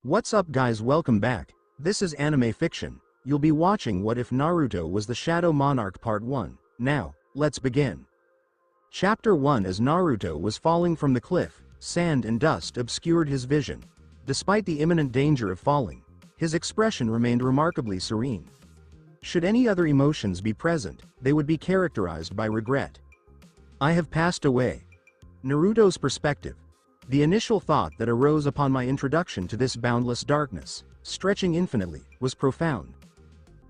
What's up guys, welcome back. This is anime fiction. You'll be watching What If Naruto Was the Shadow Monarch Part 1. Now, let's begin. Chapter 1. As Naruto was falling from the cliff, sand and dust obscured his vision. Despite the imminent danger of falling, his expression remained remarkably serene. Should any other emotions be present, they would be characterized by regret. I have passed away. Naruto's perspective. The initial thought that arose upon my introduction to this boundless darkness, stretching infinitely, was profound.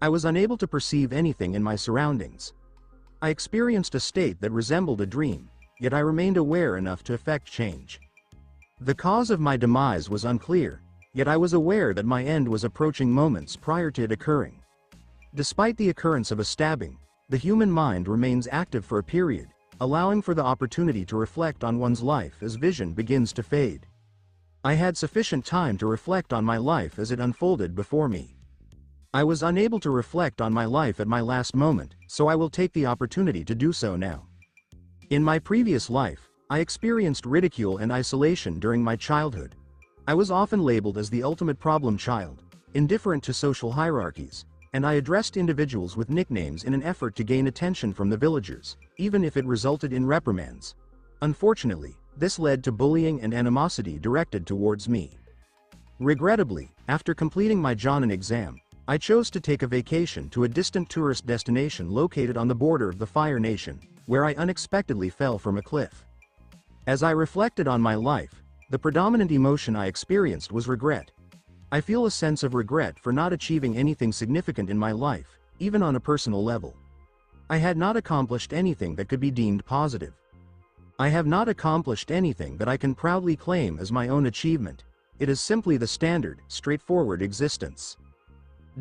I was unable to perceive anything in my surroundings. I experienced a state that resembled a dream, yet I remained aware enough to effect change. The cause of my demise was unclear, yet I was aware that my end was approaching moments prior to it occurring. Despite the occurrence of a stabbing, the human mind remains active for a period, allowing for the opportunity to reflect on one's life as vision begins to fade. I had sufficient time to reflect on my life as it unfolded before me. I was unable to reflect on my life at my last moment, so I will take the opportunity to do so now. In my previous life, I experienced ridicule and isolation during my childhood. I was often labeled as the ultimate problem child, indifferent to social hierarchies, and I addressed individuals with nicknames in an effort to gain attention from the villagers, even if it resulted in reprimands. Unfortunately, this led to bullying and animosity directed towards me. Regrettably, after completing my Jonin exam, I chose to take a vacation to a distant tourist destination located on the border of the Fire Nation, where I unexpectedly fell from a cliff. As I reflected on my life, the predominant emotion I experienced was regret. I feel a sense of regret for not achieving anything significant in my life, even on a personal level. I had not accomplished anything that could be deemed positive. I have not accomplished anything that I can proudly claim as my own achievement. It is simply the standard, straightforward existence.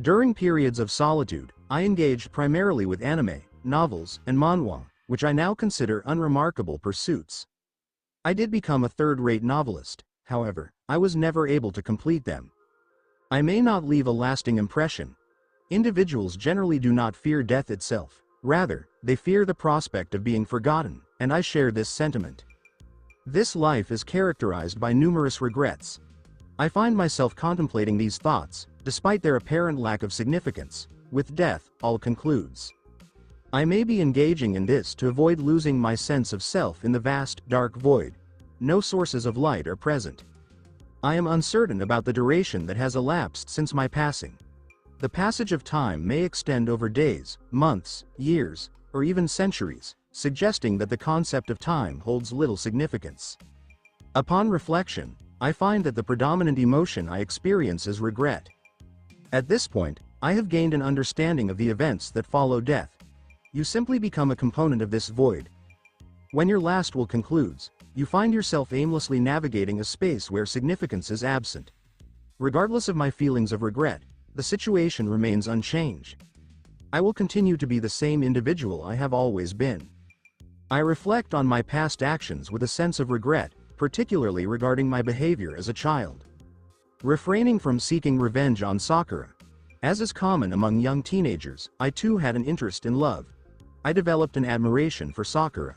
During periods of solitude, I engaged primarily with anime, novels, and manhwa, which I now consider unremarkable pursuits. I did become a third-rate novelist, however, I was never able to complete them. I may not leave a lasting impression. Individuals generally do not fear death itself, rather, they fear the prospect of being forgotten, and I share this sentiment. This life is characterized by numerous regrets. I find myself contemplating these thoughts, despite their apparent lack of significance. With death, all concludes. I may be engaging in this to avoid losing my sense of self in the vast, dark void. No sources of light are present. I am uncertain about the duration that has elapsed since my passing. The passage of time may extend over days, months, years, or even centuries, suggesting that the concept of time holds little significance. Upon reflection, I find that the predominant emotion I experience is regret. At this point, I have gained an understanding of the events that follow death. You simply become a component of this void. When your last will concludes, you find yourself aimlessly navigating a space where significance is absent. Regardless of my feelings of regret, the situation remains unchanged. I will continue to be the same individual I have always been. I reflect on my past actions with a sense of regret, particularly regarding my behavior as a child. Refraining from seeking revenge on Sakura. As is common among young teenagers, I too had an interest in love. I developed an admiration for Sakura.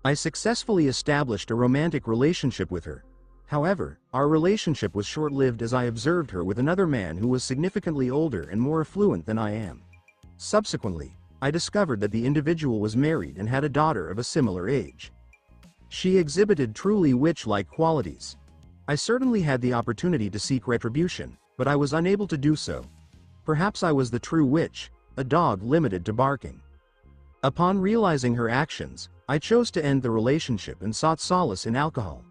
I successfully established a romantic relationship with her. However, our relationship was short-lived as I observed her with another man who was significantly older and more affluent than I am. Subsequently, I discovered that the individual was married and had a daughter of a similar age. She exhibited truly witch-like qualities. I certainly had the opportunity to seek retribution, but I was unable to do so. Perhaps I was the true witch, a dog limited to barking. Upon realizing her actions, I chose to end the relationship and sought solace in alcohol.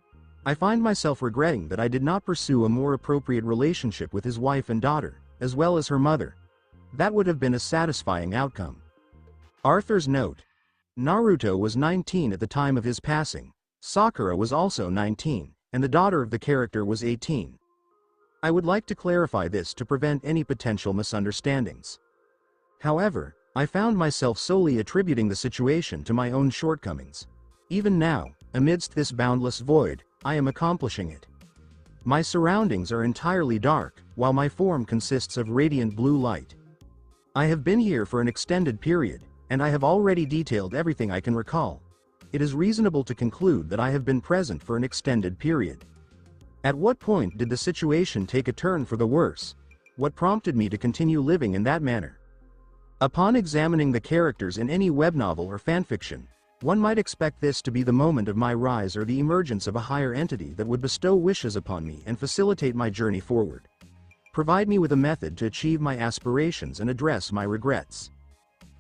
I find myself regretting that I did not pursue a more appropriate relationship with his wife and daughter, as well as her mother. That would have been a satisfying outcome. Author's note: Naruto was 19 at the time of his passing. Sakura was also 19, and the daughter of the character was 18. I would like to clarify this to prevent any potential misunderstandings. However, I found myself solely attributing the situation to my own shortcomings. Even now, amidst this boundless void, I am accomplishing it. My surroundings are entirely dark, while my form consists of radiant blue light. I have been here for an extended period, and I have already detailed everything I can recall. It is reasonable to conclude that I have been present for an extended period. At what point did the situation take a turn for the worse? What prompted me to continue living in that manner? Upon examining the characters in any web novel or fanfiction, one might expect this to be the moment of my rise or the emergence of a higher entity that would bestow wishes upon me and facilitate my journey forward. Provide me with a method to achieve my aspirations and address my regrets.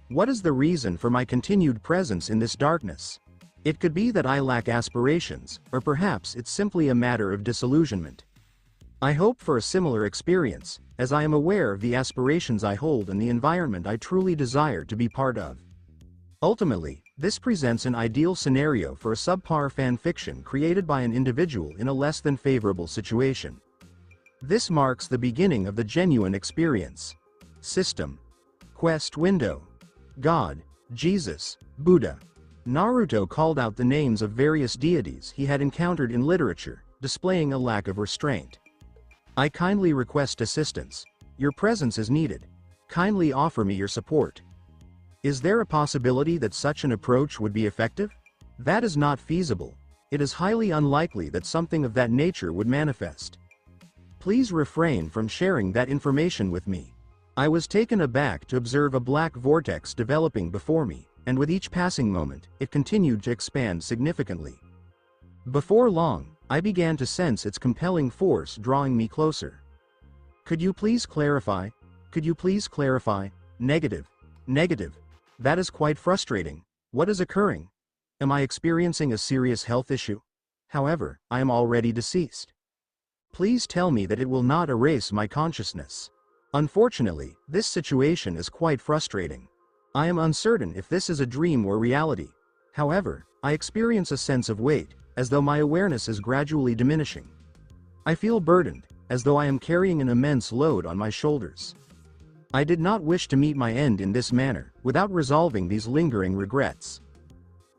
What is the reason for my continued presence in this darkness? It could be that I lack aspirations, or perhaps it's simply a matter of disillusionment. I hope for a similar experience, as I am aware of the aspirations I hold and the environment I truly desire to be part of. Ultimately, this presents an ideal scenario for a subpar fanfiction created by an individual in a less than favorable situation. This marks the beginning of the genuine experience. System. Quest window. God, Jesus, Buddha. Naruto called out the names of various deities he had encountered in literature, displaying a lack of restraint. I kindly request assistance. Your presence is needed. Kindly offer me your support. Is there a possibility that such an approach would be effective? That is not feasible. It is highly unlikely that something of that nature would manifest. Please refrain from sharing that information with me. I was taken aback to observe a black vortex developing before me, and with each passing moment, it continued to expand significantly. Before long, I began to sense its compelling force drawing me closer. Could you please clarify? Could you please clarify? Negative. Negative. That is quite frustrating. What is occurring? Am I experiencing a serious health issue? However, I am already deceased. Please tell me that it will not erase my consciousness. Unfortunately, this situation is quite frustrating. I am uncertain if this is a dream or reality. However, I experience a sense of weight, as though my awareness is gradually diminishing. I feel burdened, as though I am carrying an immense load on my shoulders. I did not wish to meet my end in this manner, without resolving these lingering regrets.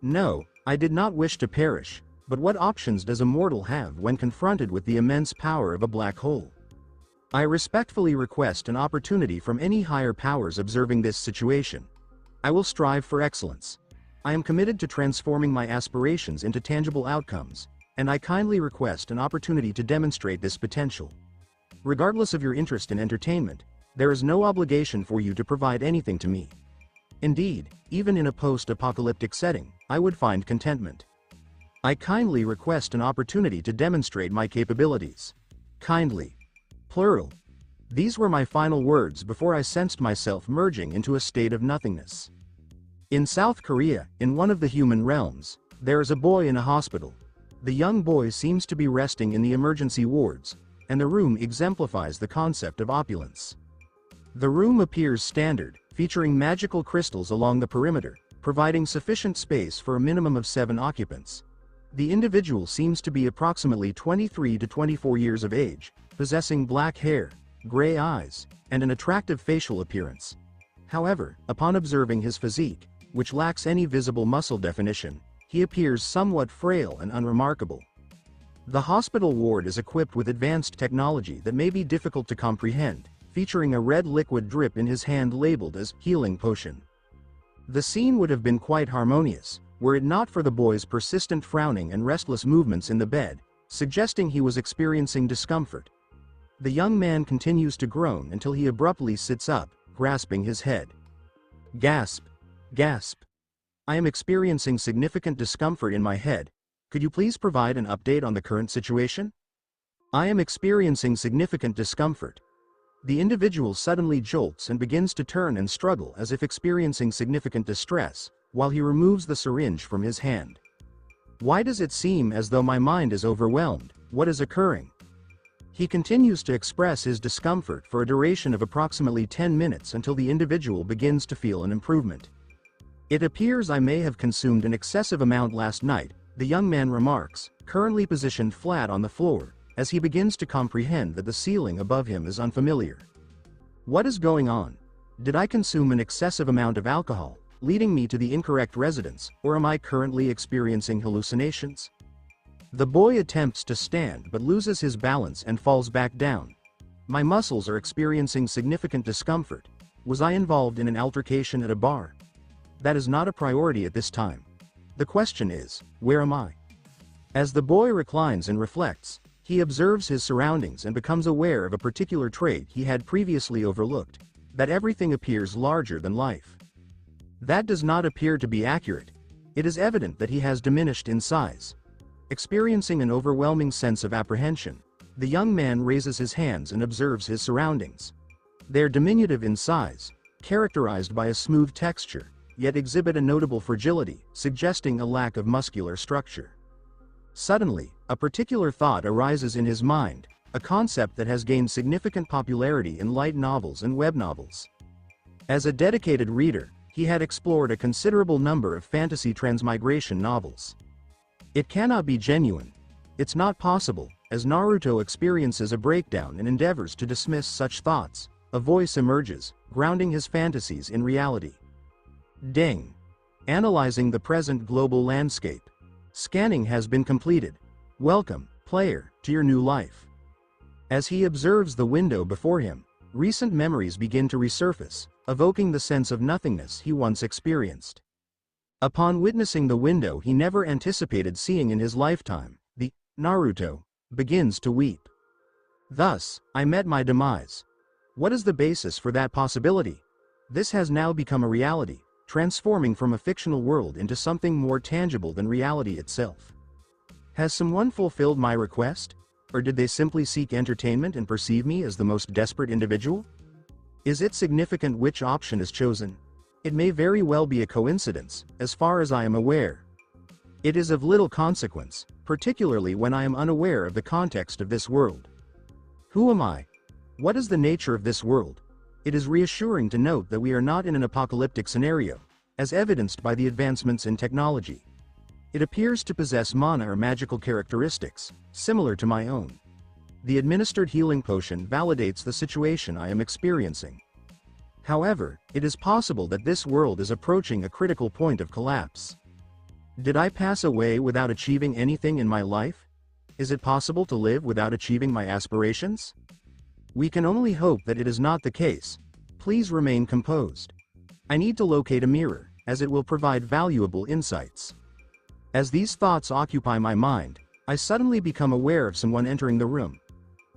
No, I did not wish to perish, but what options does a mortal have when confronted with the immense power of a black hole? I respectfully request an opportunity from any higher powers observing this situation. I will strive for excellence. I am committed to transforming my aspirations into tangible outcomes, and I kindly request an opportunity to demonstrate this potential. Regardless of your interest in entertainment, there is no obligation for you to provide anything to me. Indeed, even in a post-apocalyptic setting, I would find contentment. I kindly request an opportunity to demonstrate my capabilities. Kindly. Plural. These were my final words before I sensed myself merging into a state of nothingness. In South Korea, in one of the human realms, there is a boy in a hospital. The young boy seems to be resting in the emergency wards, and the room exemplifies the concept of opulence. The room appears standard, featuring magical crystals along the perimeter, providing sufficient space for a minimum of 7 occupants. The individual seems to be approximately 23 to 24 years of age, possessing black hair, gray eyes, and an attractive facial appearance. However, upon observing his physique, which lacks any visible muscle definition, he appears somewhat frail and unremarkable. The hospital ward is equipped with advanced technology that may be difficult to comprehend, featuring a red liquid drip in his hand labeled as healing potion. The scene would have been quite harmonious, were it not for the boy's persistent frowning and restless movements in the bed, suggesting he was experiencing discomfort. The young man continues to groan until he abruptly sits up, grasping his head. Gasp. Gasp. I am experiencing significant discomfort in my head. Could you please provide an update on the current situation? I am experiencing significant discomfort. The individual suddenly jolts and begins to turn and struggle as if experiencing significant distress, while he removes the syringe from his hand. Why does it seem as though my mind is overwhelmed? What is occurring? He continues to express his discomfort for a duration of approximately 10 minutes until the individual begins to feel an improvement. It appears I may have consumed an excessive amount last night, the young man remarks, currently positioned flat on the floor, as he begins to comprehend that the ceiling above him is unfamiliar. What is going on? Did I consume an excessive amount of alcohol, leading me to the incorrect residence, or am I currently experiencing hallucinations? The boy attempts to stand but loses his balance and falls back down. My muscles are experiencing significant discomfort. Was I involved in an altercation at a bar? That is not a priority at this time. The question is, where am I? As the boy reclines and reflects, He observes his surroundings and becomes aware of a particular trait he had previously overlooked, that everything appears larger than life. That does not appear to be accurate. It is evident that he has diminished in size. Experiencing an overwhelming sense of apprehension, the young man raises his hands and observes his surroundings. They are diminutive in size, characterized by a smooth texture, yet exhibit a notable fragility, suggesting a lack of muscular structure. Suddenly, a particular thought arises in his mind, a concept that has gained significant popularity in light novels and web novels. As a dedicated reader, he had explored a considerable number of fantasy transmigration novels. It cannot be genuine. It's not possible, as Naruto experiences a breakdown and endeavors to dismiss such thoughts. A voice emerges, grounding his fantasies in reality. Ding. Analyzing the present global landscape. Scanning has been completed. Welcome, player, to your new life. As he observes the window before him, recent memories begin to resurface, evoking the sense of nothingness he once experienced. Upon witnessing the window he never anticipated seeing in his lifetime, the Naruto begins to weep. Thus, I met my demise. What is the basis for that possibility? This has now become a reality, transforming from a fictional world into something more tangible than reality itself. Has someone fulfilled my request? Or did they simply seek entertainment and perceive me as the most desperate individual? Is it significant which option is chosen? It may very well be a coincidence, as far as I am aware. It is of little consequence, particularly when I am unaware of the context of this world. Who am I? What is the nature of this world? It is reassuring to note that we are not in an apocalyptic scenario, as evidenced by the advancements in technology. It appears to possess mana or magical characteristics, similar to my own. The administered healing potion validates the situation I am experiencing. However, it is possible that this world is approaching a critical point of collapse. Did I pass away without achieving anything in my life? Is it possible to live without achieving my aspirations? We can only hope that it is not the case. Please remain composed. I need to locate a mirror, as it will provide valuable insights. As these thoughts occupy my mind, I suddenly become aware of someone entering the room.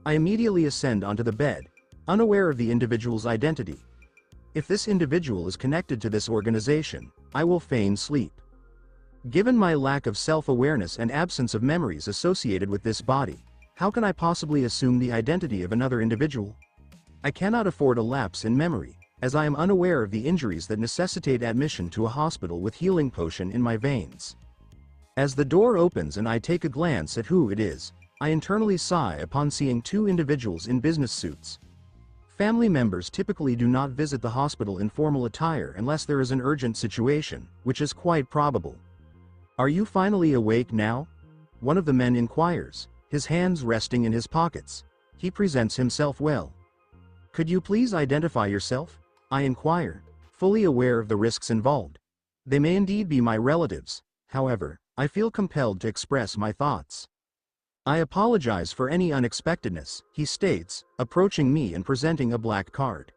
I immediately ascend onto the bed, unaware of the individual's identity. If this individual is connected to this organization, I will feign sleep. Given my lack of self-awareness and absence of memories associated with this body, how can I possibly assume the identity of another individual? I cannot afford a lapse in memory, as I am unaware of the injuries that necessitate admission to a hospital with healing potion in my veins. As the door opens and I take a glance at who it is, I internally sigh upon seeing two individuals in business suits. Family members typically do not visit the hospital in formal attire unless there is an urgent situation, which is quite probable. Are you finally awake now? One of the men inquires, his hands resting in his pockets. He presents himself well. Could you please identify yourself? I inquire, fully aware of the risks involved. They may indeed be my relatives, however, I feel compelled to express my thoughts. I apologize for any unexpectedness, he states, approaching me and presenting a black card.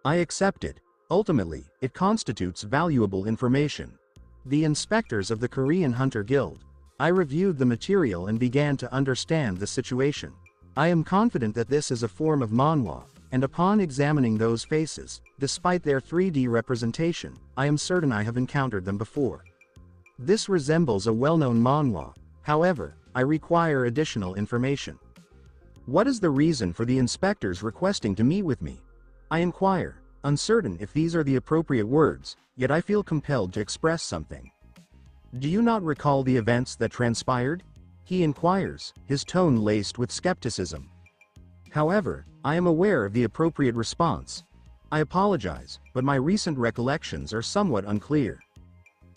I accept it. Ultimately, it constitutes valuable information. The inspectors of the Korean Hunter Guild. I reviewed the material and began to understand the situation. I am confident that this is a form of manhwa, and upon examining those faces, despite their 3D representation, I am certain I have encountered them before. This resembles a well-known manhwa, however, I require additional information. What is the reason for the inspectors requesting to meet with me? I inquire, uncertain if these are the appropriate words, yet I feel compelled to express something. Do you not recall the events that transpired? He inquires, his tone laced with skepticism. However, I am aware of the appropriate response. I apologize, but my recent recollections are somewhat unclear.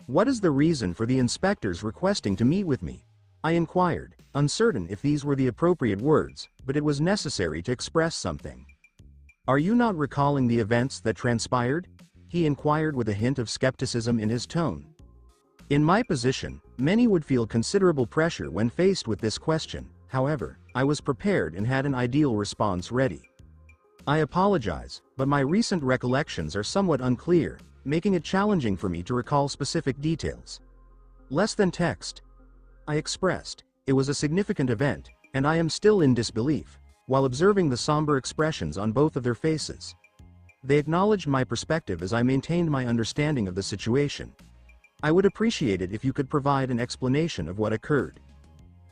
What is the reason for the inspectors requesting to meet with me? I inquired, uncertain if these were the appropriate words, but it was necessary to express something. Are you not recalling the events that transpired? He inquired with a hint of skepticism in his tone. In my position, many would feel considerable pressure when faced with this question, however, I was prepared and had an ideal response ready. I apologize, but my recent recollections are somewhat unclear, making it challenging for me to recall specific details. Less than text. I expressed, it was a significant event, and I am still in disbelief, while observing the somber expressions on both of their faces. They acknowledged my perspective as I maintained my understanding of the situation. I would appreciate it if you could provide an explanation of what occurred.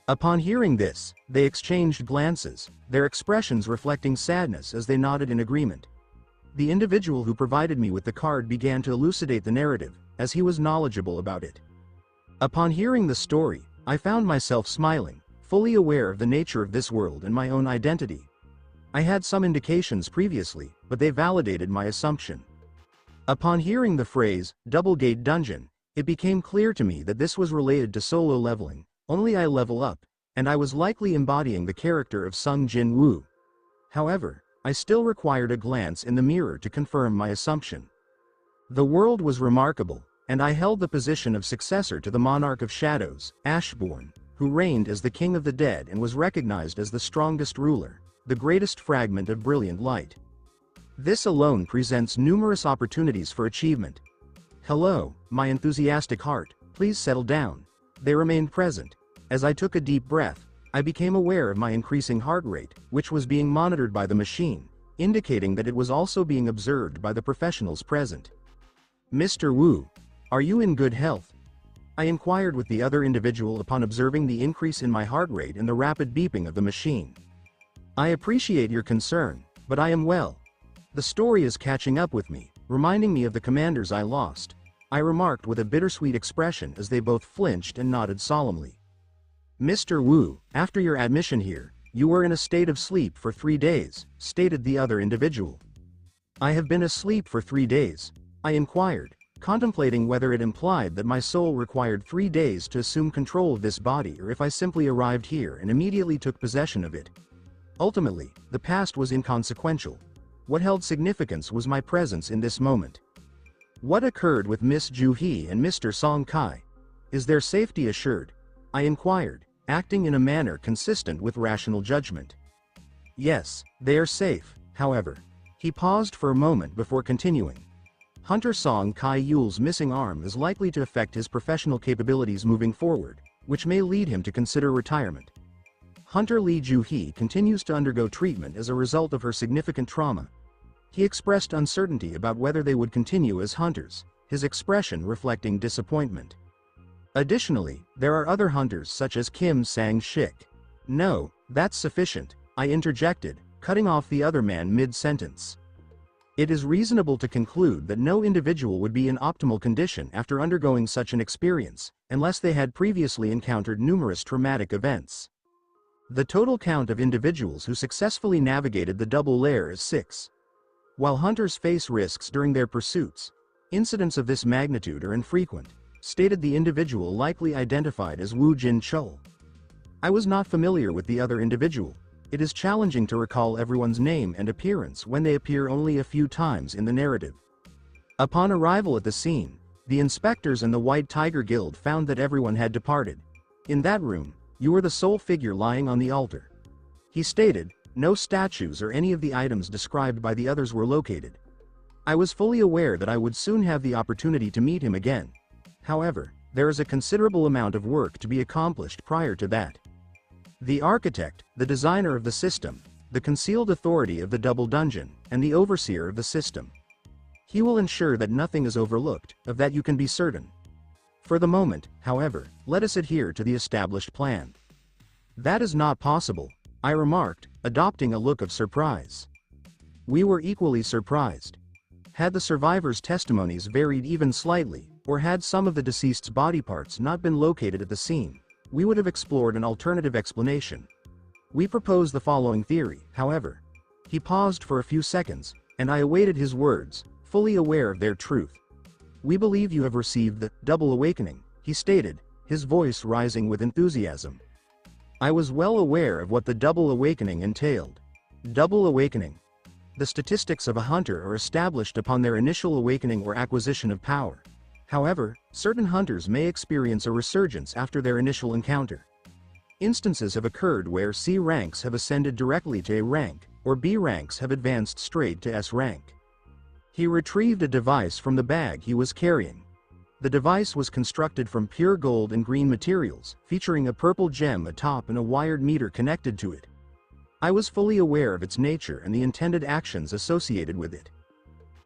Upon hearing this, they exchanged glances, their expressions reflecting sadness as they nodded in agreement. The individual who provided me with the card began to elucidate the narrative, as he was knowledgeable about it. Upon hearing the story, I found myself smiling, fully aware of the nature of this world and my own identity. I had some indications previously, but they validated my assumption. Upon hearing the phrase, "Double Gate Dungeon," it became clear to me that this was related to solo leveling, only I level up, and I was likely embodying the character of Sung Jin Woo. However, I still required a glance in the mirror to confirm my assumption. The world was remarkable, and I held the position of successor to the Monarch of Shadows, Ashbourne, who reigned as the King of the Dead and was recognized as the strongest ruler, the greatest fragment of brilliant light. This alone presents numerous opportunities for achievement. Hello, my enthusiastic heart, please settle down. They remained present. As I took a deep breath, I became aware of my increasing heart rate, which was being monitored by the machine, indicating that it was also being observed by the professionals present. "Mr. Wu, are you in good health?" I inquired with the other individual upon observing the increase in my heart rate and the rapid beeping of the machine. "I appreciate your concern, but I am well. The story is catching up with me, reminding me of the commanders I lost," I remarked with a bittersweet expression as they both flinched and nodded solemnly. "Mr. Wu, after your admission here, you were in a state of sleep for 3 days, stated the other individual. "I have been asleep for 3 days, I inquired, contemplating whether it implied that my soul required 3 days to assume control of this body or if I simply arrived here and immediately took possession of it. Ultimately, the past was inconsequential. What held significance was my presence in this moment. "What occurred with Miss Ju Hee and Mr. Song Kai? Is their safety assured?" I inquired, acting in a manner consistent with rational judgment. "Yes, they are safe, however." He paused for a moment before continuing. "Hunter Song Kai Yule's missing arm is likely to affect his professional capabilities moving forward, which may lead him to consider retirement. Hunter Lee Ju Hee continues to undergo treatment as a result of her significant trauma." He expressed uncertainty about whether they would continue as hunters, his expression reflecting disappointment. "Additionally, there are other hunters such as Kim Sang-shik." "No, that's sufficient," I interjected, cutting off the other man mid-sentence. It is reasonable to conclude that no individual would be in optimal condition after undergoing such an experience, unless they had previously encountered numerous traumatic events. The total count of individuals who successfully navigated the double layer is 6. While hunters face risks during their pursuits, incidents of this magnitude are infrequent, stated the individual likely identified as Wu Jin Chul. I was not familiar with the other individual. It is challenging to recall everyone's name and appearance when they appear only a few times in the narrative. Upon arrival at the scene, the inspectors and the White Tiger Guild found that everyone had departed. "In that room, you were the sole figure lying on the altar," he stated. "No statues or any of the items described by the others were located." I was fully aware that I would soon have the opportunity to meet him again. However, there is a considerable amount of work to be accomplished prior to that. The architect, the designer of the system, the concealed authority of the double dungeon, and the overseer of the system. He will ensure that nothing is overlooked, of that you can be certain. For the moment, however, let us adhere to the established plan. "That is not possible," I remarked, adopting a look of surprise. We were equally surprised. Had the survivors' testimonies varied even slightly, or had some of the deceased's body parts not been located at the scene, we would have explored an alternative explanation. We propose the following theory, however. He paused for a few seconds, and I awaited his words, fully aware of their truth. "We believe you have received the double awakening," he stated, his voice rising with enthusiasm. I was well aware of what the double awakening entailed. Double awakening. The statistics of a hunter are established upon their initial awakening or acquisition of power. However, certain hunters may experience a resurgence after their initial encounter. Instances have occurred where C ranks have ascended directly to A rank, or B ranks have advanced straight to S rank. He retrieved a device from the bag he was carrying. The device was constructed from pure gold and green materials, featuring a purple gem atop and a wired meter connected to it. I was fully aware of its nature and the intended actions associated with it.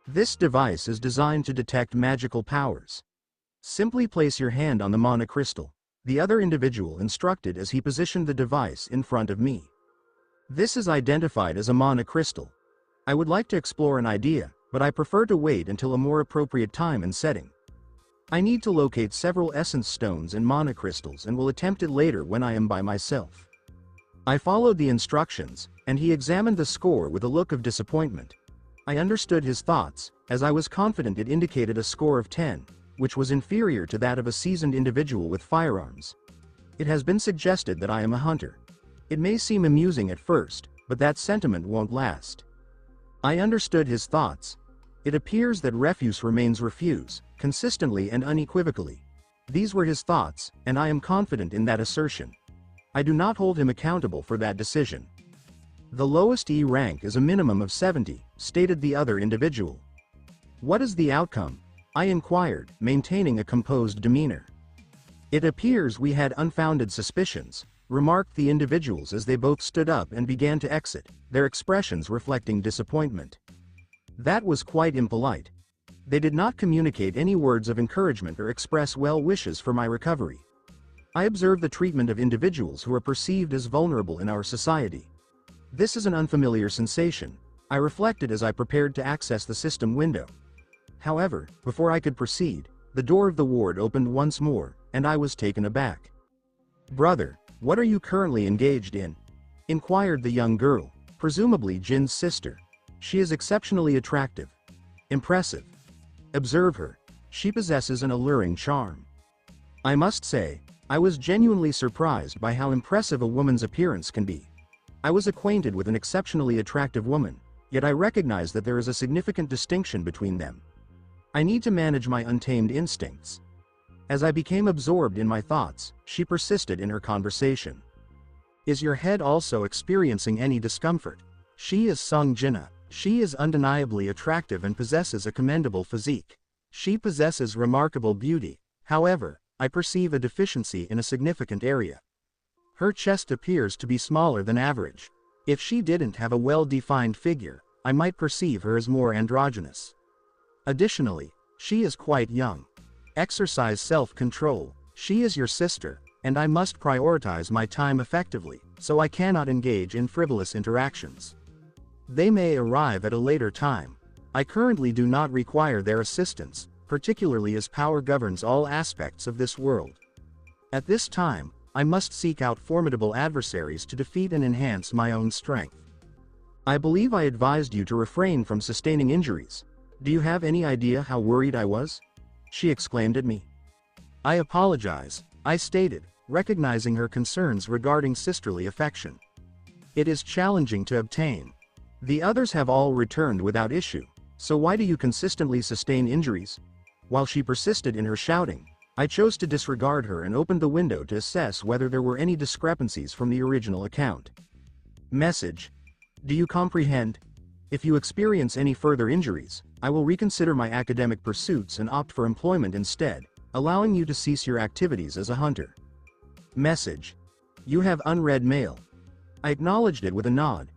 This device is designed to detect magical powers. Simply place your hand on the mana crystal, the other individual instructed as he positioned the device in front of me. This is identified as a mana crystal. I would like to explore an idea, but I prefer to wait until a more appropriate time and setting. I need to locate several essence stones and mana crystals and will attempt it later when I am by myself. I followed the instructions, and he examined the score with a look of disappointment. I understood his thoughts, as I was confident it indicated a score of 10, which was inferior to that of a seasoned individual with firearms. It has been suggested that I am a hunter. It may seem amusing at first, but that sentiment won't last. I understood his thoughts. It appears that refuse remains refuse, consistently and unequivocally. These were his thoughts, and I am confident in that assertion. I do not hold him accountable for that decision. The lowest E rank is a minimum of 70, stated the other individual. What is the outcome? I inquired, maintaining a composed demeanor. It appears we had unfounded suspicions, remarked the individuals as they both stood up and began to exit, their expressions reflecting disappointment. That was quite impolite. They did not communicate any words of encouragement or express well wishes for my recovery. I observe the treatment of individuals who are perceived as vulnerable in our society. This is an unfamiliar sensation, I reflected as I prepared to access the system window. However, before I could proceed, the door of the ward opened once more, and I was taken aback. "Brother, what are you currently engaged in?" inquired the young girl, presumably Jin's sister. She is exceptionally attractive. Impressive. Observe her. She possesses an alluring charm. I must say, I was genuinely surprised by how impressive a woman's appearance can be. I was acquainted with an exceptionally attractive woman, yet I recognize that there is a significant distinction between them. I need to manage my untamed instincts. As I became absorbed in my thoughts, she persisted in her conversation. "Is your head also experiencing any discomfort?" She is sung Gina. She is undeniably attractive and possesses a commendable physique. She possesses remarkable beauty. However, I perceive a deficiency in a significant area. Her chest appears to be smaller than average. If she didn't have a well-defined figure, I might perceive her as more androgynous. Additionally, she is quite young. Exercise self-control. She is your sister, and I must prioritize my time effectively, so I cannot engage in frivolous interactions. They may arrive at a later time. I currently do not require their assistance, particularly as power governs all aspects of this world. At this time, I must seek out formidable adversaries to defeat and enhance my own strength. I believe I advised you to refrain from sustaining injuries. Do you have any idea how worried I was? She exclaimed at me. I apologize, I stated, recognizing her concerns regarding sisterly affection. It is challenging to obtain. The others have all returned without issue, so why do you consistently sustain injuries? While she persisted in her shouting, I chose to disregard her and opened the window to assess whether there were any discrepancies from the original account. Message. Do you comprehend? If you experience any further injuries, I will reconsider my academic pursuits and opt for employment instead, allowing you to cease your activities as a hunter. Message. You have unread mail. I acknowledged it with a nod.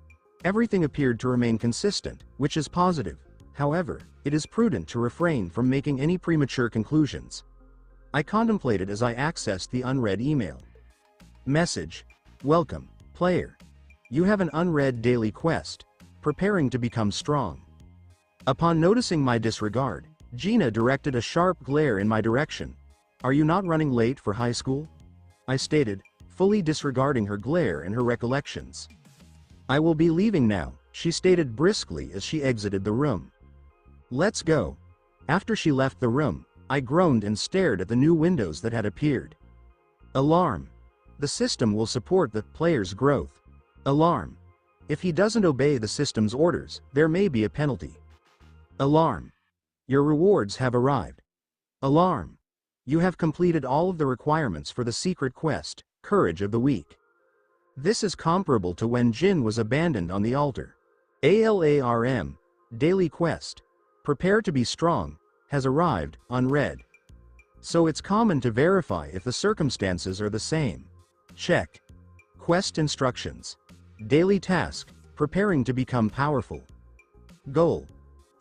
Everything appeared to remain consistent, which is positive. However, it is prudent to refrain from making any premature conclusions. I contemplated as I accessed the unread email. Message. Welcome, player. You have an unread daily quest. Preparing to become strong. Upon noticing my disregard, Gina directed a sharp glare in my direction. Are you not running late for high school? I stated, fully disregarding her glare and her recollections. I will be leaving now, she stated briskly as she exited the room. Let's go. After she left the room, I groaned and stared at the new windows that had appeared. Alarm. The system will support the player's growth. Alarm. If he doesn't obey the system's orders, there may be a penalty. Alarm. Your rewards have arrived. Alarm. You have completed all of the requirements for the secret quest, Courage of the Weak. This is comparable to when Jin was abandoned on the altar. ALARM. Daily quest. Prepare to be strong, has arrived, unread. so it's common to verify if the circumstances are the same. Check. Quest instructions. Daily task, preparing to become powerful. Goal.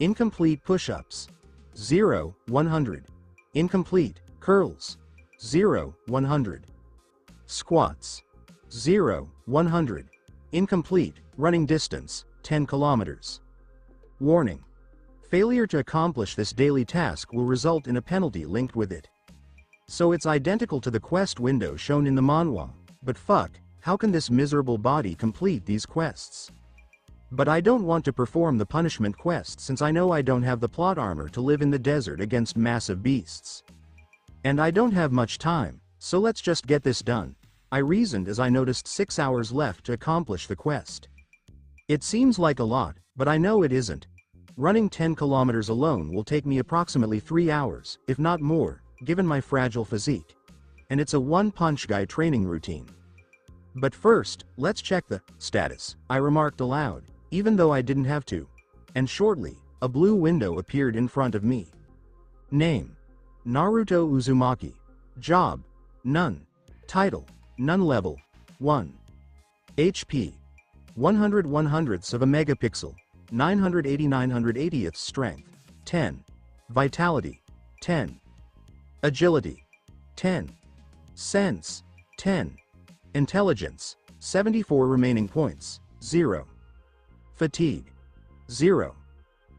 Incomplete push-ups. 0, 100. Incomplete curls. 0, 100. Squats. 0, 100. Incomplete running distance, 10 kilometers. Warning. Failure to accomplish this daily task will result in a penalty linked with it. So it's identical to the quest window shown in the manhwa, but fuck, how can this miserable body complete these quests? But I don't want to perform the punishment quest since I know I don't have the plot armor to live in the desert against massive beasts. And I don't have much time, so let's just get this done, I reasoned as I noticed 6 hours left to accomplish the quest. It seems like a lot, but I know it isn't. Running 10 kilometers alone will take me approximately 3 hours, if not more, given my fragile physique. And it's a one-punch guy training routine. But first, let's check the status, I remarked aloud, even though I didn't have to. And shortly, a blue window appeared in front of me. Name. Naruto Uzumaki. Job. None. Title. None level. 1. HP. 100 100ths of a megapixel. 980 980th strength. 10. Vitality. 10. Agility. 10. Sense. 10. Intelligence. 74 remaining points. 0. Fatigue. 0.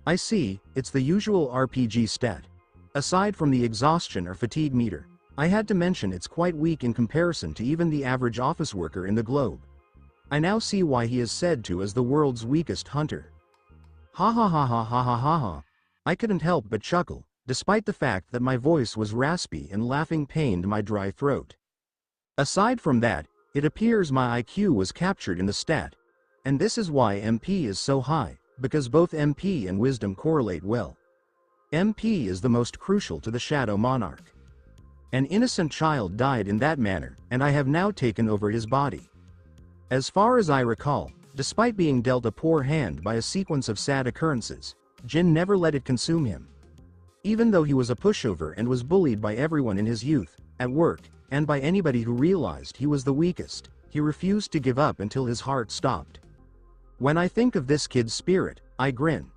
I see, it's the usual RPG stat. Aside from the exhaustion or fatigue meter, I had to mention it's quite weak in comparison to even the average office worker in the globe. I now see why he is said to as the world's weakest hunter. Ha ha ha ha ha ha ha ha. I couldn't help but chuckle, despite the fact that my voice was raspy and laughing pained my dry throat. Aside from that, it appears my IQ was captured in the stat. And this is why MP is so high, because both MP and wisdom correlate well. MP is the most crucial to the Shadow Monarch. An innocent child died in that manner, and I have now taken over his body. As far as I recall, despite being dealt a poor hand by a sequence of sad occurrences, Jin never let it consume him. Even though he was a pushover and was bullied by everyone in his youth, at work, and by anybody who realized he was the weakest, he refused to give up until his heart stopped. When I think of this kid's spirit, I grin.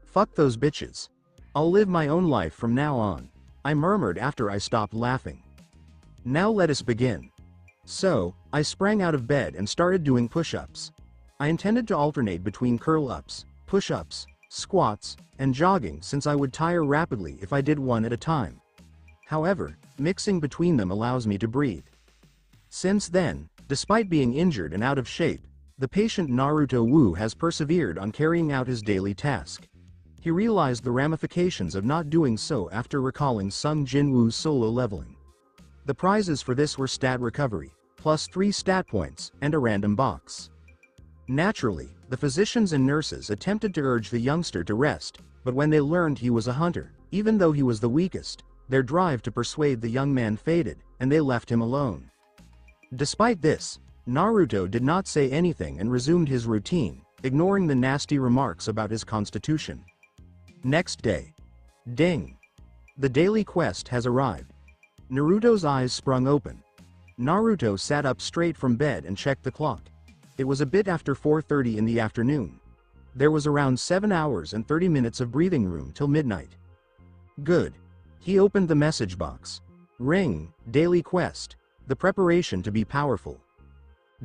Fuck those bitches. I'll live my own life from now on, I murmured after I stopped laughing. Now let us begin. So, I sprang out of bed and started doing push-ups. I intended to alternate between curl-ups, push-ups, squats, and jogging since I would tire rapidly if I did one at a time. However, mixing between them allows me to breathe. Since then, despite being injured and out of shape, the patient Naruto Wu has persevered on carrying out his daily task. He realized the ramifications of not doing so after recalling Sung Jin Woo's solo leveling. The prizes for this were stat recovery, plus 3 stat points, and a random box. Naturally, the physicians and nurses attempted to urge the youngster to rest, but when they learned he was a hunter, even though he was the weakest, their drive to persuade the young man faded, and they left him alone. Despite this, Naruto did not say anything and resumed his routine, ignoring the nasty remarks about his constitution. Next day. Ding! The daily quest has arrived. Naruto's eyes sprung open. Naruto sat up straight from bed and checked the clock. It was a bit after 4:30 in the afternoon. There was around 7 hours and 30 minutes of breathing room till midnight. Good. He opened the message box. Ring, daily quest. The preparation to be powerful.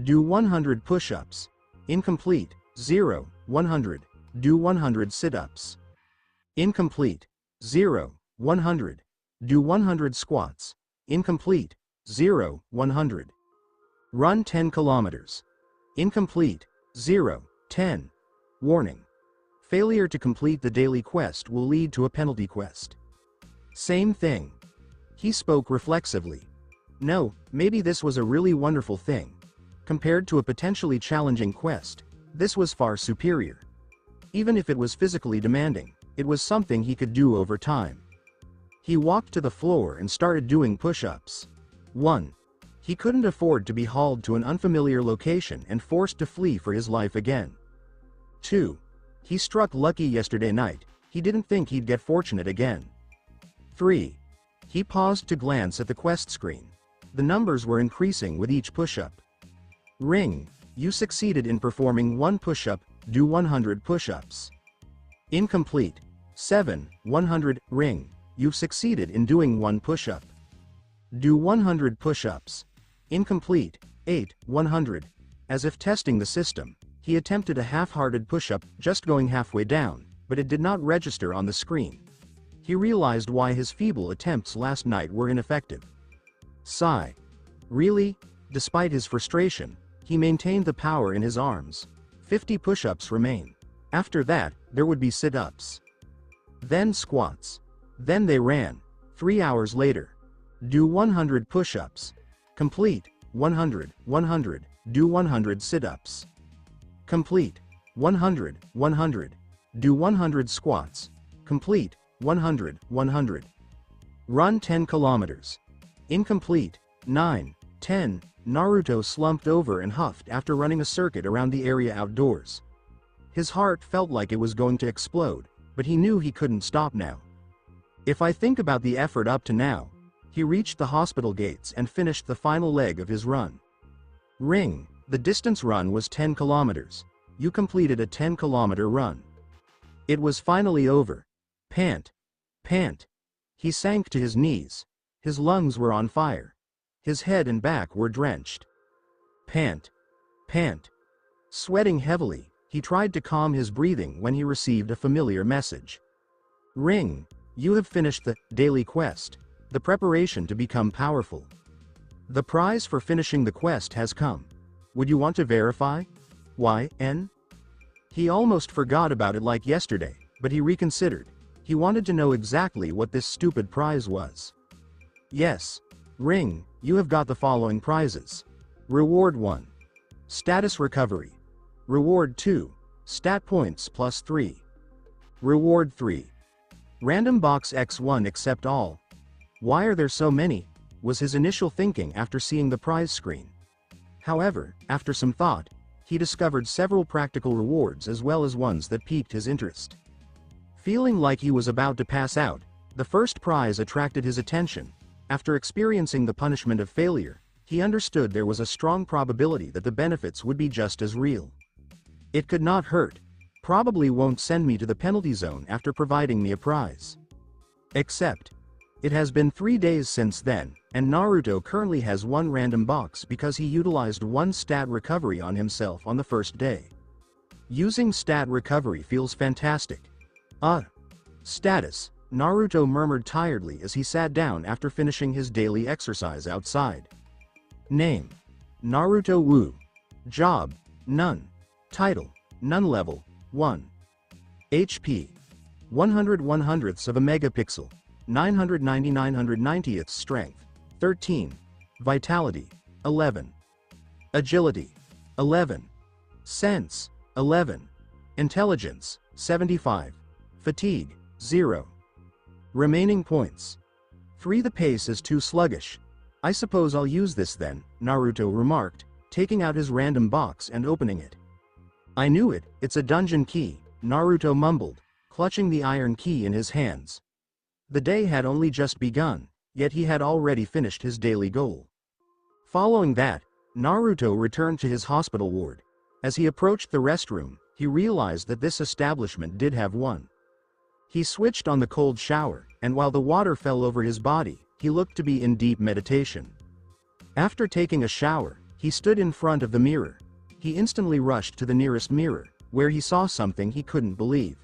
Do 100 push-ups. Incomplete. 0, 100. Do 100 sit-ups. Incomplete. 0, 100. Do 100 squats. Incomplete. 0, 100. Run 10 kilometers. Incomplete. 0, 10. Warning. Failure to complete the daily quest will lead to a penalty quest. Same thing. He spoke reflexively. No, maybe this was a really wonderful thing. Compared to a potentially challenging quest, this was far superior. Even if it was physically demanding, it was something he could do over time. He walked to the floor and started doing push-ups. 1. He couldn't afford to be hauled to an unfamiliar location and forced to flee for his life again. 2. He struck lucky yesterday night, he didn't think he'd get fortunate again. 3. He paused to glance at the quest screen. The numbers were increasing with each push-up. Ring. You succeeded in performing 1 push-up, do 100 push-ups. Incomplete. 7, 100, ring. You've succeeded in doing 1 push-up. Do 100 push-ups. Incomplete. 8, 100. As if testing the system, he attempted a half-hearted push-up, just going halfway down, but it did not register on the screen. He realized why his feeble attempts last night were ineffective. Sigh. Really? Despite his frustration, he maintained the power in his arms. 50 push-ups remain. After that, there would be sit-ups. Then squats. Then they ran. 3 hours later. Do 100 push-ups. Complete. 100, 100. Do 100 sit-ups. Complete. 100, 100. Do 100 squats. Complete. 100, 100. Run 10 kilometers. Incomplete. 9, 10. Naruto slumped over and huffed after running a circuit around the area outdoors. His heart felt like it was going to explode, but he knew he couldn't stop now. If I think about the effort up to now, he reached the hospital gates and finished the final leg of his run. Ring. The distance run was 10 kilometers. You completed a 10-kilometer run. It was finally over. Pant. Pant. He sank to his knees. His lungs were on fire. His head and back were drenched. Pant. Pant. Sweating heavily, he tried to calm his breathing when he received a familiar message. Ring. You have finished the daily quest. The preparation to become powerful. The prize for finishing the quest has come. Would you want to verify? YN? He almost forgot about it like yesterday, but he reconsidered. He wanted to know exactly what this stupid prize was. Yes. Ring. You have got the following prizes. Reward 1. Status recovery. Reward 2. Stat points plus 3. Reward 3. Random box X1 accept all. Why are there so many? Was his initial thinking after seeing the prize screen. However, after some thought, he discovered several practical rewards as well as ones that piqued his interest. Feeling like he was about to pass out, the first prize attracted his attention. After experiencing the punishment of failure, he understood there was a strong probability that the benefits would be just as real. It could not hurt. Probably won't send me to the penalty zone after providing me a prize. Except, it has been 3 days since then, and Naruto currently has 1 random box because he utilized 1 stat recovery on himself on the first day. Using stat recovery feels fantastic. Status. Naruto murmured tiredly as he sat down after finishing his daily exercise outside. Name. Naruto Wu. Job. None. Title. None level. 1. HP. 100 100ths of a megapixel. 990 990th strength. 13. Vitality. 11. Agility. 11. Sense. 11. Intelligence. 75. Fatigue. 0. Remaining points. 3. The pace is too sluggish. I suppose I'll use this then, Naruto remarked, taking out his random box and opening it. I knew it, it's a dungeon key, Naruto mumbled, clutching the iron key in his hands. The day had only just begun, yet he had already finished his daily goal. Following that, Naruto returned to his hospital ward. As he approached the restroom, he realized that this establishment did have one. He switched on the cold shower, and while the water fell over his body, he looked to be in deep meditation. After taking a shower, he stood in front of the mirror. He instantly rushed to the nearest mirror, where he saw something he couldn't believe.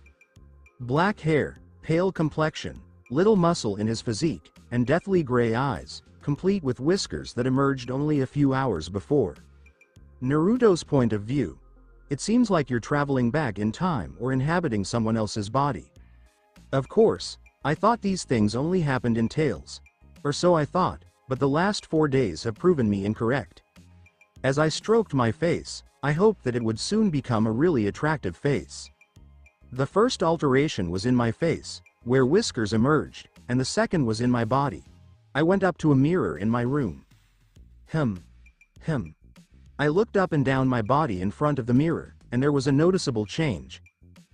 Black hair, pale complexion, little muscle in his physique, and deathly gray eyes, complete with whiskers that emerged only a few hours before. Naruto's point of view. It seems like you're traveling back in time or inhabiting someone else's body. Of course, I thought these things only happened in tales. Or so I thought, but the last 4 days have proven me incorrect. As I stroked my face, I hoped that it would soon become a really attractive face. The first alteration was in my face, where whiskers emerged, and the second was in my body. I went up to a mirror in my room. I looked up and down my body in front of the mirror, and there was a noticeable change.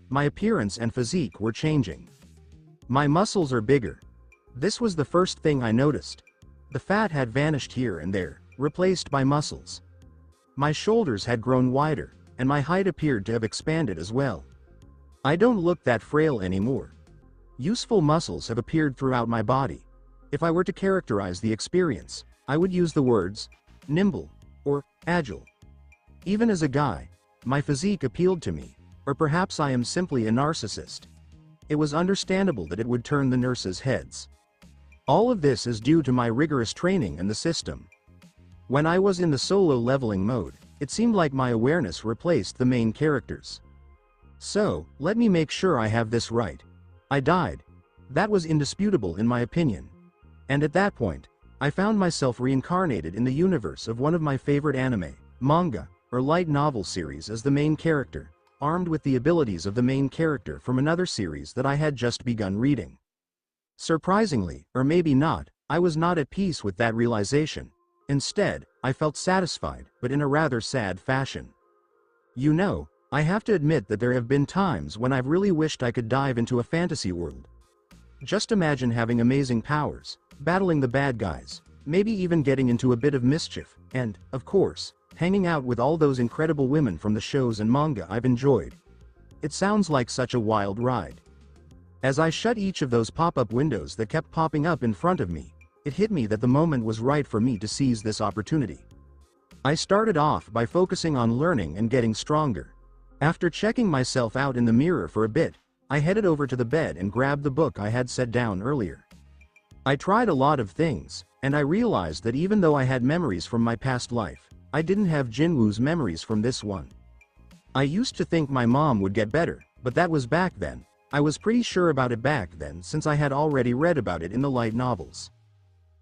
My appearance and physique were changing. My muscles are bigger. This was the first thing I noticed. The fat had vanished here and there, replaced by muscles. My shoulders had grown wider, and my height appeared to have expanded as well. I don't look that frail anymore. Useful muscles have appeared throughout my body. If I were to characterize the experience, I would use the words nimble or agile. Even as a guy, my physique appealed to me, or perhaps I am simply a narcissist. It was understandable that it would turn the nurses' heads. All of this is due to my rigorous training and the system. When I was in the solo leveling mode, it seemed like my awareness replaced the main characters. So, let me make sure I have this right. I died. That was indisputable in my opinion. And at that point, I found myself reincarnated in the universe of one of my favorite anime, manga, or light novel series as the main character, armed with the abilities of the main character from another series that I had just begun reading. Surprisingly, or maybe not, I was not at peace with that realization. Instead, I felt satisfied, but in a rather sad fashion. You know, I have to admit that there have been times when I've really wished I could dive into a fantasy world. Just imagine having amazing powers, battling the bad guys, maybe even getting into a bit of mischief, and, of course, hanging out with all those incredible women from the shows and manga I've enjoyed. It sounds like such a wild ride. As I shut each of those pop-up windows that kept popping up in front of me, it hit me that the moment was right for me to seize this opportunity. I started off by focusing on learning and getting stronger. After checking myself out in the mirror for a bit, I headed over to the bed and grabbed the book I had set down earlier. I tried a lot of things, and I realized that even though I had memories from my past life, I didn't have Jinwoo's memories from this one. I used to think my mom would get better, but that was back then. I was pretty sure about it back then since I had already read about it in the light novels.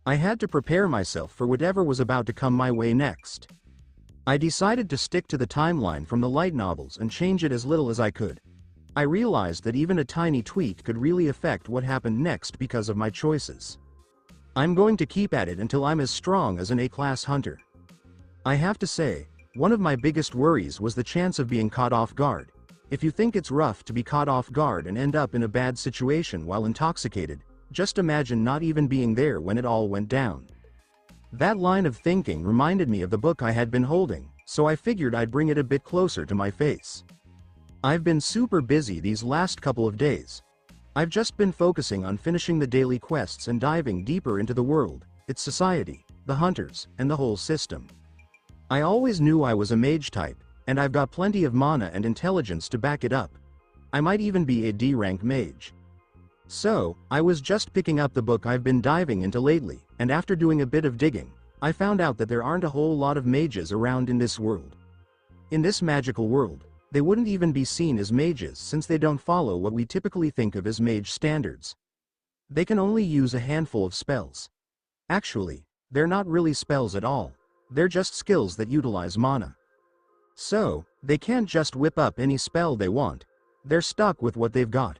I had to prepare myself for whatever was about to come my way next. I decided to stick to the timeline from the light novels and change it as little as I could. I realized that even a tiny tweak could really affect what happened next because of my choices. I'm going to keep at it until I'm as strong as an A-class hunter. I have to say, one of my biggest worries was the chance of being caught off guard. If you think it's rough to be caught off guard and end up in a bad situation while intoxicated, just imagine not even being there when it all went down. That line of thinking reminded me of the book I had been holding, so I figured I'd bring it a bit closer to my face. I've been super busy these last couple of days. I've just been focusing on finishing the daily quests and diving deeper into the world, its society, the hunters, and the whole system. I always knew I was a mage type, and I've got plenty of mana and intelligence to back it up. I might even be a D-rank mage. So, I was just picking up the book I've been diving into lately, and after doing a bit of digging, I found out that there aren't a whole lot of mages around in this world. In this magical world, they wouldn't even be seen as mages since they don't follow what we typically think of as mage standards. They can only use a handful of spells. Actually, they're not really spells at all. They're just skills that utilize mana. So, they can't just whip up any spell they want. They're stuck with what they've got.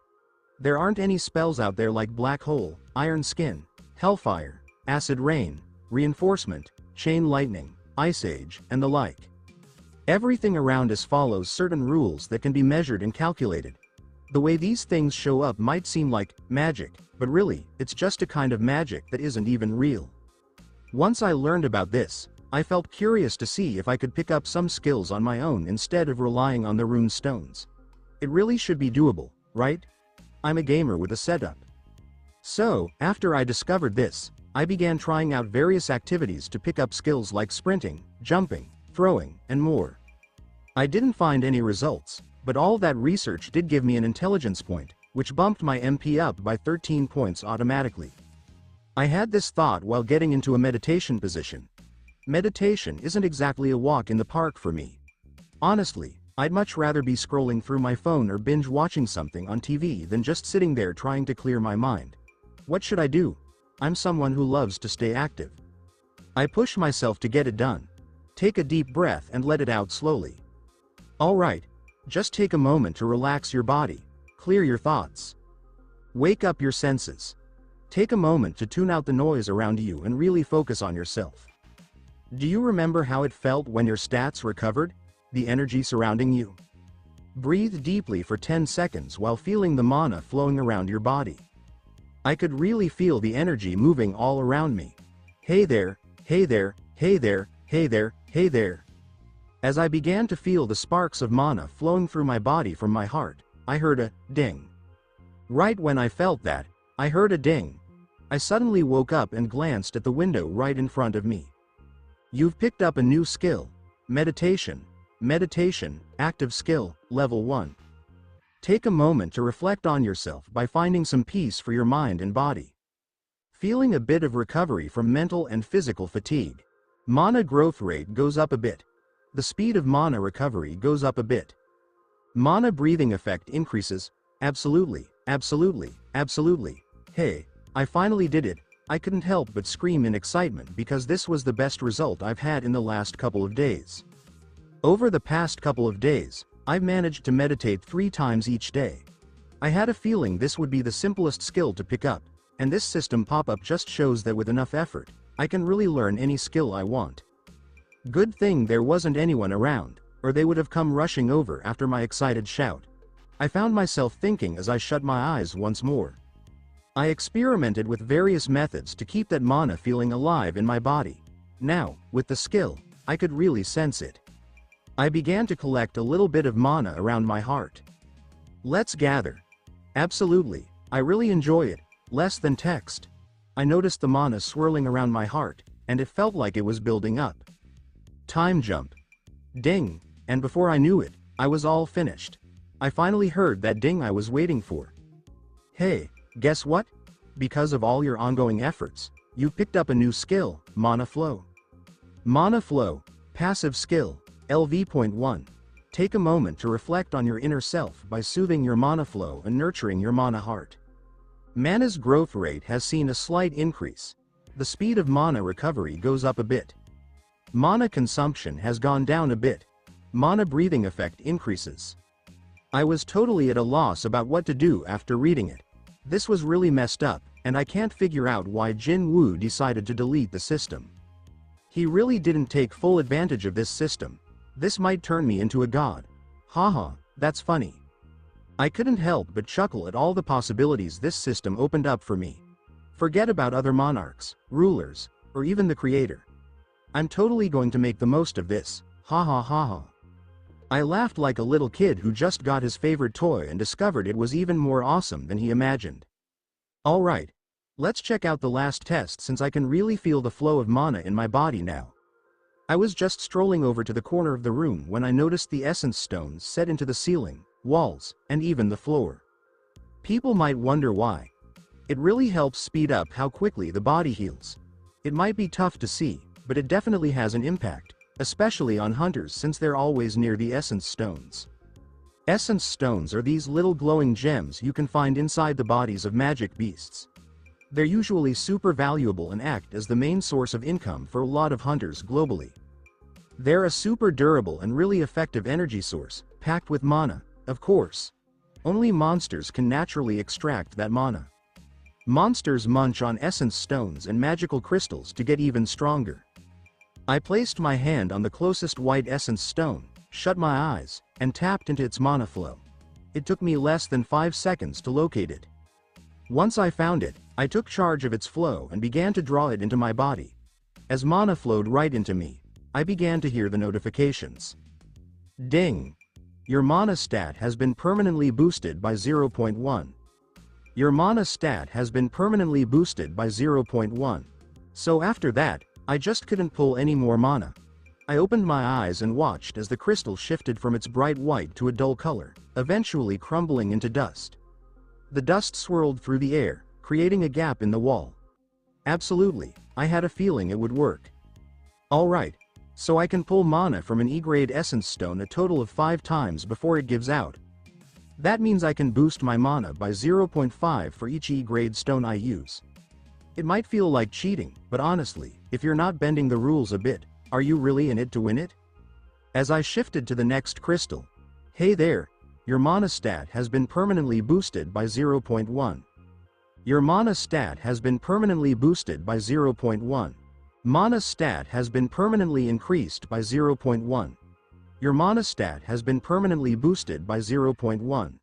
There aren't any spells out there like Black Hole, Iron Skin, Hellfire, Acid Rain, Reinforcement, Chain Lightning, Ice Age, and the like. Everything around us follows certain rules that can be measured and calculated. The way these things show up might seem like magic, but really, it's just a kind of magic that isn't even real. Once I learned about this, I felt curious to see if I could pick up some skills on my own instead of relying on the rune stones. It really should be doable, right? I'm a gamer with a setup. So, after I discovered this, I began trying out various activities to pick up skills like sprinting, jumping, throwing, and more. I didn't find any results, but all that research did give me an intelligence point, which bumped my MP up by 13 points automatically. I had this thought while getting into a meditation position. Meditation isn't exactly a walk in the park for me. Honestly, I'd much rather be scrolling through my phone or binge watching something on TV than just sitting there trying to clear my mind. What should I do? I'm someone who loves to stay active. I push myself to get it done. Take a deep breath and let it out slowly. Alright, just take a moment to relax your body, clear your thoughts. Wake up your senses. Take a moment to tune out the noise around you and really focus on yourself. Do you remember how it felt when your stats recovered? The energy surrounding you? Breathe deeply for 10 seconds while feeling the mana flowing around your body. I could really feel the energy moving all around me. Hey there, hey there, hey there, hey there, hey there. As I began to feel the sparks of mana flowing through my body from my heart, I heard a ding. Right when I felt that, I heard a ding. I suddenly woke up and glanced at the window right in front of me. You've picked up a new skill. Meditation. Meditation, active skill, level 1. Take a moment to reflect on yourself by finding some peace for your mind and body. Feeling a bit of recovery from mental and physical fatigue. Mana growth rate goes up a bit. The speed of mana recovery goes up a bit. Mana breathing effect increases. Absolutely, absolutely, absolutely. Hey, I finally did it. I couldn't help but scream in excitement because this was the best result I've had in the last couple of days. Over the past couple of days, I've managed to meditate 3 times each day. I had a feeling this would be the simplest skill to pick up, and this system pop-up just shows that with enough effort, I can really learn any skill I want. Good thing there wasn't anyone around, or they would have come rushing over after my excited shout. I found myself thinking as I shut my eyes once more. I experimented with various methods to keep that mana feeling alive in my body. Now, with the skill, I could really sense it. I began to collect a little bit of mana around my heart. Let's gather. Absolutely, I really enjoy it, less than text. I noticed the mana swirling around my heart, and it felt like it was building up. Time jump. Ding, and before I knew it, I was all finished. I finally heard that ding I was waiting for. Hey, guess what? Because of all your ongoing efforts, you've picked up a new skill, Mana Flow. Mana Flow, passive skill, LV.1. Take a moment to reflect on your inner self by soothing your mana flow and nurturing your mana heart. Mana's growth rate has seen a slight increase. The speed of mana recovery goes up a bit. Mana consumption has gone down a bit. Mana breathing effect increases. I was totally at a loss about what to do after reading it. This was really messed up, and I can't figure out why Jin Woo decided to delete the system. He really didn't take full advantage of this system. This might turn me into a god. Haha, that's funny. I couldn't help but chuckle at all the possibilities this system opened up for me. Forget about other monarchs, rulers, or even the creator. I'm totally going to make the most of this. Ha ha ha ha. I laughed like a little kid who just got his favorite toy and discovered it was even more awesome than he imagined. Alright, let's check out the last test since I can really feel the flow of mana in my body now. I was just strolling over to the corner of the room when I noticed the essence stones set into the ceiling, walls, and even the floor. People might wonder why. It really helps speed up how quickly the body heals. It might be tough to see, but it definitely has an impact, especially on hunters since they're always near the essence stones. Essence stones are these little glowing gems you can find inside the bodies of magic beasts. They're usually super valuable and act as the main source of income for a lot of hunters globally. They're a super durable and really effective energy source, packed with mana, of course. Only monsters can naturally extract that mana. Monsters munch on essence stones and magical crystals to get even stronger. I placed my hand on the closest white essence stone, shut my eyes, and tapped into its mana flow. It took me less than 5 seconds to locate it. Once I found it, I took charge of its flow and began to draw it into my body. As mana flowed right into me, I began to hear the notifications. Ding! Your mana stat has been permanently boosted by 0.1. Your mana stat has been permanently boosted by 0.1. So after that, I just couldn't pull any more mana. I opened my eyes and watched as the crystal shifted from its bright white to a dull color, eventually crumbling into dust. The dust swirled through the air, creating a gap in the wall. Absolutely, I had a feeling it would work. Alright, so I can pull mana from an E-grade essence stone a total of 5 times before it gives out. That means I can boost my mana by 0.5 for each E-grade stone I use. It might feel like cheating, but honestly, if you're not bending the rules a bit, are you really in it to win it? As I shifted to the next crystal, hey there, your mana stat has been permanently boosted by 0.1. Your mana stat has been permanently boosted by 0.1. Mana stat has been permanently increased by 0.1. Your mana stat has been permanently boosted by 0.1.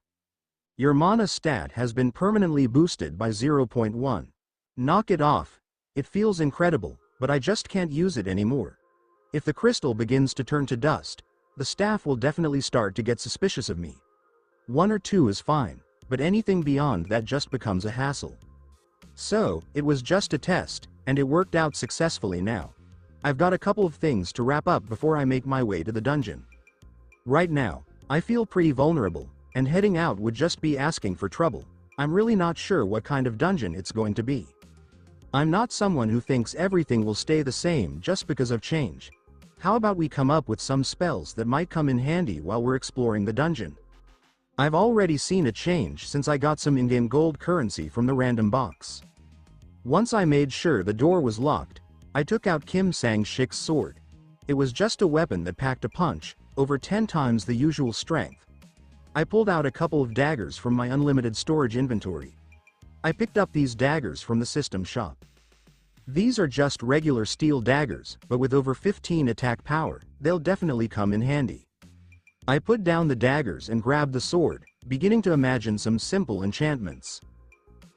Your mana stat has been permanently boosted by 0.1. Knock it off. It feels incredible, but I just can't use it anymore. If the crystal begins to turn to dust, the staff will definitely start to get suspicious of me. 1 or 2 is fine, but anything beyond that just becomes a hassle. So, it was just a test, and it worked out successfully now. I've got a couple of things to wrap up before I make my way to the dungeon. Right now, I feel pretty vulnerable, and heading out would just be asking for trouble. I'm really not sure what kind of dungeon it's going to be. I'm not someone who thinks everything will stay the same just because of change. How about we come up with some spells that might come in handy while we're exploring the dungeon? I've already seen a change since I got some in-game gold currency from the random box. Once I made sure the door was locked, I took out Kim Sang-shik's sword. It was just a weapon that packed a punch, over 10 times the usual strength. I pulled out a couple of daggers from my unlimited storage inventory. I picked up these daggers from the system shop. These are just regular steel daggers, but with over 15 attack power, they'll definitely come in handy. I put down the daggers and grabbed the sword, beginning to imagine some simple enchantments.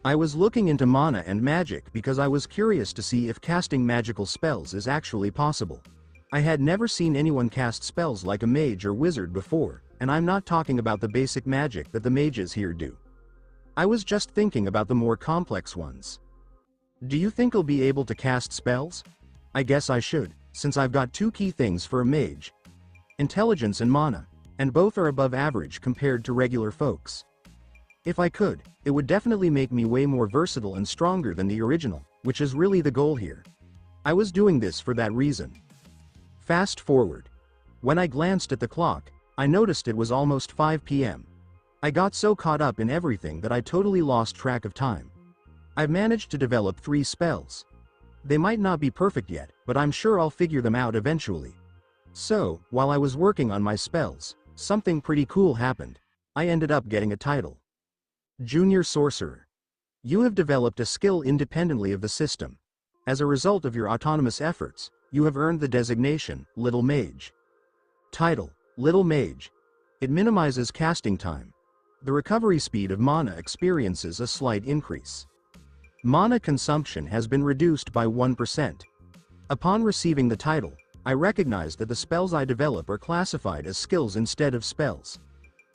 I was looking into mana and magic because I was curious to see if casting magical spells is actually possible. I had never seen anyone cast spells like a mage or wizard before, and I'm not talking about the basic magic that the mages here do. I was just thinking about the more complex ones. Do you think I'll be able to cast spells? I guess I should, since I've got 2 key things for a mage: intelligence and mana, and both are above average compared to regular folks. If I could, it would definitely make me way more versatile and stronger than the original, which is really the goal here. I was doing this for that reason. Fast forward. When I glanced at the clock, I noticed it was almost 5 p.m. I got so caught up in everything that I totally lost track of time. I've managed to develop 3 spells. They might not be perfect yet, but I'm sure I'll figure them out eventually. So, while I was working on my spells, something pretty cool happened. I ended up getting a title. Junior Sorcerer. You have developed a skill independently of the system. As a result of your autonomous efforts, you have earned the designation, Little Mage. Title: Little Mage. It minimizes casting time. The recovery speed of mana experiences a slight increase. Mana consumption has been reduced by 1%. Upon receiving the title, I recognized that the spells I develop are classified as skills instead of spells.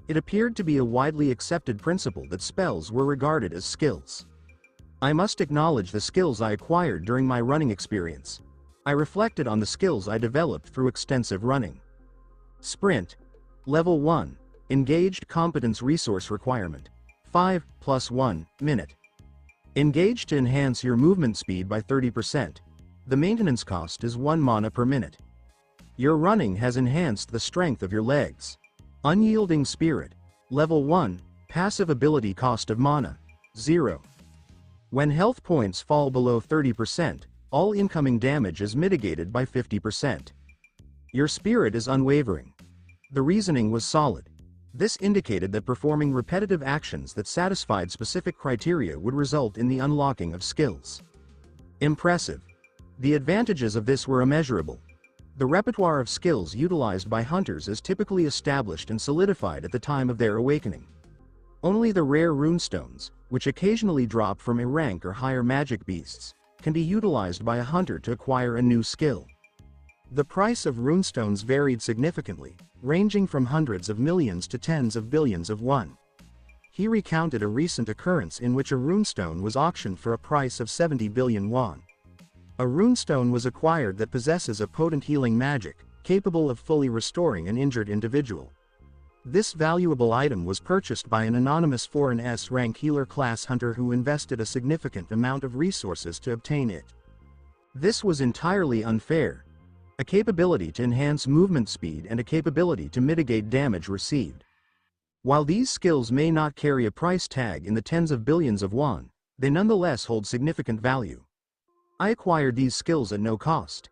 It appeared to be a widely accepted principle that spells were regarded as skills. I must acknowledge the skills I acquired during my running experience. I reflected on the skills I developed through extensive running. Sprint. Level 1. Engaged competence resource requirement. 5+1 minute. Engage to enhance your movement speed by 30%. The maintenance cost is 1 mana per minute. Your running has enhanced the strength of your legs. Unyielding Spirit. Level 1. Passive ability cost of mana. 0. When health points fall below 30%, all incoming damage is mitigated by 50%. Your spirit is unwavering. The reasoning was solid. This indicated that performing repetitive actions that satisfied specific criteria would result in the unlocking of skills. Impressive. The advantages of this were immeasurable. The repertoire of skills utilized by hunters is typically established and solidified at the time of their awakening. Only the rare runestones, which occasionally drop from a rank or higher magic beasts, can be utilized by a hunter to acquire a new skill. The price of runestones varied significantly, ranging from hundreds of millions to tens of billions of won. He recounted a recent occurrence in which a runestone was auctioned for a price of 70 billion won. A runestone was acquired that possesses a potent healing magic, capable of fully restoring an injured individual. This valuable item was purchased by an anonymous foreign S-rank healer class hunter who invested a significant amount of resources to obtain it. This was entirely unfair. A capability to enhance movement speed and a capability to mitigate damage received. While these skills may not carry a price tag in the tens of billions of won, they nonetheless hold significant value. I acquired these skills at no cost.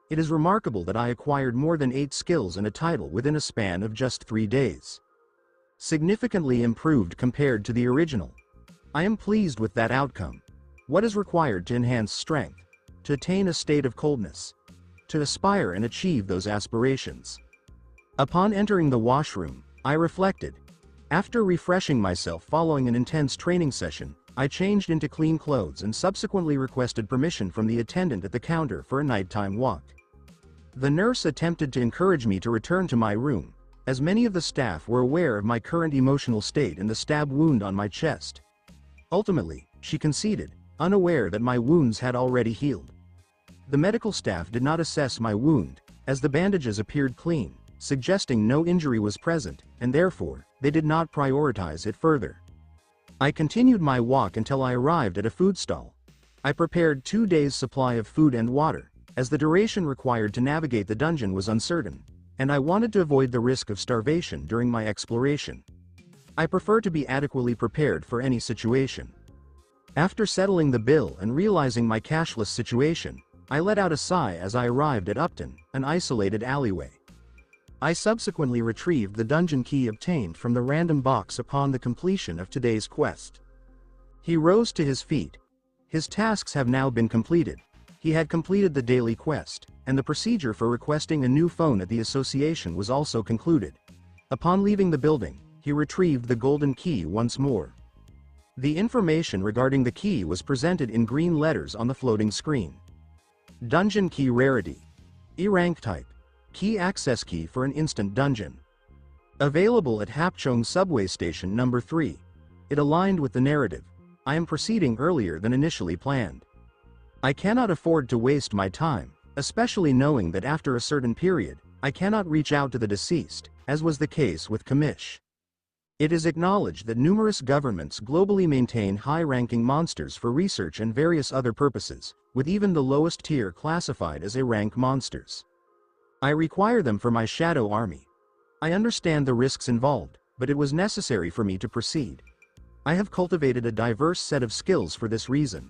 It is remarkable that I acquired more than 8 skills and a title within a span of just 3 days. Significantly improved compared to the original. I am pleased with that outcome. What is required to enhance strength? To attain a state of coldness. To aspire and achieve those aspirations. Upon entering the washroom, I reflected. After refreshing myself following an intense training session, I changed into clean clothes and subsequently requested permission from the attendant at the counter for a nighttime walk. The nurse attempted to encourage me to return to my room, as many of the staff were aware of my current emotional state and the stab wound on my chest. Ultimately, she conceded, unaware that my wounds had already healed. The medical staff did not assess my wound, as the bandages appeared clean, suggesting no injury was present, and therefore, they did not prioritize it further. I continued my walk until I arrived at a food stall. I prepared 2 days' supply of food and water, as the duration required to navigate the dungeon was uncertain, and I wanted to avoid the risk of starvation during my exploration. I prefer to be adequately prepared for any situation. After settling the bill and realizing my cashless situation, I let out a sigh as I arrived at Upton, an isolated alleyway. I subsequently retrieved the dungeon key obtained from the random box upon the completion of today's quest. He rose to his feet. His tasks have now been completed. He had completed the daily quest, and the procedure for requesting a new phone at the association was also concluded. Upon leaving the building, he retrieved the golden key once more. The information regarding the key was presented in green letters on the floating screen. Dungeon key rarity. E-rank type. Key access key for an instant dungeon. Available at Hapcheong subway station number 3. It aligned with the narrative. I am proceeding earlier than initially planned. I cannot afford to waste my time, especially knowing that after a certain period, I cannot reach out to the deceased, as was the case with Kamish. It is acknowledged that numerous governments globally maintain high-ranking monsters for research and various other purposes, with even the lowest tier classified as A-rank monsters. I require them for my shadow army. I understand the risks involved, but it was necessary for me to proceed. I have cultivated a diverse set of skills for this reason.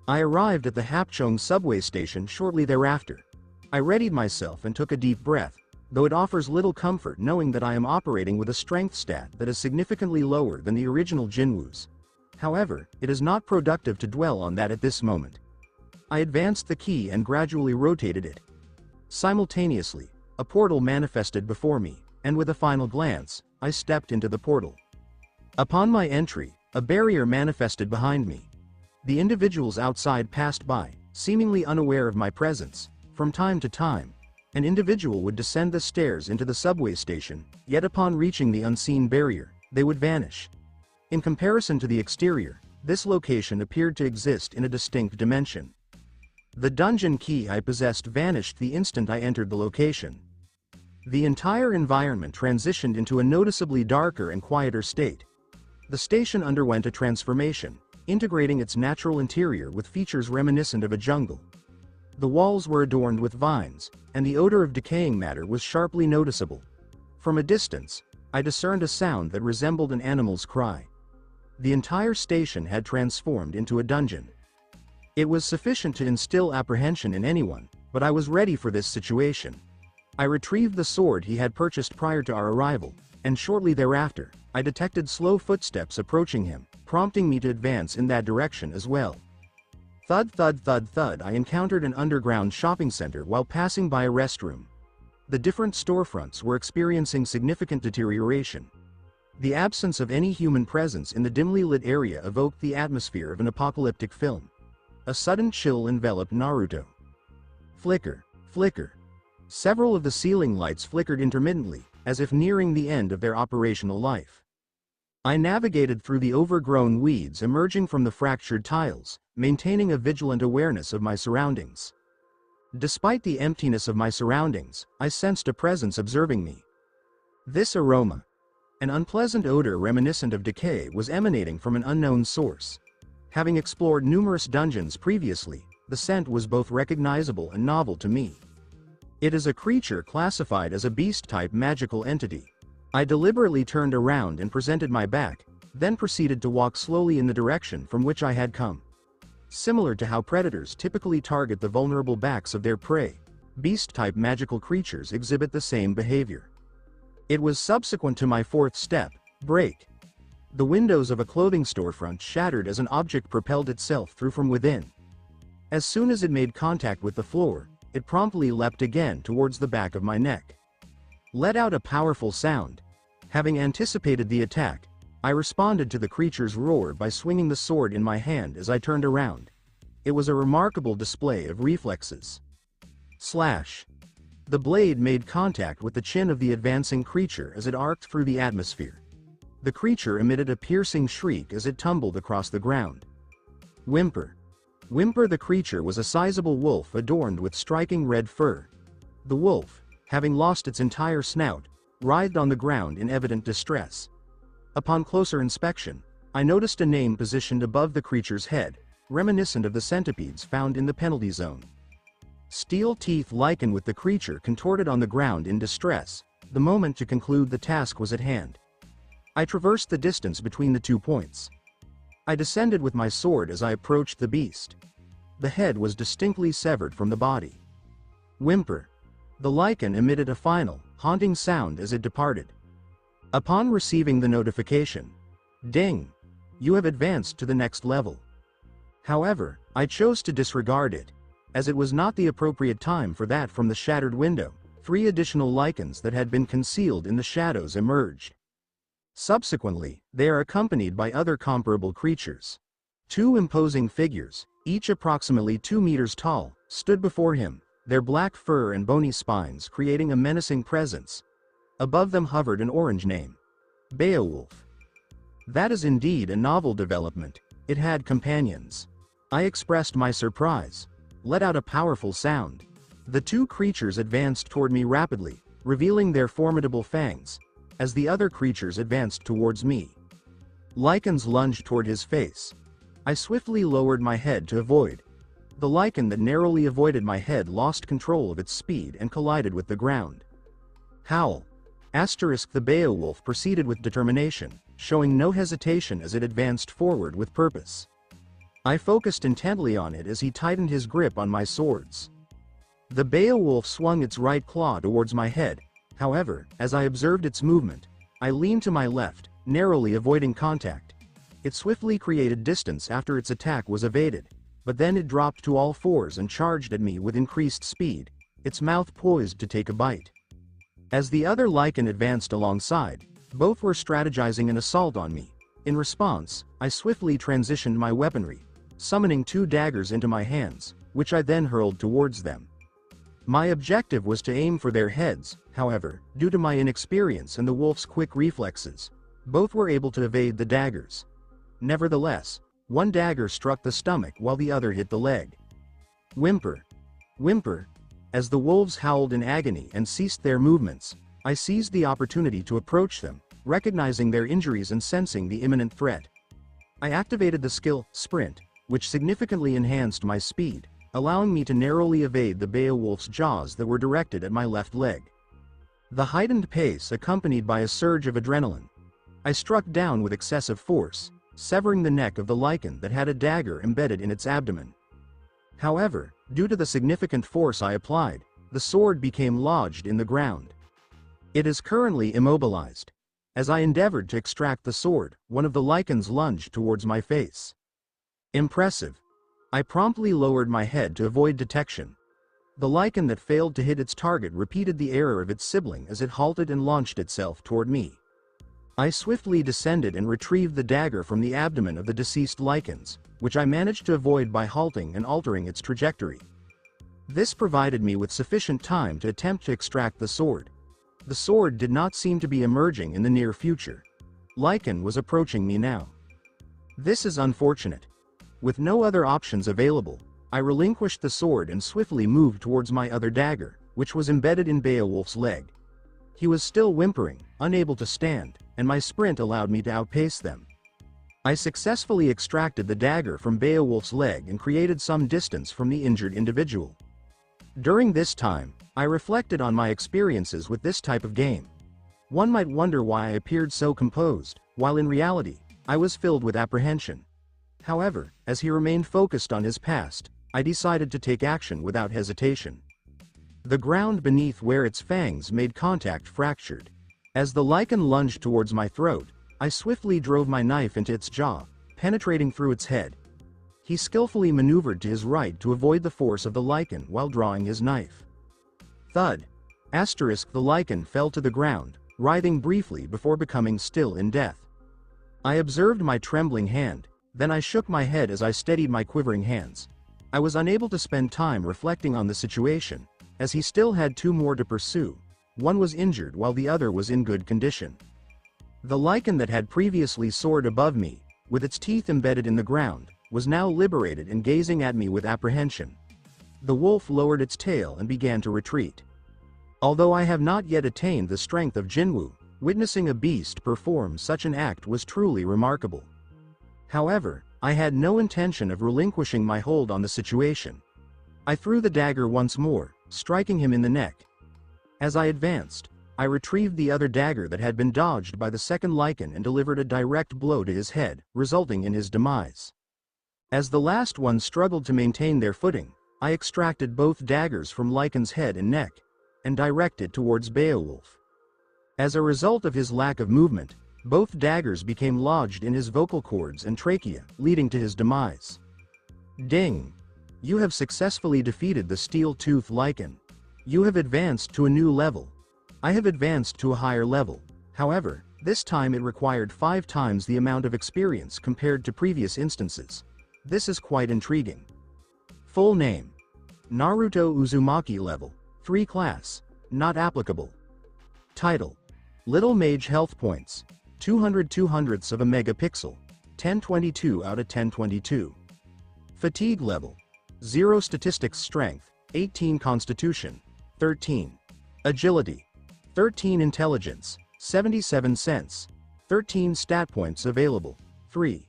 I arrived at the Hapcheong subway station shortly thereafter. I readied myself and took a deep breath, though it offers little comfort knowing that I am operating with a strength stat that is significantly lower than the original Jinwoo's. However, it is not productive to dwell on that at this moment. I advanced the key and gradually rotated it. Simultaneously, a portal manifested before me, and with a final glance, I stepped into the portal. Upon my entry, a barrier manifested behind me. The individuals outside passed by, seemingly unaware of my presence. From time to time, an individual would descend the stairs into the subway station, yet upon reaching the unseen barrier, they would vanish. In comparison to the exterior, this location appeared to exist in a distinct dimension. The dungeon key I possessed vanished the instant I entered the location. The entire environment transitioned into a noticeably darker and quieter state. The station underwent a transformation, integrating its natural interior with features reminiscent of a jungle. The walls were adorned with vines, and the odor of decaying matter was sharply noticeable. From a distance, I discerned a sound that resembled an animal's cry. The entire station had transformed into a dungeon. It was sufficient to instill apprehension in anyone, but I was ready for this situation. I retrieved the sword he had purchased prior to our arrival, and shortly thereafter, I detected slow footsteps approaching him, prompting me to advance in that direction as well. Thud thud thud thud. I encountered an underground shopping center while passing by a restroom. The different storefronts were experiencing significant deterioration. The absence of any human presence in the dimly lit area evoked the atmosphere of an apocalyptic film. A sudden chill enveloped Naruto. Flicker, flicker. Several of the ceiling lights flickered intermittently, as if nearing the end of their operational life. I navigated through the overgrown weeds emerging from the fractured tiles, maintaining a vigilant awareness of my surroundings. Despite the emptiness of my surroundings, I sensed a presence observing me. This aroma, an unpleasant odor reminiscent of decay, was emanating from an unknown source. Having explored numerous dungeons previously, the scent was both recognizable and novel to me. It is a creature classified as a beast-type magical entity. I deliberately turned around and presented my back, then proceeded to walk slowly in the direction from which I had come. Similar to how predators typically target the vulnerable backs of their prey, beast-type magical creatures exhibit the same behavior. It was subsequent to my fourth step, break. The windows of a clothing storefront shattered as an object propelled itself through from within. As soon as it made contact with the floor, it promptly leapt again towards the back of my neck. Let out a powerful sound. Having anticipated the attack, I responded to the creature's roar by swinging the sword in my hand as I turned around. It was a remarkable display of reflexes. Slash. The blade made contact with the chin of the advancing creature as it arced through the atmosphere. The creature emitted a piercing shriek as it tumbled across the ground. Whimper. Whimper. The creature was a sizable wolf adorned with striking red fur. The wolf, having lost its entire snout, writhed on the ground in evident distress. Upon closer inspection, I noticed a name positioned above the creature's head, reminiscent of the centipedes found in the penalty zone. Steel teeth lichen with the creature contorted on the ground in distress. The moment to conclude the task was at hand. I traversed the distance between the 2 points. I descended with my sword as I approached the beast. The head was distinctly severed from the body. Whimper. The lichen emitted a final, haunting sound as it departed. Upon receiving the notification, "Ding! You have advanced to the next level." However, I chose to disregard it, as it was not the appropriate time for that. From the shattered window, 3 additional lichens that had been concealed in the shadows emerged. Subsequently, they are accompanied by other comparable creatures. 2 imposing figures, each approximately 2 meters tall, stood before him, their black fur and bony spines creating a menacing presence. Above them hovered an orange name. Beowulf. That is indeed a novel development. It had companions. I expressed my surprise, let out a powerful sound. The 2 creatures advanced toward me rapidly, revealing their formidable fangs, as the other creatures advanced towards me. Lichens lunged toward his face. I swiftly lowered my head to avoid. The lichen that narrowly avoided my head lost control of its speed and collided with the ground. Howl. Asterisk. The Beowulf proceeded with determination, showing no hesitation as it advanced forward with purpose. I focused intently on it as he tightened his grip on my swords. The Beowulf swung its right claw towards my head. However, as I observed its movement, I leaned to my left, narrowly avoiding contact. It swiftly created distance after its attack was evaded, but then it dropped to all fours and charged at me with increased speed, its mouth poised to take a bite. As the other lichen advanced alongside, both were strategizing an assault on me. In response, I swiftly transitioned my weaponry, summoning 2 daggers into my hands, which I then hurled towards them. My objective was to aim for their heads. However, due to my inexperience and the wolf's quick reflexes, both were able to evade the daggers. Nevertheless, one dagger struck the stomach while the other hit the leg. Whimper. Whimper. As the wolves howled in agony and ceased their movements, I seized the opportunity to approach them, recognizing their injuries and sensing the imminent threat. I activated the skill, Sprint, which significantly enhanced my speed, allowing me to narrowly evade the Beowulf's jaws that were directed at my left leg. The heightened pace accompanied by a surge of adrenaline. I struck down with excessive force, severing the neck of the lichen that had a dagger embedded in its abdomen. However, due to the significant force I applied, the sword became lodged in the ground. It is currently immobilized. As I endeavored to extract the sword, one of the lichens lunged towards my face. Impressive. I promptly lowered my head to avoid detection. The lichen that failed to hit its target repeated the error of its sibling as it halted and launched itself toward me. I swiftly descended and retrieved the dagger from the abdomen of the deceased lichens, which I managed to avoid by halting and altering its trajectory. This provided me with sufficient time to attempt to extract the sword. The sword did not seem to be emerging in the near future. Lichen was approaching me now. This is unfortunate. With no other options available, I relinquished the sword and swiftly moved towards my other dagger, which was embedded in Beowulf's leg. He was still whimpering, unable to stand, and my sprint allowed me to outpace them. I successfully extracted the dagger from Beowulf's leg and created some distance from the injured individual. During this time, I reflected on my experiences with this type of game. One might wonder why I appeared so composed, while in reality, I was filled with apprehension. However, as he remained focused on his past, I decided to take action without hesitation. The ground beneath where its fangs made contact fractured. As the lichen lunged towards my throat, I swiftly drove my knife into its jaw, penetrating through its head. He skillfully maneuvered to his right to avoid the force of the lichen while drawing his knife. Thud. Asterisk. The lichen fell to the ground, writhing briefly before becoming still in death. I observed my trembling hand, then I shook my head as I steadied my quivering hands. I was unable to spend time reflecting on the situation, as he still had two more to pursue. One was injured while the other was in good condition. The lichen that had previously soared above me, with its teeth embedded in the ground, was now liberated and gazing at me with apprehension. The wolf lowered its tail and began to retreat. Although I have not yet attained the strength of Jinwu, witnessing a beast perform such an act was truly remarkable. However, I had no intention of relinquishing my hold on the situation. I threw the dagger once more, striking him in the neck. As I advanced, I retrieved the other dagger that had been dodged by the second lichen and delivered a direct blow to his head, resulting in his demise. As the last one struggled to maintain their footing, I extracted both daggers from Lycan's head and neck, and directed towards Beowulf. As a result of his lack of movement, both daggers became lodged in his vocal cords and trachea, leading to his demise. Ding! You have successfully defeated the steel-tooth lichen. You have advanced to a new level. I have advanced to a higher level. However, this time it required 5 times the amount of experience compared to previous instances. This is quite intriguing. Full name: Naruto Uzumaki level 3 class, not applicable. Title: Little Mage Health Points, 200/200ths of a megapixel, 1022 out of 1022. Fatigue level: 0 statistics strength, 18 constitution, 13. Agility: 13 intelligence, 77 sense, 13 stat points available, 3.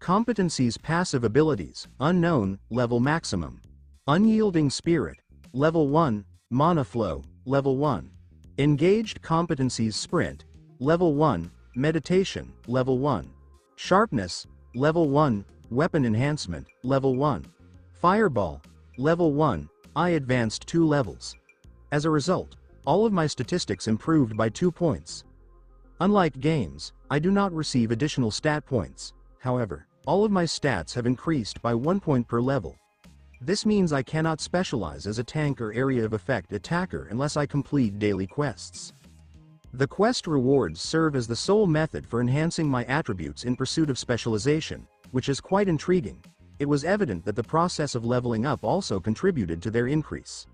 Competencies: passive abilities, unknown, level maximum. Unyielding spirit, level 1, mana flow, level 1. Engaged competencies: sprint, level 1, meditation, level 1. Sharpness, level 1, weapon enhancement, level 1. Fireball, level 1, I advanced 2 levels. As a result, all of my statistics improved by 2 points. Unlike games, I do not receive additional stat points. However, all of my stats have increased by 1 point per level. This means I cannot specialize as a tank or area of effect attacker unless I complete daily quests. The quest rewards serve as the sole method for enhancing my attributes in pursuit of specialization, which is quite intriguing. It was evident that the process of leveling up also contributed to their increase.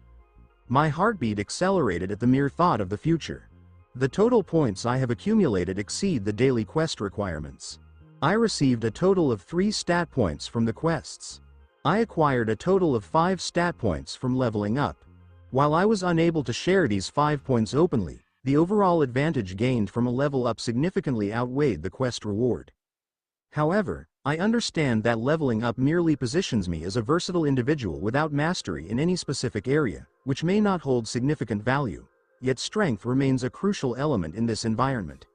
My heartbeat accelerated at the mere thought of the future. The total points I have accumulated exceed the daily quest requirements. I received a total of 3 stat points from the quests. I acquired a total of 5 stat points from leveling up. While I was unable to share these 5 points openly, the overall advantage gained from a level up significantly outweighed the quest reward. However, I understand that leveling up merely positions me as a versatile individual without mastery in any specific area, which may not hold significant value, yet strength remains a crucial element in this environment.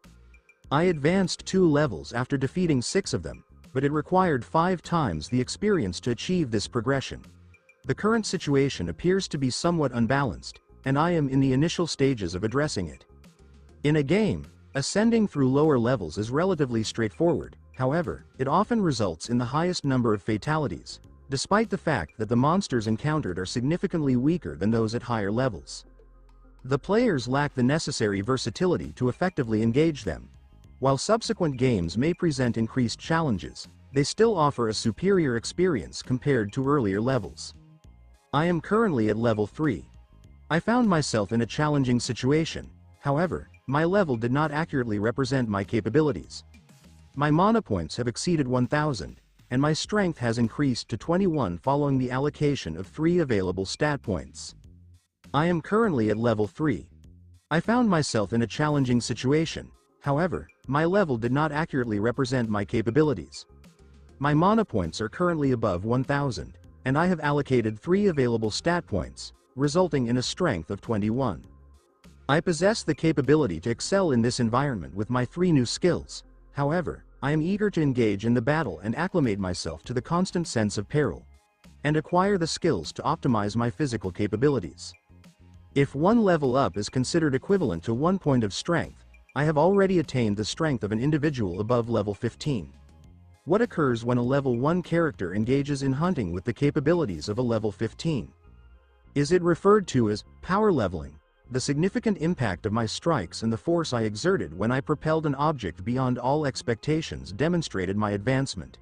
I advanced 2 levels after defeating 6 of them, but it required 5 times the experience to achieve this progression. The current situation appears to be somewhat unbalanced, and I am in the initial stages of addressing it. In a game, ascending through lower levels is relatively straightforward. However, it often results in the highest number of fatalities, despite the fact that the monsters encountered are significantly weaker than those at higher levels. The players lack the necessary versatility to effectively engage them. While subsequent games may present increased challenges, they still offer a superior experience compared to earlier levels. I am currently at level 3. I found myself in a challenging situation. However, my level did not accurately represent my capabilities. My mana points have exceeded 1,000, and my strength has increased to 21 following the allocation of 3 available stat points. I am currently at level 3. I found myself in a challenging situation. However, my level did not accurately represent my capabilities. My mana points are currently above 1,000, and I have allocated 3 available stat points, resulting in a strength of 21. I possess the capability to excel in this environment with my 3 new skills. However, I am eager to engage in the battle and acclimate myself to the constant sense of peril, and acquire the skills to optimize my physical capabilities. If 1 level up is considered equivalent to 1 point of strength, I have already attained the strength of an individual above level 15. What occurs when a level 1 character engages in hunting with the capabilities of a level 15? Is it referred to as power leveling? the significant impact of my strikes and the force I exerted when I propelled an object beyond all expectations demonstrated my advancement.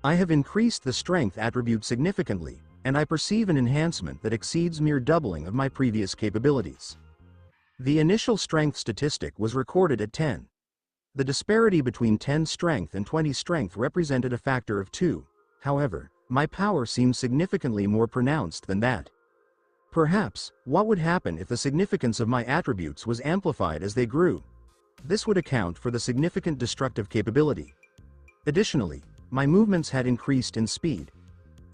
I have increased the strength attribute significantly, and I perceive an enhancement that exceeds mere doubling of my previous capabilities. The initial strength statistic was recorded at 10. The disparity between 10 strength and 20 strength represented a factor of 2, however, my power seems significantly more pronounced than that. Perhaps, what would happen if the significance of my attributes was amplified as they grew? This would account for the significant destructive capability. Additionally, my movements had increased in speed.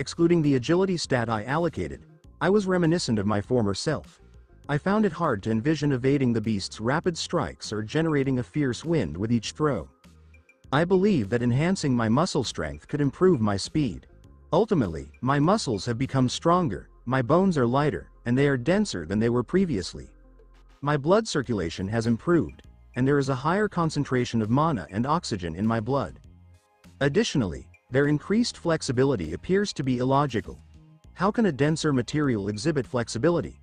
Excluding the agility stat I allocated, I was reminiscent of my former self. I found it hard to envision evading the beast's rapid strikes or generating a fierce wind with each throw. I believe that enhancing my muscle strength could improve my speed. Ultimately, my muscles have become stronger, my bones are lighter, and they are denser than they were previously. My blood circulation has improved, and there is a higher concentration of mana and oxygen in my blood. Additionally, their increased flexibility appears to be illogical. How can a denser material exhibit flexibility?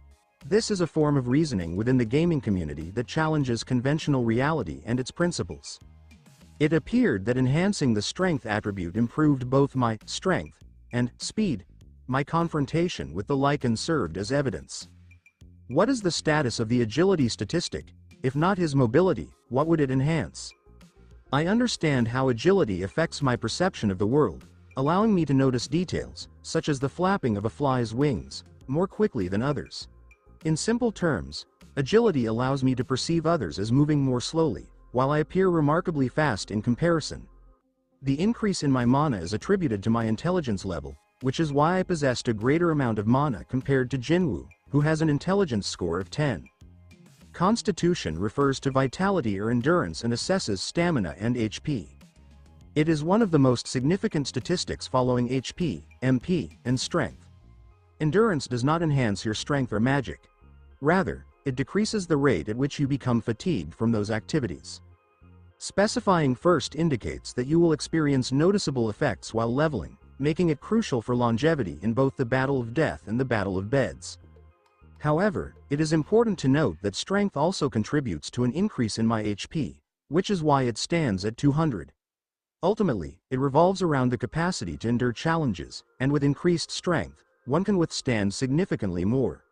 This is a form of reasoning within the gaming community that challenges conventional reality and its principles. It appeared that enhancing the strength attribute improved both my strength and speed. My confrontation with the Lycan served as evidence. What is the status of the agility statistic? If not his mobility, what would it enhance? I understand how agility affects my perception of the world, allowing me to notice details, such as the flapping of a fly's wings, more quickly than others. In simple terms, agility allows me to perceive others as moving more slowly, while I appear remarkably fast in comparison. The increase in my mana is attributed to my intelligence level, which is why I possessed a greater amount of mana compared to Jinwoo, who has an intelligence score of 10. Constitution refers to vitality or endurance and assesses stamina and HP. It is one of the most significant statistics following HP, MP, and strength. Endurance does not enhance your strength or magic. Rather, it decreases the rate at which you become fatigued from those activities. Specifying first indicates that you will experience noticeable effects while leveling, making it crucial for longevity in both the Battle of Death and the Battle of Beds. However, it is important to note that strength also contributes to an increase in my HP, which is why it stands at 200. Ultimately, it revolves around the capacity to endure challenges, and with increased strength, one can withstand significantly more.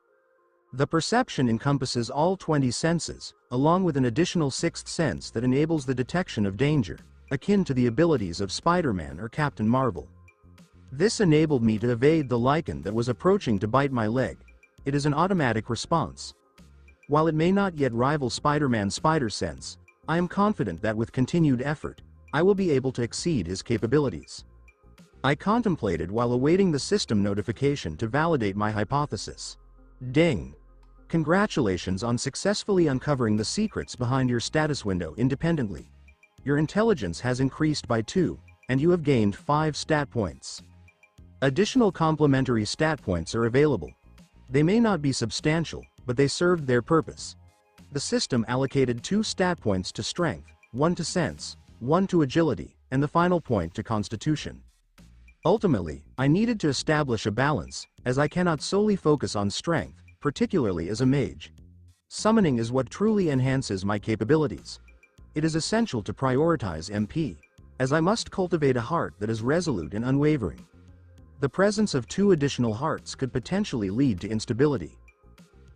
The perception encompasses all 20 senses, along with an additional sixth sense that enables the detection of danger, akin to the abilities of Spider-Man or Captain Marvel. This enabled me to evade the Lycan that was approaching to bite my leg. It is an automatic response. While it may not yet rival Spider-Man's spider sense, I am confident that with continued effort, I will be able to exceed his capabilities. I contemplated while awaiting the system notification to validate my hypothesis. Ding! Congratulations on successfully uncovering the secrets behind your status window independently. Your intelligence has increased by 2, and you have gained 5 stat points. Additional complementary stat points are available. They may not be substantial, but they served their purpose. The system allocated 2 stat points to strength, 1 to sense, 1 to agility, and the final point to constitution. Ultimately, I needed to establish a balance, as I cannot solely focus on strength, particularly as a mage. Summoning is what truly enhances my capabilities. It is essential to prioritize MP, as I must cultivate a heart that is resolute and unwavering. The presence of 2 additional hearts could potentially lead to instability.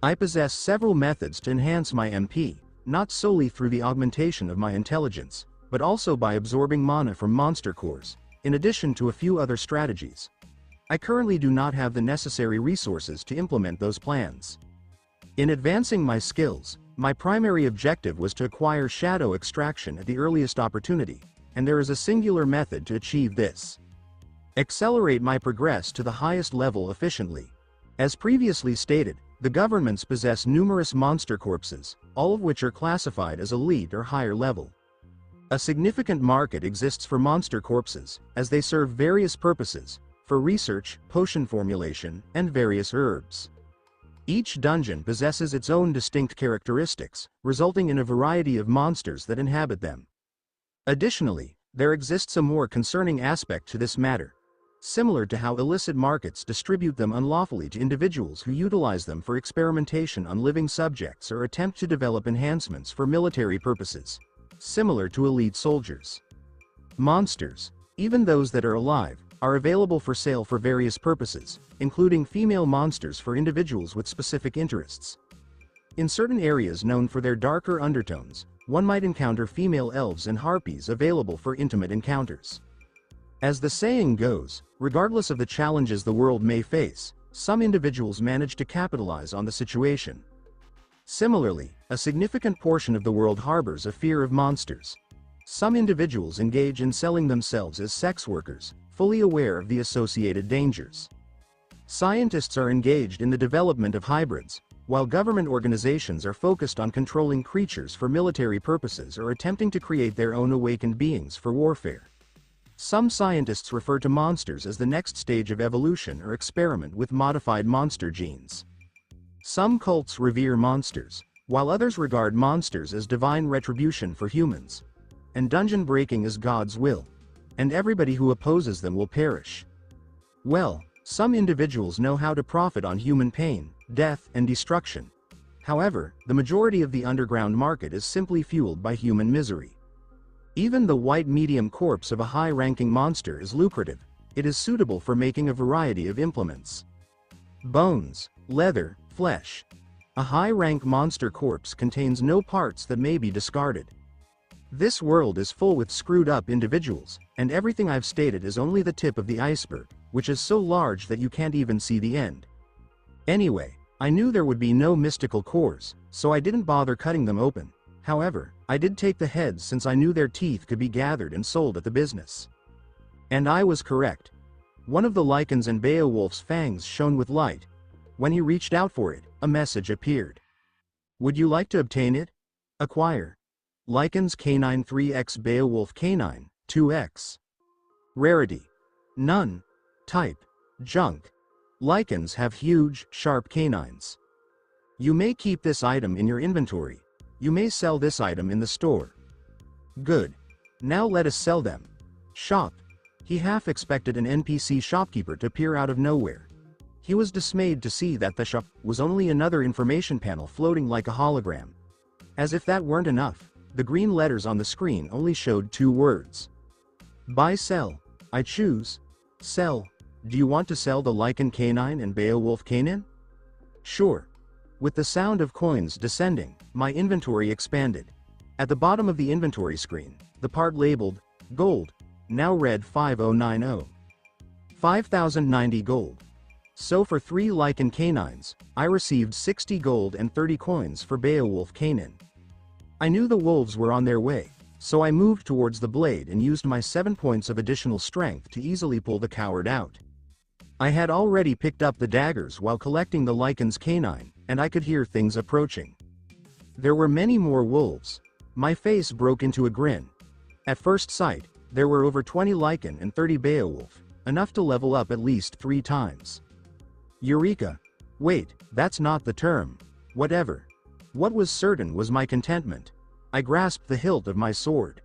I possess several methods to enhance my MP, not solely through the augmentation of my intelligence, but also by absorbing mana from monster cores, in addition to a few other strategies. I currently do not have the necessary resources to implement those plans. In advancing my skills, my primary objective was to acquire shadow extraction at the earliest opportunity, and there is a singular method to achieve this. Accelerate my progress to the highest level efficiently. As previously stated, the governments possess numerous monster corpses, all of which are classified as elite or higher level. A significant market exists for monster corpses, as they serve various purposes, for research, potion formulation, and various herbs. Each dungeon possesses its own distinct characteristics, resulting in a variety of monsters that inhabit them. Additionally, there exists a more concerning aspect to this matter. similar to how illicit markets distribute them unlawfully to individuals who utilize them for experimentation on living subjects or attempt to develop enhancements for military purposes, similar to elite soldiers. Monsters, even those that are alive, are available for sale for various purposes, including female monsters for individuals with specific interests. In certain areas known for their darker undertones, one might encounter female elves and harpies available for intimate encounters. As the saying goes, regardless of the challenges the world may face, some individuals manage to capitalize on the situation. Similarly, a significant portion of the world harbors a fear of monsters. Some individuals engage in selling themselves as sex workers, fully aware of the associated dangers. Scientists are engaged in the development of hybrids, while government organizations are focused on controlling creatures for military purposes or attempting to create their own awakened beings for warfare. Some scientists refer to monsters as the next stage of evolution or experiment with modified monster genes. Some cults revere monsters, while others regard monsters as divine retribution for humans. And dungeon breaking is God's will. And everybody who opposes them will perish. Well, some individuals know how to profit on human pain, death, and destruction. However, the majority of the underground market is simply fueled by human misery. Even the white medium corpse of a high-ranking monster is lucrative. It is suitable for making a variety of implements. Bones, leather, flesh. A high-rank monster corpse contains no parts that may be discarded. This world is full with screwed-up individuals, and everything I've stated is only the tip of the iceberg, which is so large that you can't even see the end. Anyway, I knew there would be no mystical cores, so I didn't bother cutting them open. However, I did take the heads since I knew their teeth could be gathered and sold at the business. And I was correct. One of the lichens and Beowulf's fangs shone with light. When he reached out for it, a message appeared. Would you like to obtain it? Acquire. Lichens Canine 3x Beowulf Canine 2x. Rarity: none. Type: junk. Lichens have huge, sharp canines. You may keep this item in your inventory. You may sell this item in the store. Good. Now let us sell them. Shop. He half expected an NPC shopkeeper to appear out of nowhere. He was dismayed to see that the shop was only another information panel floating like a hologram. As if that weren't enough, the green letters on the screen only showed 2 words. Buy sell. I choose. Sell. Do you want to sell the Lichen Canine and Beowulf Canine? Sure. With the sound of coins descending, my inventory expanded. At the bottom of the inventory screen, the part labeled gold now read 5090. 5090 gold. So for 3 Lichen Canines, I received 60 gold and 30 coins for Beowulf Canine. I knew the wolves were on their way, so I moved towards the blade and used my 7 points of additional strength to easily pull the coward out. I had already picked up the daggers while collecting the Lichen's canine, and I could hear things approaching. There were many more wolves. My face broke into a grin. At first sight, there were over 20 Lichen and 30 Beowulf, enough to level up at least 3 times. Eureka! Wait, that's not the term. Whatever. What was certain was my contentment. I grasped the hilt of my sword.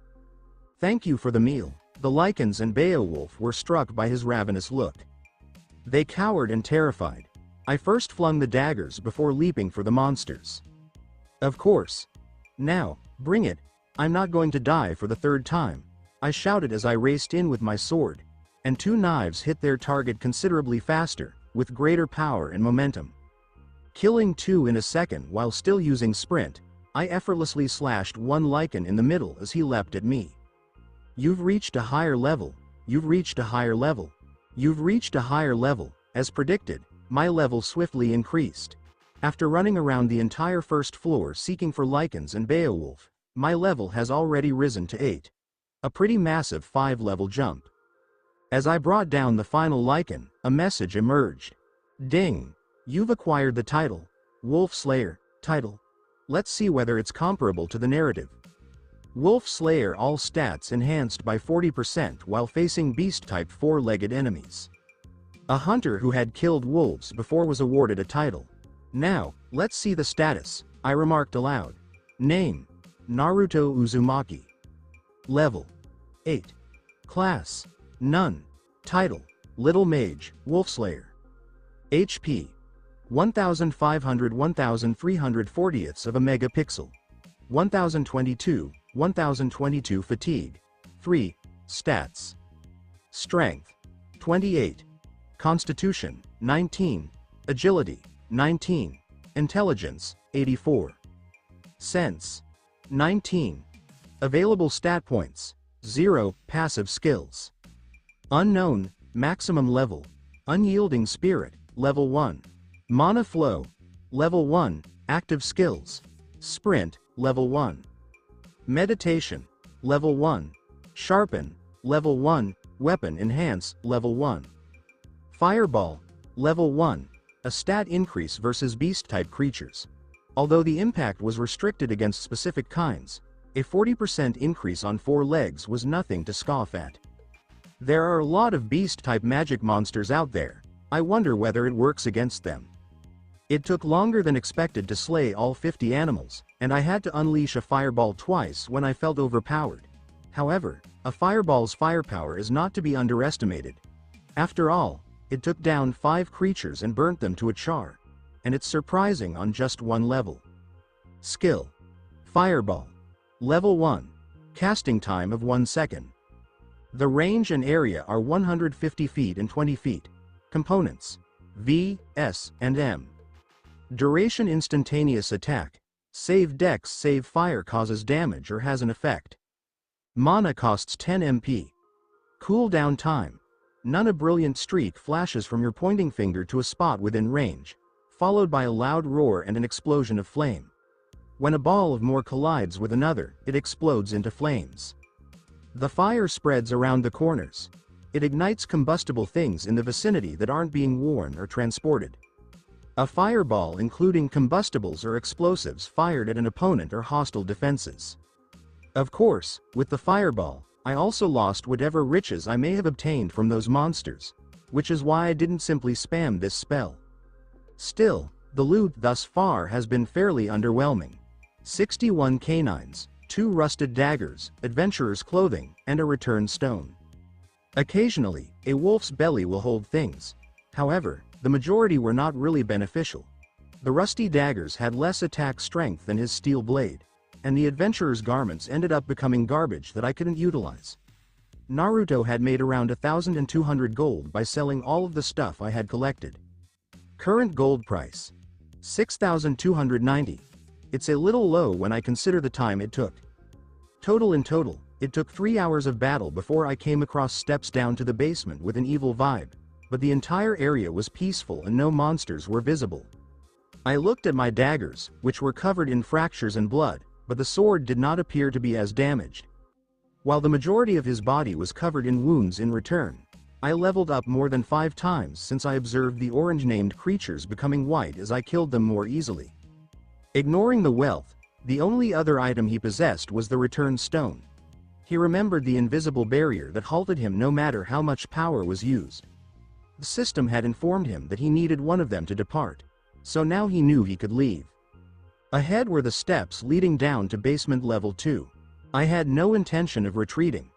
Thank you for the meal. The Lichens and Beowulf were struck by his ravenous look. They cowered and terrified. I first flung the daggers before leaping for the monsters. Of course. Now, bring it. I'm not going to die for the 3rd time. I shouted as I raced in with my sword. And 2 knives hit their target considerably faster, with greater power and momentum. Killing 2 in a second while still using sprint, I effortlessly slashed one Lichen in the middle as he leapt at me. You've reached a higher level. You've reached a higher level. You've reached a higher level. As predicted, my level swiftly increased. After running around the entire 1st floor seeking for Lichens and Beowulf, my level has already risen to 8. A pretty massive 5-level jump. As I brought down the final Lichen, a message emerged. Ding! You've acquired the title, Wolf Slayer, title. Let's see whether it's comparable to the narrative. Wolf Slayer, all stats enhanced by 40% while facing beast-type 4-legged enemies. A hunter who had killed wolves before was awarded a title. Now, let's see the status, I remarked aloud. Name: Naruto Uzumaki. Level: 8. Class: None. Title: Little Mage, Wolfslayer. HP. 1500 1340ths of a megapixel. 1022 fatigue. 3. Stats. Strength. 28. Constitution. 19. Agility. 19. Intelligence. 84. Sense. 19. Available stat points. 0. Passive skills. Unknown, maximum level. Unyielding Spirit, level 1. Mana Flow, level 1, active skills. Sprint, level 1. Meditation, level 1. Sharpen, level 1, Weapon Enhance, level 1. Fireball, level 1, a stat increase versus beast-type creatures. Although the impact was restricted against specific kinds, a 40% increase on 4 legs was nothing to scoff at. There are a lot of beast-type magic monsters out there. I wonder whether it works against them. It took longer than expected to slay all 50 animals, and I had to unleash a fireball twice when I felt overpowered. However, a fireball's firepower is not to be underestimated. After all, it took down 5 creatures and burnt them to a char. And it's surprising on just 1 level. Skill. Fireball. Level 1. Casting time of 1 second. The range and area are 150 feet and 20 feet. Components. V, S, and M. Duration instantaneous attack. Save Dex save fire causes damage or has an effect. Mana costs 10 MP. Cooldown time. None a brilliant streak flashes from your pointing finger to a spot within range, followed by a loud roar and an explosion of flame. When a ball of more collides with another, it explodes into flames. The fire spreads around the corners. It ignites combustible things in the vicinity that aren't being worn or transported. A fireball including combustibles or explosives fired at an opponent or hostile defenses. Of course, with the fireball, I also lost whatever riches I may have obtained from those monsters, which is why I didn't simply spam this spell. Still, the loot thus far has been fairly underwhelming. 61 canines, 2 rusted daggers, adventurer's clothing, and a return stone. Occasionally, a wolf's belly will hold things. However, the majority were not really beneficial. The rusty daggers had less attack strength than his steel blade, and the adventurer's garments ended up becoming garbage that I couldn't utilize. Naruto had made around 1,200 gold by selling all of the stuff I had collected. Current gold price. 6,290. It's a little low when I consider the time it took. In total, it took 3 hours of battle before I came across steps down to the basement with an evil vibe, but the entire area was peaceful and no monsters were visible. I looked at my daggers, which were covered in fractures and blood, but the sword did not appear to be as damaged. While the majority of his body was covered in wounds in return, I leveled up more than 5 times since I observed the orange-named creatures becoming white as I killed them more easily. Ignoring the wealth, the only other item he possessed was the return stone. He remembered the invisible barrier that halted him no matter how much power was used. The system had informed him that he needed one of them to depart, so now he knew he could leave. Ahead were the steps leading down to basement level 2. I had no intention of retreating.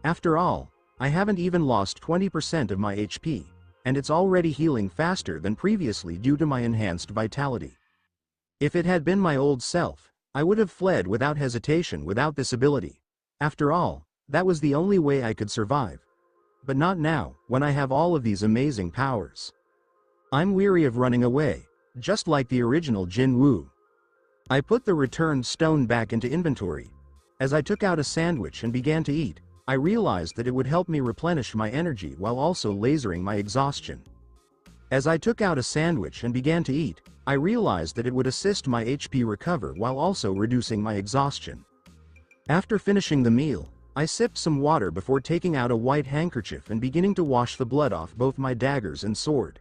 After all, I haven't even lost 20% of my HP, and it's already healing faster than previously due to my enhanced vitality. If it had been my old self, I would have fled without hesitation without this ability. After all, that was the only way I could survive. But not now, when I have all of these amazing powers. I'm weary of running away, just like the original Jin Woo. I put the returned stone back into inventory. As I took out a sandwich and began to eat, I realized that it would help me replenish my energy while also lasering my exhaustion. As I took out a sandwich and began to eat, I realized that it would assist my HP recover while also reducing my exhaustion. After finishing the meal, I sipped some water before taking out a white handkerchief and beginning to wash the blood off both my daggers and sword.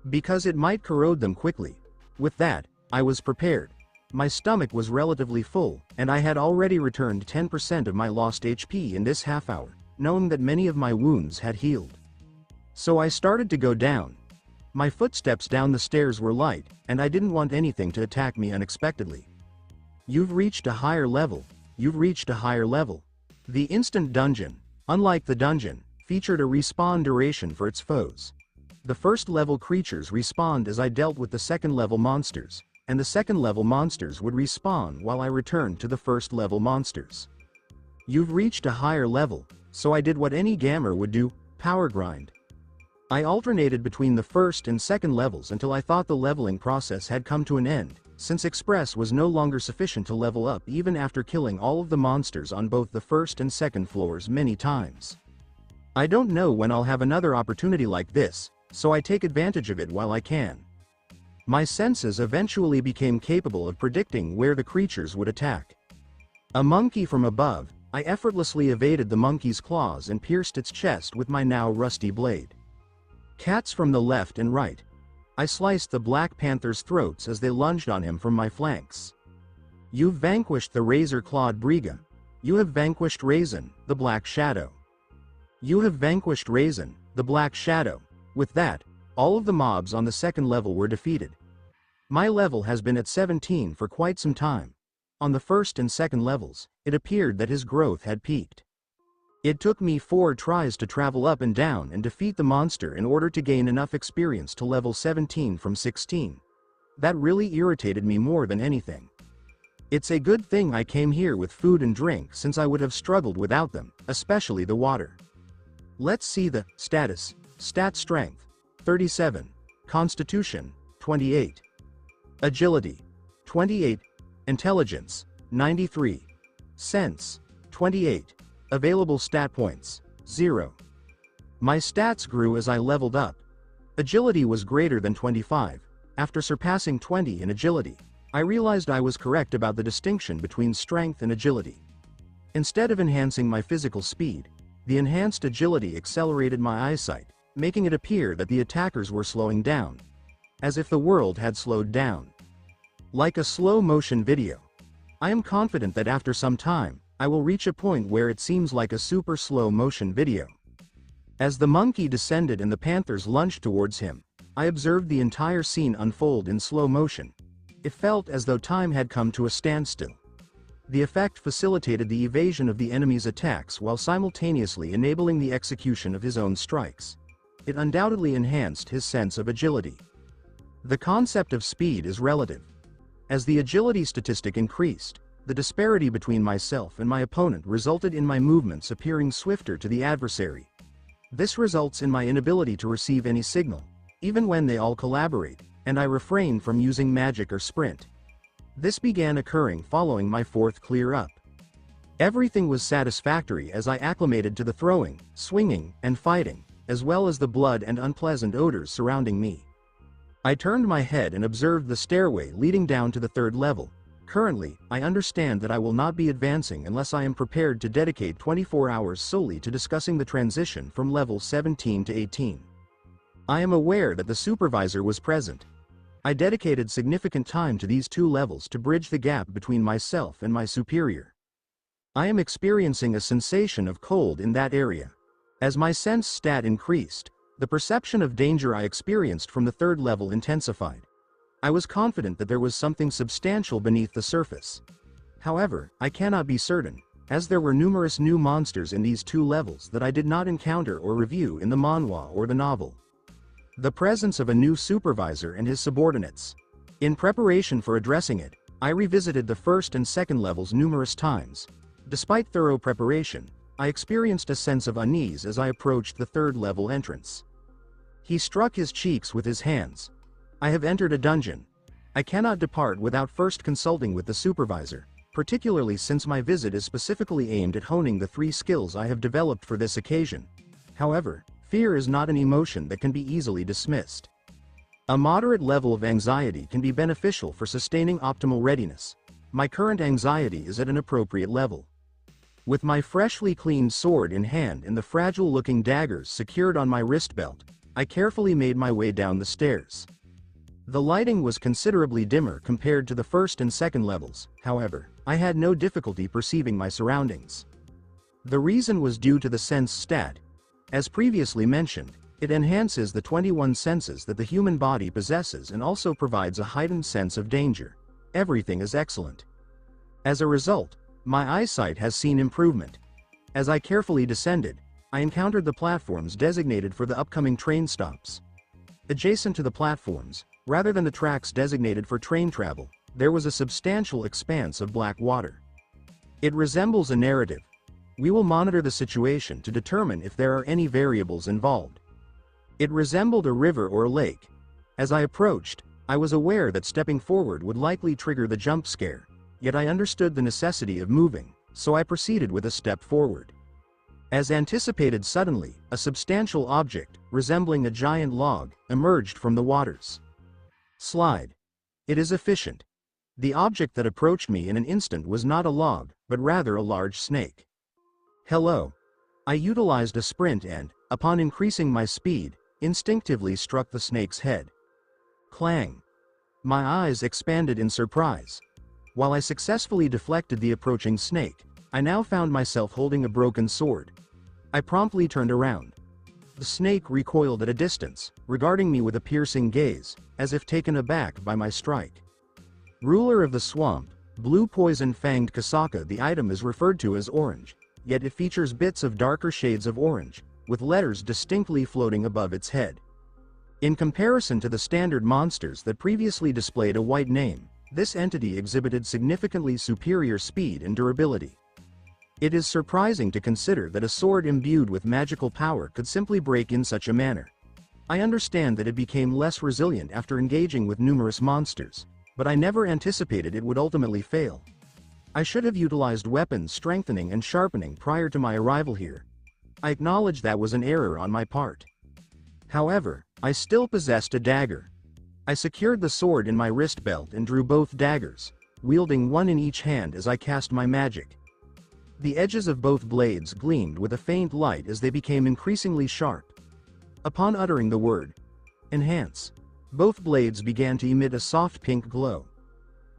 Because it might corrode them quickly. With that, I was prepared. My stomach was relatively full, and I had already returned 10% of my lost HP in this half hour, knowing that many of my wounds had healed. So I started to go down. My footsteps down the stairs were light, and I didn't want anything to attack me unexpectedly. You've reached a higher level. You've reached a higher level. The instant dungeon, unlike the dungeon, featured a respawn duration for its foes. The first level creatures respawned as I dealt with the second level monsters, and the second level monsters would respawn while I returned to the first level monsters. You've reached a higher level, so I did what any gamer would do, power grind. I alternated between the first and second levels until I thought the leveling process had come to an end, since Express was no longer sufficient to level up even after killing all of the monsters on both the first and second floors many times. I don't know when I'll have another opportunity like this, so I take advantage of it while I can. My senses eventually became capable of predicting where the creatures would attack. A monkey from above, I effortlessly evaded the monkey's claws and pierced its chest with my now rusty blade. Cats from the left and right. I sliced the Black Panther's throats as they lunged on him from my flanks. You've vanquished the razor-clawed Briga. You have vanquished Raisin, the Black Shadow. You have vanquished Raisin, the Black Shadow. With that, all of the mobs on the second level were defeated. My level has been at 17 for quite some time. On the first and second levels, it appeared that his growth had peaked. It took me 4 tries to travel up and down and defeat the monster in order to gain enough experience to level 17 from 16. That really irritated me more than anything. It's a good thing I came here with food and drink, since I would have struggled without them, especially the water. Let's see the status. Stat strength, 37. Constitution, 28. Agility, 28. Intelligence, 93. Sense, 28. Available stat points, 0. My stats grew as I leveled up. Agility was greater than 25. After surpassing 20 in agility, I realized I was correct about the distinction between strength and agility. Instead of enhancing my physical speed, the enhanced agility accelerated my eyesight, making it appear that the attackers were slowing down, as if the world had slowed down. Like a slow-motion video. I am confident that after some time, I will reach a point where it seems like a super slow-motion video. As the monkey descended and the panthers lunged towards him, I observed the entire scene unfold in slow motion. It felt as though time had come to a standstill. The effect facilitated the evasion of the enemy's attacks while simultaneously enabling the execution of his own strikes. It undoubtedly enhanced his sense of agility. The concept of speed is relative. As the agility statistic increased, the disparity between myself and my opponent resulted in my movements appearing swifter to the adversary. This results in my inability to receive any signal, even when they all collaborate, and I refrain from using magic or sprint. This began occurring following my 4th clear-up. Everything was satisfactory as I acclimated to the throwing, swinging, and fighting, as well as the blood and unpleasant odors surrounding me. I turned my head and observed the stairway leading down to the 3rd level. Currently, I understand that I will not be advancing unless I am prepared to dedicate 24 hours solely to discussing the transition from level 17 to 18. I am aware that the supervisor was present. I dedicated significant time to these 2 levels to bridge the gap between myself and my superior. I am experiencing a sensation of cold in that area. As my sense stat increased, the perception of danger I experienced from the 3rd level intensified. I was confident that there was something substantial beneath the surface. However, I cannot be certain, as there were numerous new monsters in these 2 levels that I did not encounter or review in the manhwa or the novel. The presence of a new supervisor and his subordinates. In preparation for addressing it, I revisited the 1st and 2nd levels numerous times. Despite thorough preparation, I experienced a sense of unease as I approached the 3rd level entrance. He struck his cheeks with his hands. I have entered a dungeon. I cannot depart without first consulting with the supervisor, particularly since my visit is specifically aimed at honing the 3 skills I have developed for this occasion. However, fear is not an emotion that can be easily dismissed. A moderate level of anxiety can be beneficial for sustaining optimal readiness. My current anxiety is at an appropriate level. With my freshly cleaned sword in hand and the fragile-looking daggers secured on my wrist belt, I carefully made my way down the stairs. The lighting was considerably dimmer compared to the 1st and 2nd levels, however, I had no difficulty perceiving my surroundings. The reason was due to the sense stat. As previously mentioned, it enhances the 21 senses that the human body possesses and also provides a heightened sense of danger. Everything is excellent. As a result, my eyesight has seen improvement. As I carefully descended, I encountered the platforms designated for the upcoming train stops. Adjacent to the platforms, rather than the tracks designated for train travel, there was a substantial expanse of black water. It resembles a narrative. We will monitor the situation to determine if there are any variables involved. It resembled a river or a lake. As I approached, I was aware that stepping forward would likely trigger the jump scare, yet I understood the necessity of moving, so I proceeded with a step forward. As anticipated, suddenly, a substantial object, resembling a giant log, emerged from the waters. Slide. It is efficient. The object that approached me in an instant was not a log, but rather a large snake. Hello. I utilized a sprint and, upon increasing my speed, instinctively struck the snake's head. Clang. My eyes expanded in surprise. While I successfully deflected the approaching snake, I now found myself holding a broken sword. I promptly turned around. The snake recoiled at a distance, regarding me with a piercing gaze, as if taken aback by my strike. Ruler of the swamp, blue poison-fanged Kasaka. The item is referred to as orange, yet it features bits of darker shades of orange, with letters distinctly floating above its head. In comparison to the standard monsters that previously displayed a white name, this entity exhibited significantly superior speed and durability. It is surprising to consider that a sword imbued with magical power could simply break in such a manner. I understand that it became less resilient after engaging with numerous monsters, but I never anticipated it would ultimately fail. I should have utilized weapon strengthening and sharpening prior to my arrival here. I acknowledge that was an error on my part. However, I still possessed a dagger. I secured the sword in my wrist belt and drew both daggers, wielding one in each hand as I cast my magic. The edges of both blades gleamed with a faint light as they became increasingly sharp. Upon uttering the word, "Enhance," both blades began to emit a soft pink glow.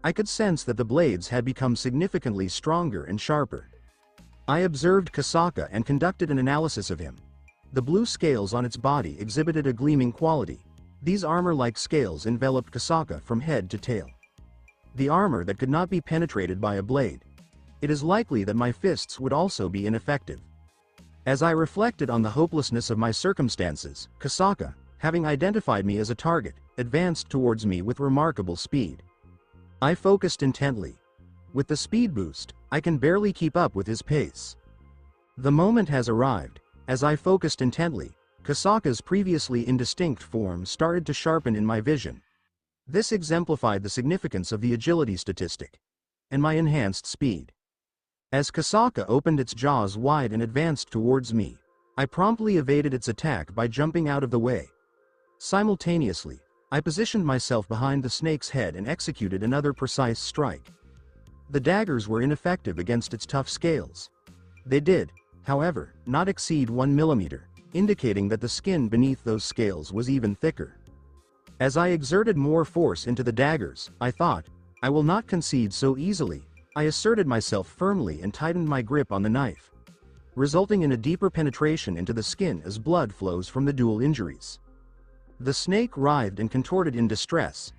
I could sense that the blades had become significantly stronger and sharper. I observed Kasaka and conducted an analysis of him. The blue scales on its body exhibited a gleaming quality. These armor-like scales enveloped Kasaka from head to tail. The armor that could not be penetrated by a blade. It is likely that my fists would also be ineffective. As I reflected on the hopelessness of my circumstances, Kasaka, having identified me as a target, advanced towards me with remarkable speed. I focused intently. With the speed boost, I can barely keep up with his pace. The moment has arrived. As I focused intently, Kasaka's previously indistinct form started to sharpen in my vision. This exemplified the significance of the agility statistic and my enhanced speed. As Kasaka opened its jaws wide and advanced towards me, I promptly evaded its attack by jumping out of the way. Simultaneously, I positioned myself behind the snake's head and executed another precise strike. The daggers were ineffective against its tough scales. They did, however, not exceed 1 millimeter, indicating that the skin beneath those scales was even thicker. As I exerted more force into the daggers, I thought, I will not concede so easily. I asserted myself firmly and tightened my grip on the knife, resulting in a deeper penetration into the skin as blood flows from the dual injuries. The snake writhed and contorted in distress.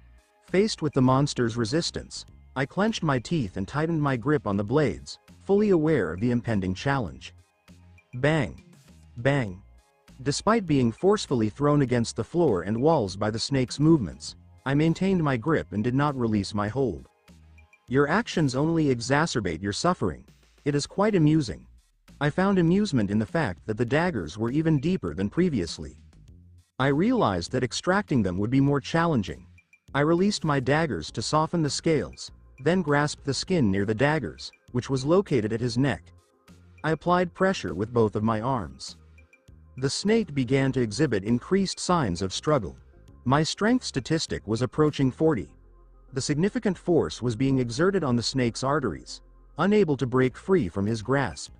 Faced with the monster's resistance, I clenched my teeth and tightened my grip on the blades, fully aware of the impending challenge. Bang! Bang! Despite being forcefully thrown against the floor and walls by the snake's movements, I maintained my grip and did not release my hold. Your actions only exacerbate your suffering. It is quite amusing. I found amusement in the fact that the daggers were even deeper than previously. I realized that extracting them would be more challenging. I released my daggers to soften the scales, then grasped the skin near the daggers, which was located at his neck. I applied pressure with both of my arms. The snake began to exhibit increased signs of struggle. My strength statistic was approaching 40. The significant force was being exerted on the snake's arteries, unable to break free from his grasp.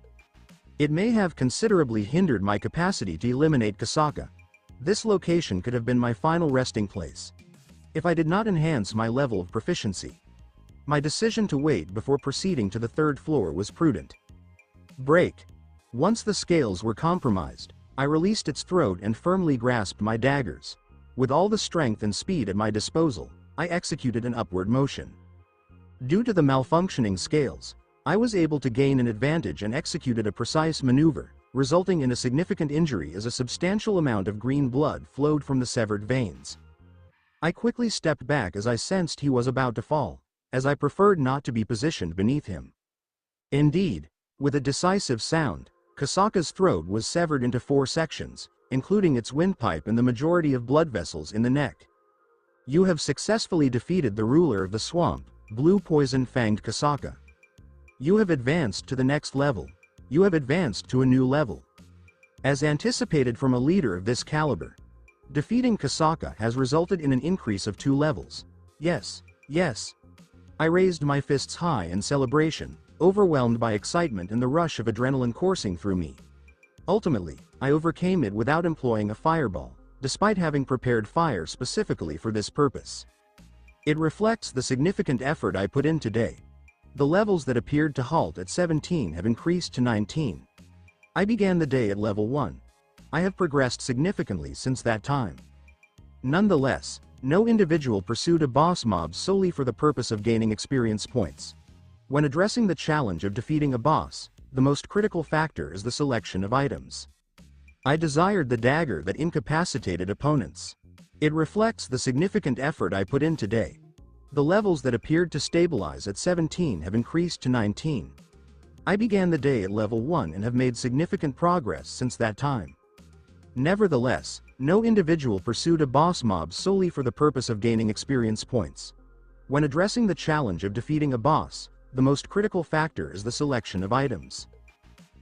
It may have considerably hindered my capacity to eliminate Kasaka. This location could have been my final resting place, if I did not enhance my level of proficiency. My decision to wait before proceeding to the third floor was prudent. Break. Once the scales were compromised, I released its throat and firmly grasped my daggers. With all the strength and speed at my disposal, I executed an upward motion. Due to the malfunctioning scales, I was able to gain an advantage and executed a precise maneuver, resulting in a significant injury as a substantial amount of green blood flowed from the severed veins. I quickly stepped back as I sensed he was about to fall, as I preferred not to be positioned beneath him. Indeed, with a decisive sound, Kasaka's throat was severed into 4 sections, including its windpipe and the majority of blood vessels in the neck. You have successfully defeated the ruler of the swamp, Blue Poison-Fanged Kasaka. You have advanced to the next level. You have advanced to a new level. As anticipated from a leader of this caliber, defeating Kasaka has resulted in an increase of 2 levels. Yes, yes. I raised my fists high in celebration, overwhelmed by excitement and the rush of adrenaline coursing through me. Ultimately, I overcame it without employing a fireball, despite having prepared fire specifically for this purpose. It reflects the significant effort I put in today. The levels that appeared to halt at 17 have increased to 19. I began the day at level 1. I have progressed significantly since that time. Nonetheless, no individual pursued a boss mob solely for the purpose of gaining experience points. When addressing the challenge of defeating a boss, the most critical factor is the selection of items. I desired the dagger that incapacitated opponents. It reflects the significant effort I put in today. The levels that appeared to stabilize at 17 have increased to 19. I began the day at level 1 and have made significant progress since that time. Nevertheless, no individual pursued a boss mob solely for the purpose of gaining experience points. When addressing the challenge of defeating a boss, the most critical factor is the selection of items.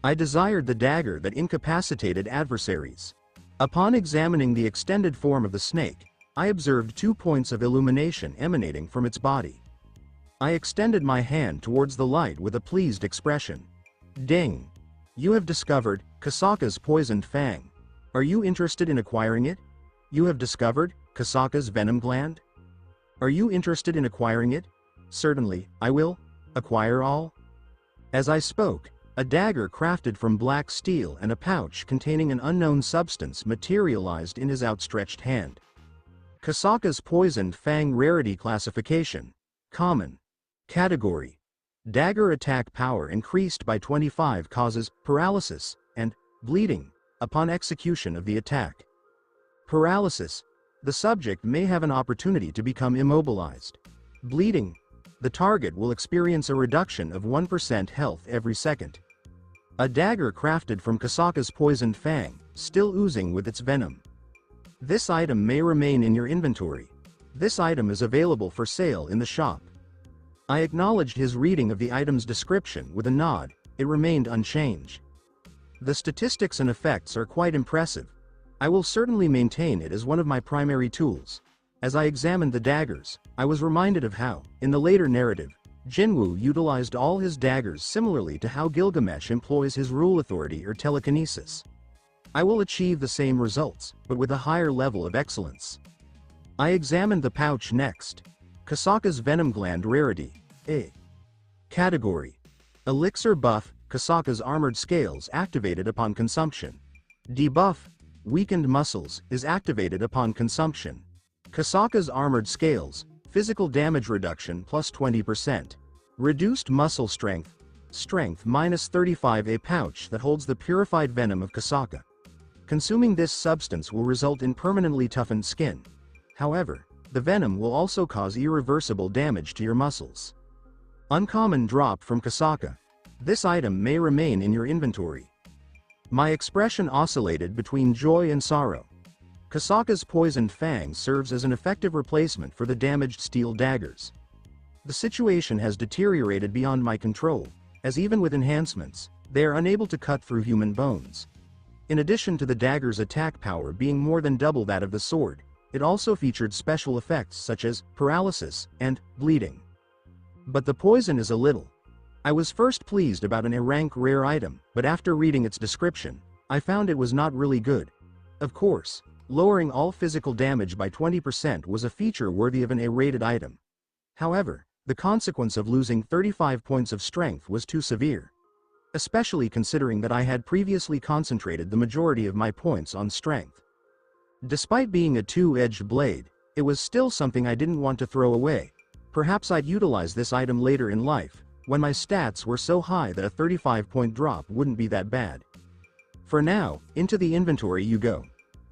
I desired the dagger that incapacitated adversaries. Upon examining the extended form of the snake, I observed 2 points of illumination emanating from its body. I extended my hand towards the light with a pleased expression. Ding! You have discovered Kasaka's poisoned fang. Are you interested in acquiring it? You have discovered Kasaka's venom gland? Are you interested in acquiring it? Certainly, I will. Acquire all? As I spoke, a dagger crafted from black steel and a pouch containing an unknown substance materialized in his outstretched hand. Kasaka's poisoned fang rarity classification. Common. Category. Dagger attack power increased by 25 causes paralysis and bleeding upon execution of the attack. Paralysis. The subject may have an opportunity to become immobilized. Bleeding. The target will experience a reduction of 1% health every second. A dagger crafted from Kasaka's poisoned fang, still oozing with its venom. This item may remain in your inventory. This item is available for sale in the shop. I acknowledged his reading of the item's description with a nod. It remained unchanged. The statistics and effects are quite impressive. I will certainly maintain it as one of my primary tools. As I examined the daggers, I was reminded of how, in the later narrative, Jinwoo utilized all his daggers similarly to how Gilgamesh employs his rule authority or telekinesis. I will achieve the same results, but with a higher level of excellence. I examined the pouch next. Kasaka's venom gland rarity. A. Category. Elixir buff, Kasaka's armored scales activated upon consumption. Debuff, weakened muscles, is activated upon consumption. Kasaka's armored scales, physical damage reduction plus 20%. Reduced muscle strength, strength minus 35. A pouch that holds the purified venom of Kasaka. Consuming this substance will result in permanently toughened skin. However, the venom will also cause irreversible damage to your muscles. Uncommon drop from Kasaka. This item may remain in your inventory. My expression oscillated between joy and sorrow. Kasaka's poisoned fang serves as an effective replacement for the damaged steel daggers. The situation has deteriorated beyond my control, as even with enhancements, they are unable to cut through human bones. In addition to the dagger's attack power being more than double that of the sword, it also featured special effects such as paralysis and bleeding. But the poison is a little. I was first pleased about an A-rank rare item, but after reading its description, I found it was not really good. Of course, lowering all physical damage by 20% was a feature worthy of an A-rated item. However, the consequence of losing 35 points of strength was too severe. Especially considering that I had previously concentrated the majority of my points on strength. Despite being a two-edged blade, it was still something I didn't want to throw away. Perhaps I'd utilize this item later in life, when my stats were so high that a 35-point drop wouldn't be that bad. For now, into the inventory you go.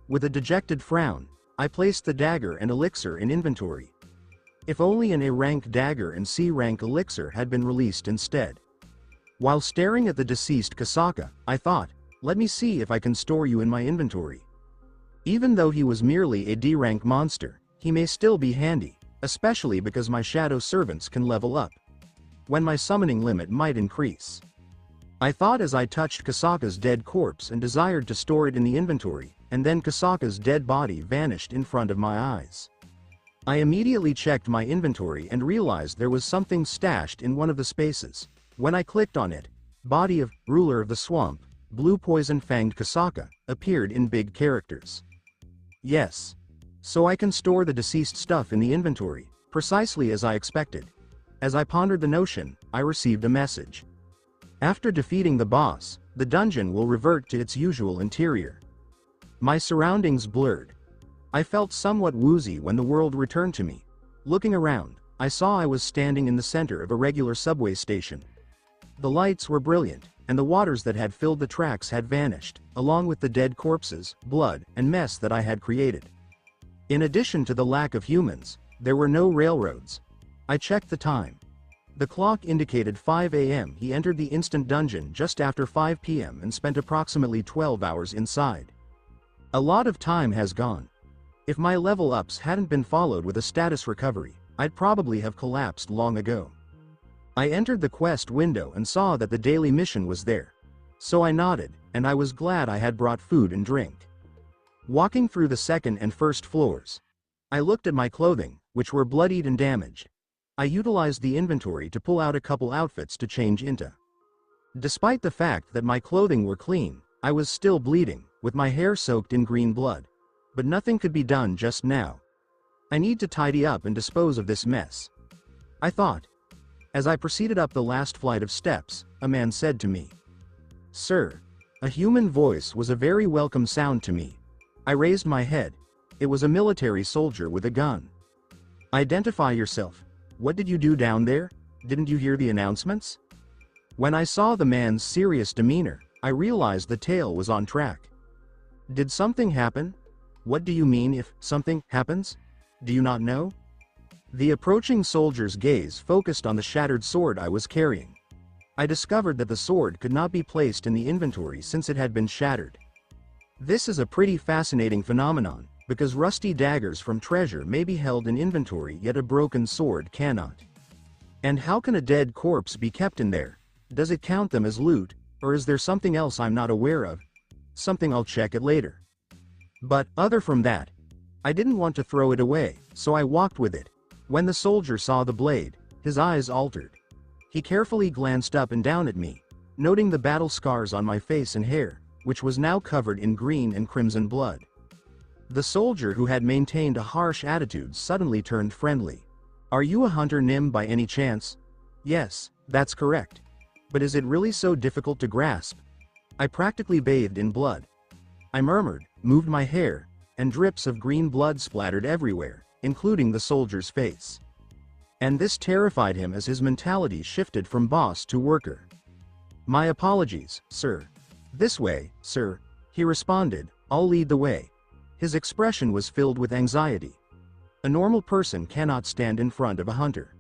With a dejected frown, I placed the dagger and elixir in inventory. If only an A-rank dagger and C-rank elixir had been released instead. While staring at the deceased Kasaka, I thought, let me see if I can store you in my inventory. Even though he was merely a D-rank monster, he may still be handy, especially because my shadow servants can level up, when my summoning limit might increase. I thought as I touched Kasaka's dead corpse and desired to store it in the inventory, and then Kasaka's dead body vanished in front of my eyes. I immediately checked my inventory and realized there was something stashed in one of the spaces. When I clicked on it, body of ruler of the swamp, blue poison-fanged Kasaka, appeared in big characters. Yes. So I can store the deceased stuff in the inventory, precisely as I expected. As I pondered the notion, I received a message. After defeating the boss, the dungeon will revert to its usual interior. My surroundings blurred. I felt somewhat woozy when the world returned to me. Looking around, I saw I was standing in the center of a regular subway station. The lights were brilliant, and the waters that had filled the tracks had vanished, along with the dead corpses, blood, and mess that I had created. In addition to the lack of humans, there were no railroads. I checked the time. The clock indicated 5 a.m. He entered the instant dungeon just after 5 p.m. and spent approximately 12 hours inside. A lot of time has gone. If my level ups hadn't been followed with a status recovery, I'd probably have collapsed long ago. I entered the quest window and saw that the daily mission was there. So I nodded, and I was glad I had brought food and drink. Walking through the second and first floors, I looked at my clothing, which were bloodied and damaged. I utilized the inventory to pull out a couple outfits to change into. Despite the fact that my clothing were clean, I was still bleeding, with my hair soaked in green blood. But nothing could be done just now. I need to tidy up and dispose of this mess, I thought. As I proceeded up the last flight of steps, a man said to me, "Sir." A human voice was a very welcome sound to me. I raised my head. It was a military soldier with a gun. "Identify yourself. What did you do down there? Didn't you hear the announcements?" When I saw the man's serious demeanor, I realized the tale was on track. "Did something happen?" "What do you mean if something happens? Do you not know?" The approaching soldier's gaze focused on the shattered sword I was carrying. I discovered that the sword could not be placed in the inventory since it had been shattered. This is a pretty fascinating phenomenon, because rusty daggers from treasure may be held in inventory yet a broken sword cannot. And how can a dead corpse be kept in there? Does it count them as loot, or is there something else I'm not aware of? Something I'll check it later. But, other from that, I didn't want to throw it away, so I walked with it. When the soldier saw the blade, his eyes altered. He carefully glanced up and down at me, noting the battle scars on my face and hair, which was now covered in green and crimson blood. The soldier, who had maintained a harsh attitude, suddenly turned friendly. "Are you a hunter, Nim, by any chance?" "Yes, that's correct. But is it really so difficult to grasp?" I practically bathed in blood. I murmured, moved my hair, and drips of green blood splattered everywhere, including the soldier's face. And this terrified him as his mentality shifted from boss to worker. "My apologies, sir." "This way, sir," he responded, "I'll lead the way." His expression was filled with anxiety. A normal person cannot stand in front of a hunter.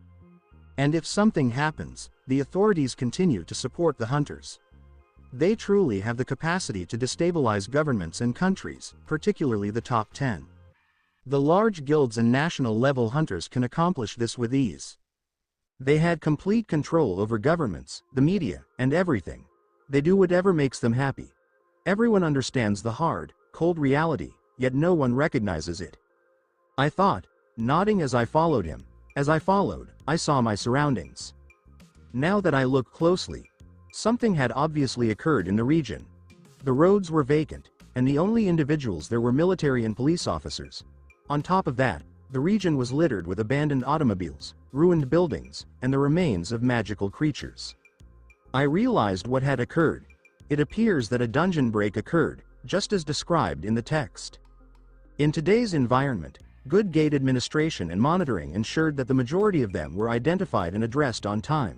And if something happens, the authorities continue to support the hunters. They truly have the capacity to destabilize governments and countries, particularly the top 10. The large guilds and national-level hunters can accomplish this with ease. They had complete control over governments, the media, and everything. They do whatever makes them happy. Everyone understands the hard, cold reality, yet no one recognizes it. I thought, nodding as I followed him. As I followed, I saw my surroundings. Now that I looked closely, something had obviously occurred in the region. The roads were vacant, and the only individuals there were military and police officers. On top of that, the region was littered with abandoned automobiles, ruined buildings, and the remains of magical creatures. I realized what had occurred. It appears that a dungeon break occurred, just as described in the text. In today's environment, good gate administration and monitoring ensured that the majority of them were identified and addressed on time.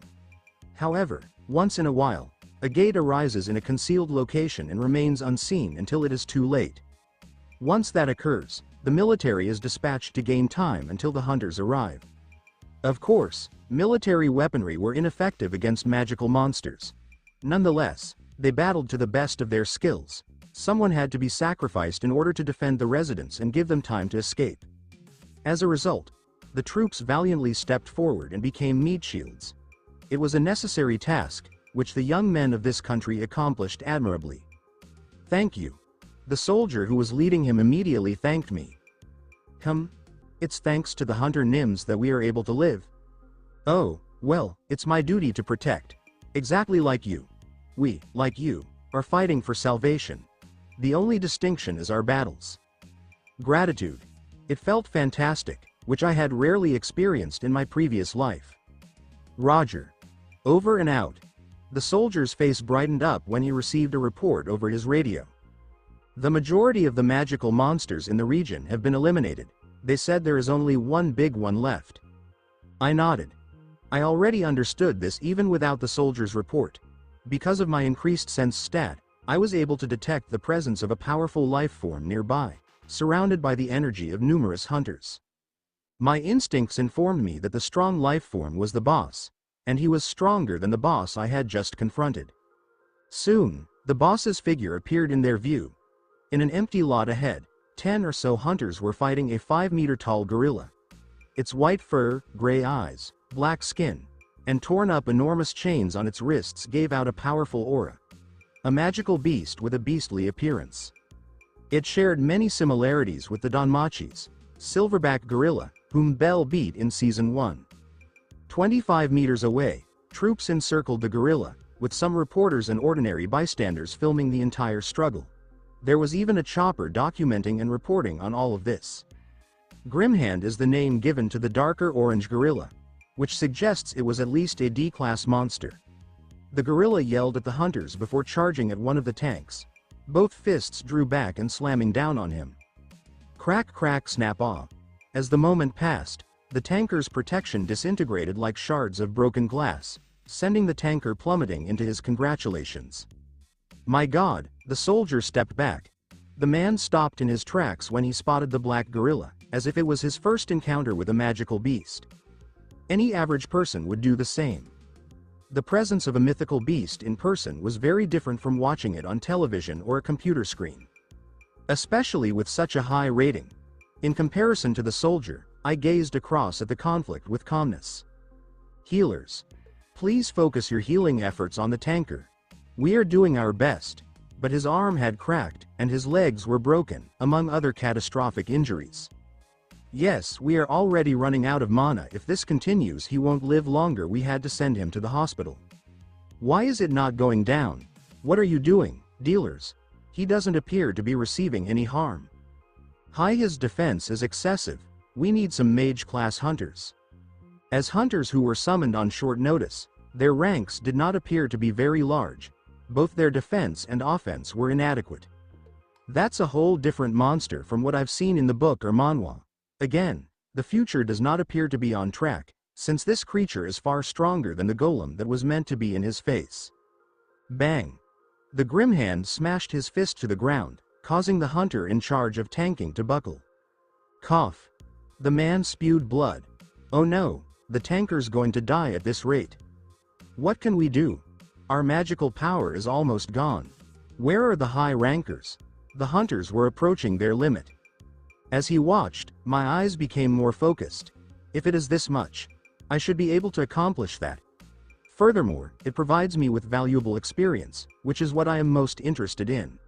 However, once in a while, A gate arises in a concealed location and remains unseen until it is too late. Once that occurs, the military is dispatched to gain time until the hunters arrive. Of course, military weaponry were ineffective against magical monsters. Nonetheless, they battled to the best of their skills. Someone had to be sacrificed in order to defend the residents and give them time to escape. As a result, the troops valiantly stepped forward and became meat shields. It was a necessary task, which the young men of this country accomplished admirably. Thank you. The soldier who was leading him immediately thanked me. It's thanks to the hunter nymphs that we are able to live. Oh, well, it's my duty to protect. Exactly like you. We, like you, are fighting for salvation. The only distinction is our battles. Gratitude. It felt fantastic, which I had rarely experienced in my previous life. Roger. Over and out. The soldier's face brightened up when he received a report over his radio. The majority of the magical monsters in the region have been eliminated. They said there is only one big one left. I nodded. I already understood this even without the soldier's report. Because of my increased sense stat, I was able to detect the presence of a powerful life form nearby, surrounded by the energy of numerous hunters. My instincts informed me that the strong life form was the boss, and he was stronger than the boss I had just confronted. Soon, the boss's figure appeared in their view. In an empty lot ahead, 10 or so hunters were fighting a 5-meter-tall gorilla. Its white fur, gray eyes, black skin, and torn-up enormous chains on its wrists gave out a powerful aura. A magical beast with a beastly appearance. It shared many similarities with the Danmachis, silverback gorilla, whom Bell beat in Season 1. 25 meters away, troops encircled the gorilla, with some reporters and ordinary bystanders filming the entire struggle. There was even a chopper documenting and reporting on all of this. Grimhand is the name given to the darker orange gorilla, which suggests it was at least a D-class monster. The gorilla yelled at the hunters before charging at one of the tanks. Both fists drew back and slamming down on him. Crack crack snap off. As the moment passed, the tanker's protection disintegrated like shards of broken glass, sending the tanker plummeting into his congratulations. My God, the soldier stepped back. The man stopped in his tracks when he spotted the black gorilla, as if it was his first encounter with a magical beast. Any average person would do the same. The presence of a mythical beast in person was very different from watching it on television or a computer screen. Especially with such a high rating. In comparison to the soldier, I gazed across at the conflict with calmness. Healers. Please focus your healing efforts on the tanker. We are doing our best. But his arm had cracked, and his legs were broken, among other catastrophic injuries. Yes, we are already running out of mana. If this continues, he won't live longer. We had to send him to the hospital. Why is it not going down? What are you doing, dealers? He doesn't appear to be receiving any harm. His defense is excessive. We need some mage-class hunters. As hunters who were summoned on short notice, their ranks did not appear to be very large. Both their defense and offense were inadequate. That's a whole different monster from what I've seen in the book or manhwa. Again, the future does not appear to be on track, since this creature is far stronger than the golem that was meant to be in his face. Bang! The Grimhand smashed his fist to the ground, causing the hunter in charge of tanking to buckle. Cough. The man spewed blood. Oh no, the tanker's going to die at this rate. What can we do? Our magical power is almost gone. Where are the high rankers? The hunters were approaching their limit. As he watched, my eyes became more focused. If it is this much, I should be able to accomplish that. Furthermore, it provides me with valuable experience, which is what I am most interested in.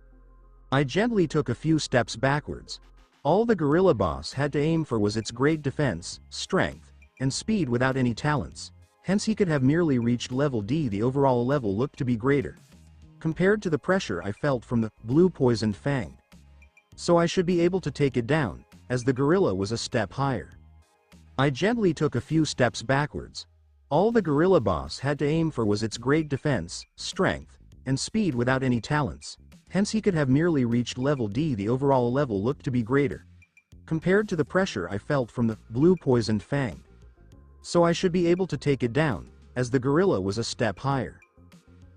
I gently took a few steps backwards. All the gorilla boss had to aim for was its great defense, strength, and speed without any talents. Hence he could have merely reached level D. The overall level looked to be greater, compared to the pressure I felt from the blue poisoned fang. So I should be able to take it down, as the gorilla was a step higher. I gently took a few steps backwards. All the gorilla boss had to aim for was its great defense, strength, and speed without any talents. Hence he could have merely reached level D. The overall level looked to be greater, compared to the pressure I felt from the blue poisoned fang. So I should be able to take it down, as the gorilla was a step higher.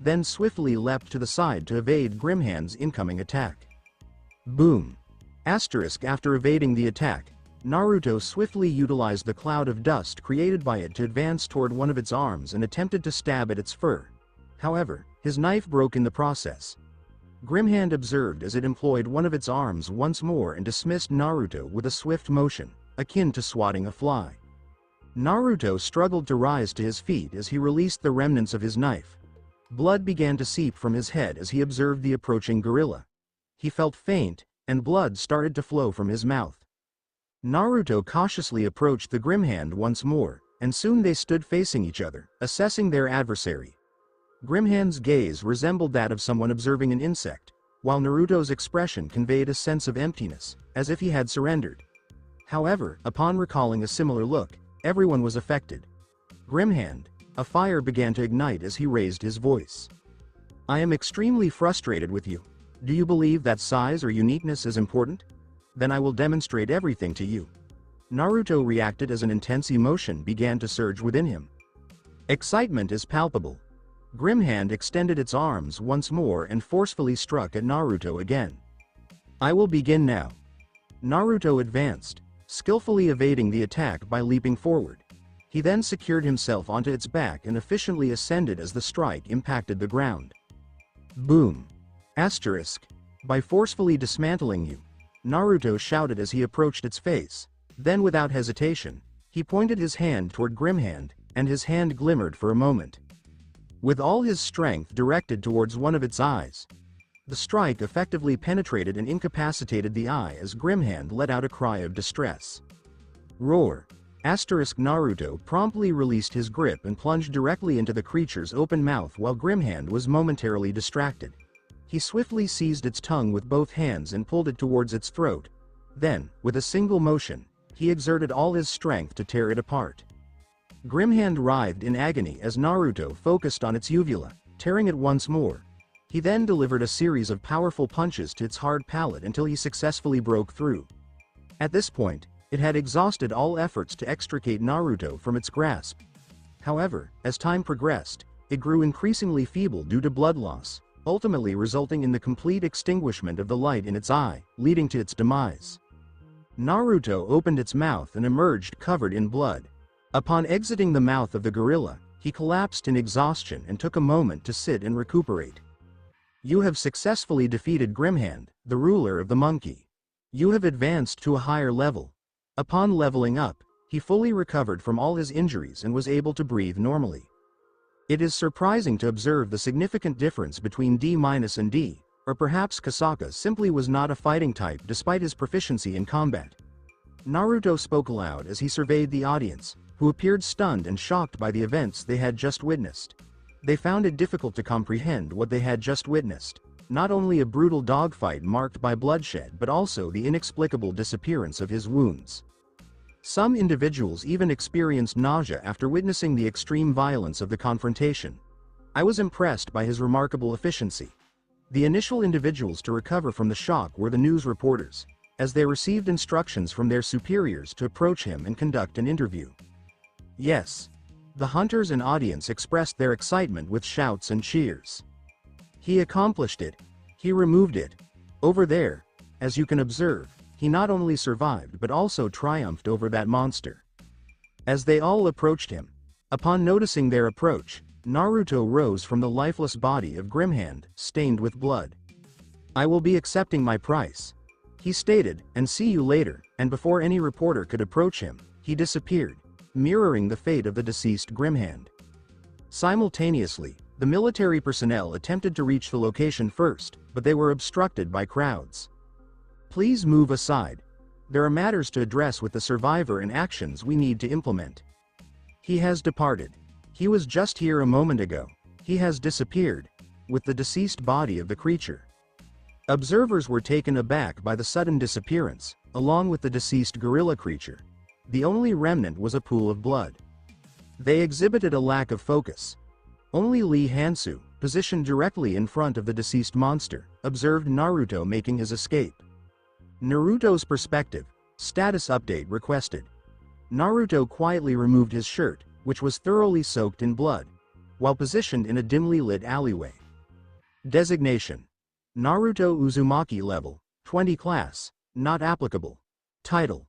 then swiftly leapt to the side to evade Grimhand's incoming attack. Boom! Asterisk after evading the attack, Naruto swiftly utilized the cloud of dust created by it to advance toward one of its arms and attempted to stab at its fur. However, his knife broke in the process. Grimhand observed as it employed one of its arms once more and dismissed Naruto with a swift motion, akin to swatting a fly. Naruto struggled to rise to his feet as he released the remnants of his knife. Blood began to seep from his head as he observed the approaching gorilla. He felt faint, and blood started to flow from his mouth. Naruto cautiously approached the Grimhand once more, and soon they stood facing each other, assessing their adversary. Grimhand's gaze resembled that of someone observing an insect, while Naruto's expression conveyed a sense of emptiness, as if he had surrendered. However, upon recalling a similar look, everyone was affected. Grimhand, a fire began to ignite as he raised his voice. "I am extremely frustrated with you. Do you believe that size or uniqueness is important? Then I will demonstrate everything to you." Naruto reacted as an intense emotion began to surge within him. Excitement is palpable. Grimhand extended its arms once more and forcefully struck at Naruto again. "I will begin now." Naruto advanced, skillfully evading the attack by leaping forward. He then secured himself onto its back and efficiently ascended as the strike impacted the ground. Boom! Asterisk. By forcefully dismantling you, Naruto shouted as he approached its face. Then without hesitation, he pointed his hand toward Grimhand, and his hand glimmered for a moment. With all his strength directed towards one of its eyes, the strike effectively penetrated and incapacitated the eye as Grimhand let out a cry of distress. Roar! Asterisk. Naruto promptly released his grip and plunged directly into the creature's open mouth while Grimhand was momentarily distracted. He swiftly seized its tongue with both hands and pulled it towards its throat. Then, with a single motion, he exerted all his strength to tear it apart. Grimhand writhed in agony as Naruto focused on its uvula, tearing it once more. He then delivered a series of powerful punches to its hard palate until he successfully broke through. At this point, it had exhausted all efforts to extricate Naruto from its grasp. However, as time progressed, it grew increasingly feeble due to blood loss, ultimately resulting in the complete extinguishment of the light in its eye, leading to its demise. Naruto opened its mouth and emerged covered in blood. Upon exiting the mouth of the gorilla, he collapsed in exhaustion and took a moment to sit and recuperate. "You have successfully defeated Grimhand, the ruler of the monkey. You have advanced to a higher level." Upon leveling up, he fully recovered from all his injuries and was able to breathe normally. It is surprising to observe the significant difference between D- and D, or perhaps Kasaka simply was not a fighting type despite his proficiency in combat. Naruto spoke aloud as he surveyed the audience, who appeared stunned and shocked by the events they had just witnessed. They found it difficult to comprehend what they had just witnessed, not only a brutal dogfight marked by bloodshed but also the inexplicable disappearance of his wounds. Some individuals even experienced nausea after witnessing the extreme violence of the confrontation. I was impressed by his remarkable efficiency. The initial individuals to recover from the shock were the news reporters, as they received instructions from their superiors to approach him and conduct an interview. Yes. The hunters and audience expressed their excitement with shouts and cheers. He accomplished it. He removed it. Over there, as you can observe, he not only survived but also triumphed over that monster. As they all approached him, upon noticing their approach, Naruto rose from the lifeless body of Grimhand, stained with blood. "I will be accepting my price," he stated, "and see you later," and before any reporter could approach him, he disappeared, mirroring the fate of the deceased Grimhand. Simultaneously, the military personnel attempted to reach the location first, but they were obstructed by crowds. "Please move aside. There are matters to address with the survivor and actions we need to implement. He has departed. He was just here a moment ago. He has disappeared," with the deceased body of the creature. Observers were taken aback by the sudden disappearance, along with the deceased gorilla creature. The only remnant was a pool of blood. They exhibited a lack of focus. Only Lee Hansu, positioned directly in front of the deceased monster, observed Naruto making his escape. Naruto's perspective. Status update requested. Naruto quietly removed his shirt, which was thoroughly soaked in blood, while positioned in a dimly lit alleyway. Designation: Naruto Uzumaki Level 20 Class, not applicable. Title: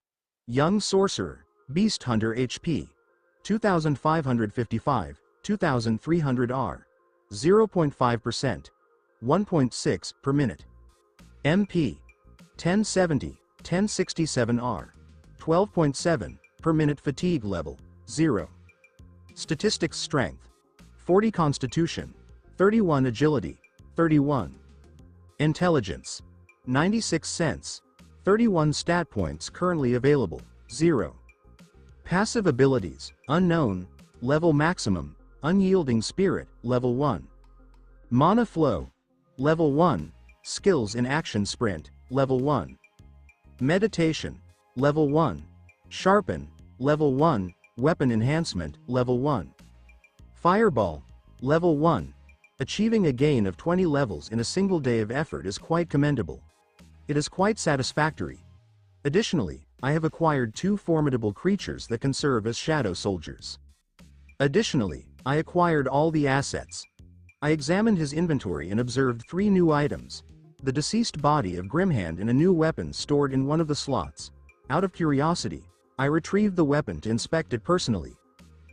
Young Sorcerer, Beast Hunter HP. 2555, 2300 R. 0.5%. 1.6 per minute. MP. 1070, 1067 R. 12.7 per minute. Fatigue level, 0. Statistics: Strength, 40. Constitution, 31. Agility, 31. Intelligence, 96 cents, 31. Stat points currently available, 0. Passive abilities: Unknown, level maximum, Unyielding Spirit, level 1. Mana Flow, level 1, Skills in Action Sprint, level 1. Meditation, level 1. Sharpen, level 1, Weapon Enhancement, level 1. Fireball, level 1. Achieving a gain of 20 levels in a single day of effort is quite commendable. It is quite satisfactory. Additionally, I have acquired 2 formidable creatures that can serve as shadow soldiers. Additionally, I acquired all the assets. I examined his inventory and observed 3 new items. The deceased body of Grimhand and a new weapon stored in one of the slots. Out of curiosity, I retrieved the weapon to inspect it personally.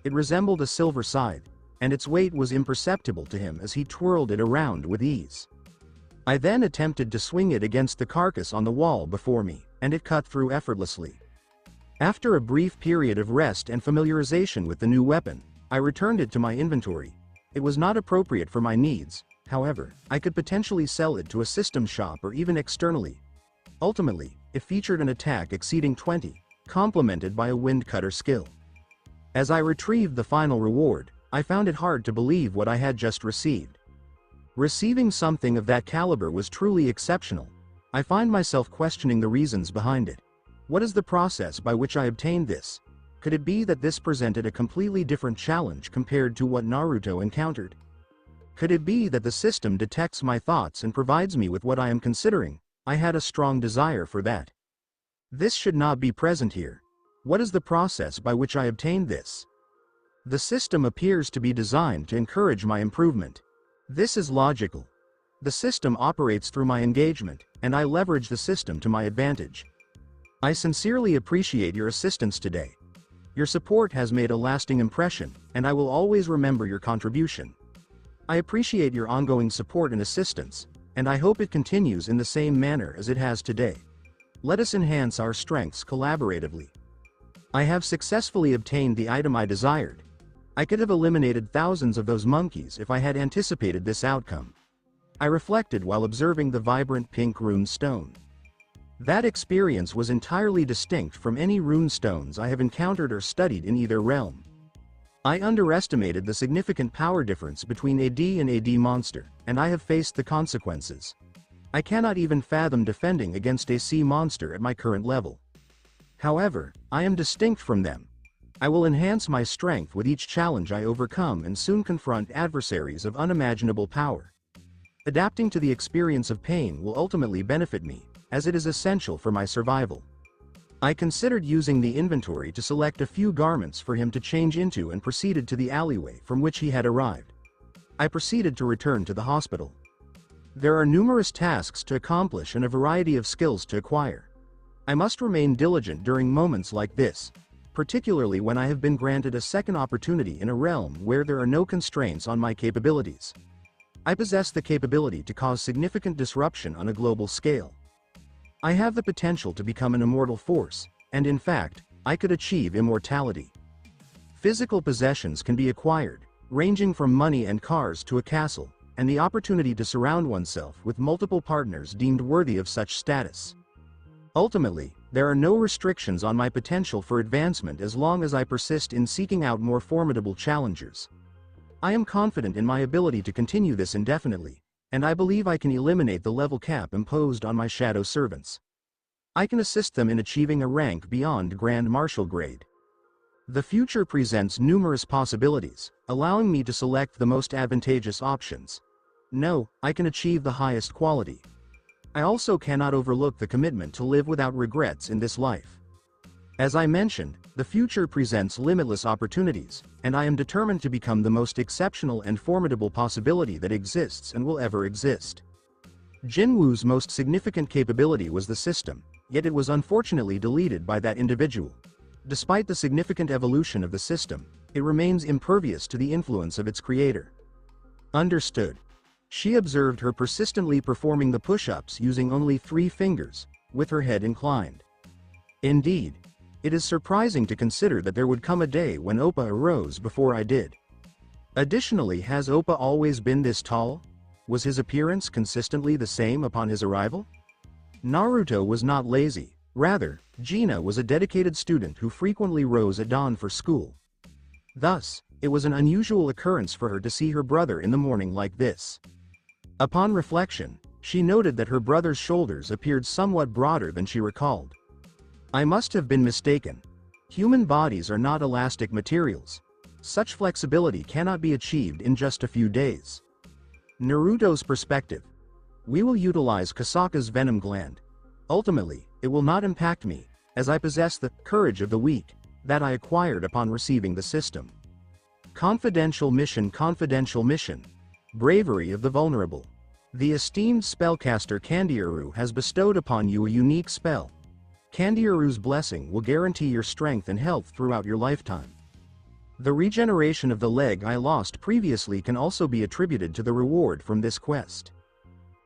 It resembled a silver scythe, and its weight was imperceptible to him as he twirled it around with ease. I then attempted to swing it against the carcass on the wall before me, and it cut through effortlessly. After a brief period of rest and familiarization with the new weapon, I returned it to my inventory. It was not appropriate for my needs, however, I could potentially sell it to a system shop or even externally. Ultimately, it featured an attack exceeding 20, complemented by a wind cutter skill. As I retrieved the final reward, I found it hard to believe what I had just received. Receiving something of that caliber was truly exceptional. I find myself questioning the reasons behind it. What is the process by which I obtained this? Could it be that this presented a completely different challenge compared to what Naruto encountered? Could it be that the system detects my thoughts and provides me with what I am considering? I had a strong desire for that. This should not be present here. What is the process by which I obtained this? The system appears to be designed to encourage my improvement. This is logical. The system operates through my engagement, and I leverage the system to my advantage. I sincerely appreciate your assistance today. Your support has made a lasting impression, and I will always remember your contribution. I appreciate your ongoing support and assistance, and I hope it continues in the same manner as it has today. Let us enhance our strengths collaboratively. I have successfully obtained the item I desired. I could have eliminated thousands of those monkeys if I had anticipated this outcome. I reflected while observing the vibrant pink rune stone. That experience was entirely distinct from any rune stones I have encountered or studied in either realm. I underestimated the significant power difference between AD and AD monster, and I have faced the consequences. I cannot even fathom defending against a C monster at my current level. However, I am distinct from them. I will enhance my strength with each challenge I overcome and soon confront adversaries of unimaginable power. Adapting to the experience of pain will ultimately benefit me, as it is essential for my survival. I considered using the inventory to select a few garments for him to change into and proceeded to the alleyway from which he had arrived. I proceeded to return to the hospital. There are numerous tasks to accomplish and a variety of skills to acquire. I must remain diligent during moments like this, particularly when I have been granted a second opportunity in a realm where there are no constraints on my capabilities. I possess the capability to cause significant disruption on a global scale. I have the potential to become an immortal force, and in fact, I could achieve immortality. Physical possessions can be acquired, ranging from money and cars to a castle, and the opportunity to surround oneself with multiple partners deemed worthy of such status. Ultimately, there are no restrictions on my potential for advancement as long as I persist in seeking out more formidable challengers. I am confident in my ability to continue this indefinitely, and I believe I can eliminate the level cap imposed on my shadow servants. I can assist them in achieving a rank beyond Grand Marshal grade. The future presents numerous possibilities, allowing me to select the most advantageous options. No, I can achieve the highest quality. I also cannot overlook the commitment to live without regrets in this life. As I mentioned, the future presents limitless opportunities, and I am determined to become the most exceptional and formidable possibility that exists and will ever exist. Jinwoo's most significant capability was the system, yet it was unfortunately deleted by that individual. Despite the significant evolution of the system, it remains impervious to the influence of its creator. Understood. She observed her persistently performing the push-ups using only 3 fingers, with her head inclined. Indeed, it is surprising to consider that there would come a day when Oppa arose before I did. Additionally, has Oppa always been this tall? Was his appearance consistently the same upon his arrival? Naruto was not lazy. Rather, Gina was a dedicated student who frequently rose at dawn for school. Thus, it was an unusual occurrence for her to see her brother in the morning like this. Upon reflection, she noted that her brother's shoulders appeared somewhat broader than she recalled. I must have been mistaken. Human bodies are not elastic materials. Such flexibility cannot be achieved in just a few days. Naruto's perspective. We will utilize Kasaka's venom gland. Ultimately, it will not impact me, as I possess the courage of the weak that I acquired upon receiving the system. Confidential mission. Bravery of the vulnerable. The esteemed spellcaster Kandiaru has bestowed upon you a unique spell. Kandiaru's blessing will guarantee your strength and health throughout your lifetime. The regeneration of the leg I lost previously can also be attributed to the reward from this quest.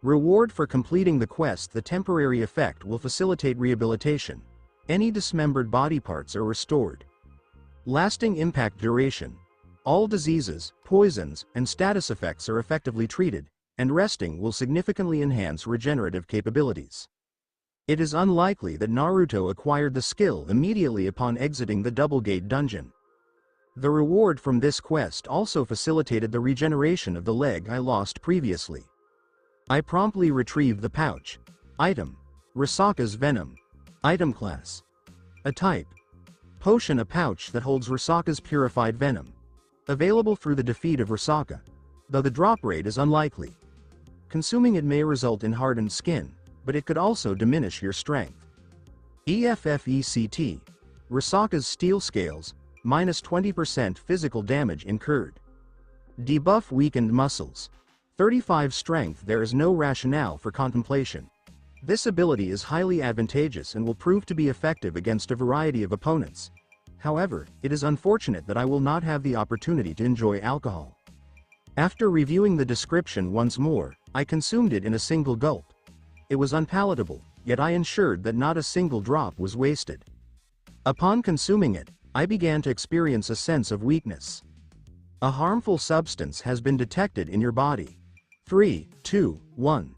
Reward for completing the quest. The temporary effect will facilitate rehabilitation. Any dismembered body parts are restored. Lasting impact. Duration. All diseases, poisons, and status effects are effectively treated, and resting will significantly enhance regenerative capabilities. It is unlikely that Naruto acquired the skill immediately upon exiting the Double Gate dungeon. The reward from this quest also facilitated the regeneration of the leg I lost previously. I promptly retrieved the pouch. Item: Risaka's venom. Item class: a type potion. A pouch that holds Risaka's purified venom. Available through the defeat of Risaka, though the drop rate is unlikely. Consuming it may result in hardened skin, but it could also diminish your strength. EFFECT: Risaka's steel scales, minus 20% physical damage incurred. Debuff weakened muscles. 35 strength. There is no rationale for contemplation. This ability is highly advantageous and will prove to be effective against a variety of opponents. However, it is unfortunate that I will not have the opportunity to enjoy alcohol. After reviewing the description once more, I consumed it in a single gulp. It was unpalatable, yet I ensured that not a single drop was wasted. Upon consuming it, I began to experience a sense of weakness. A harmful substance has been detected in your body. 3, 2, 1.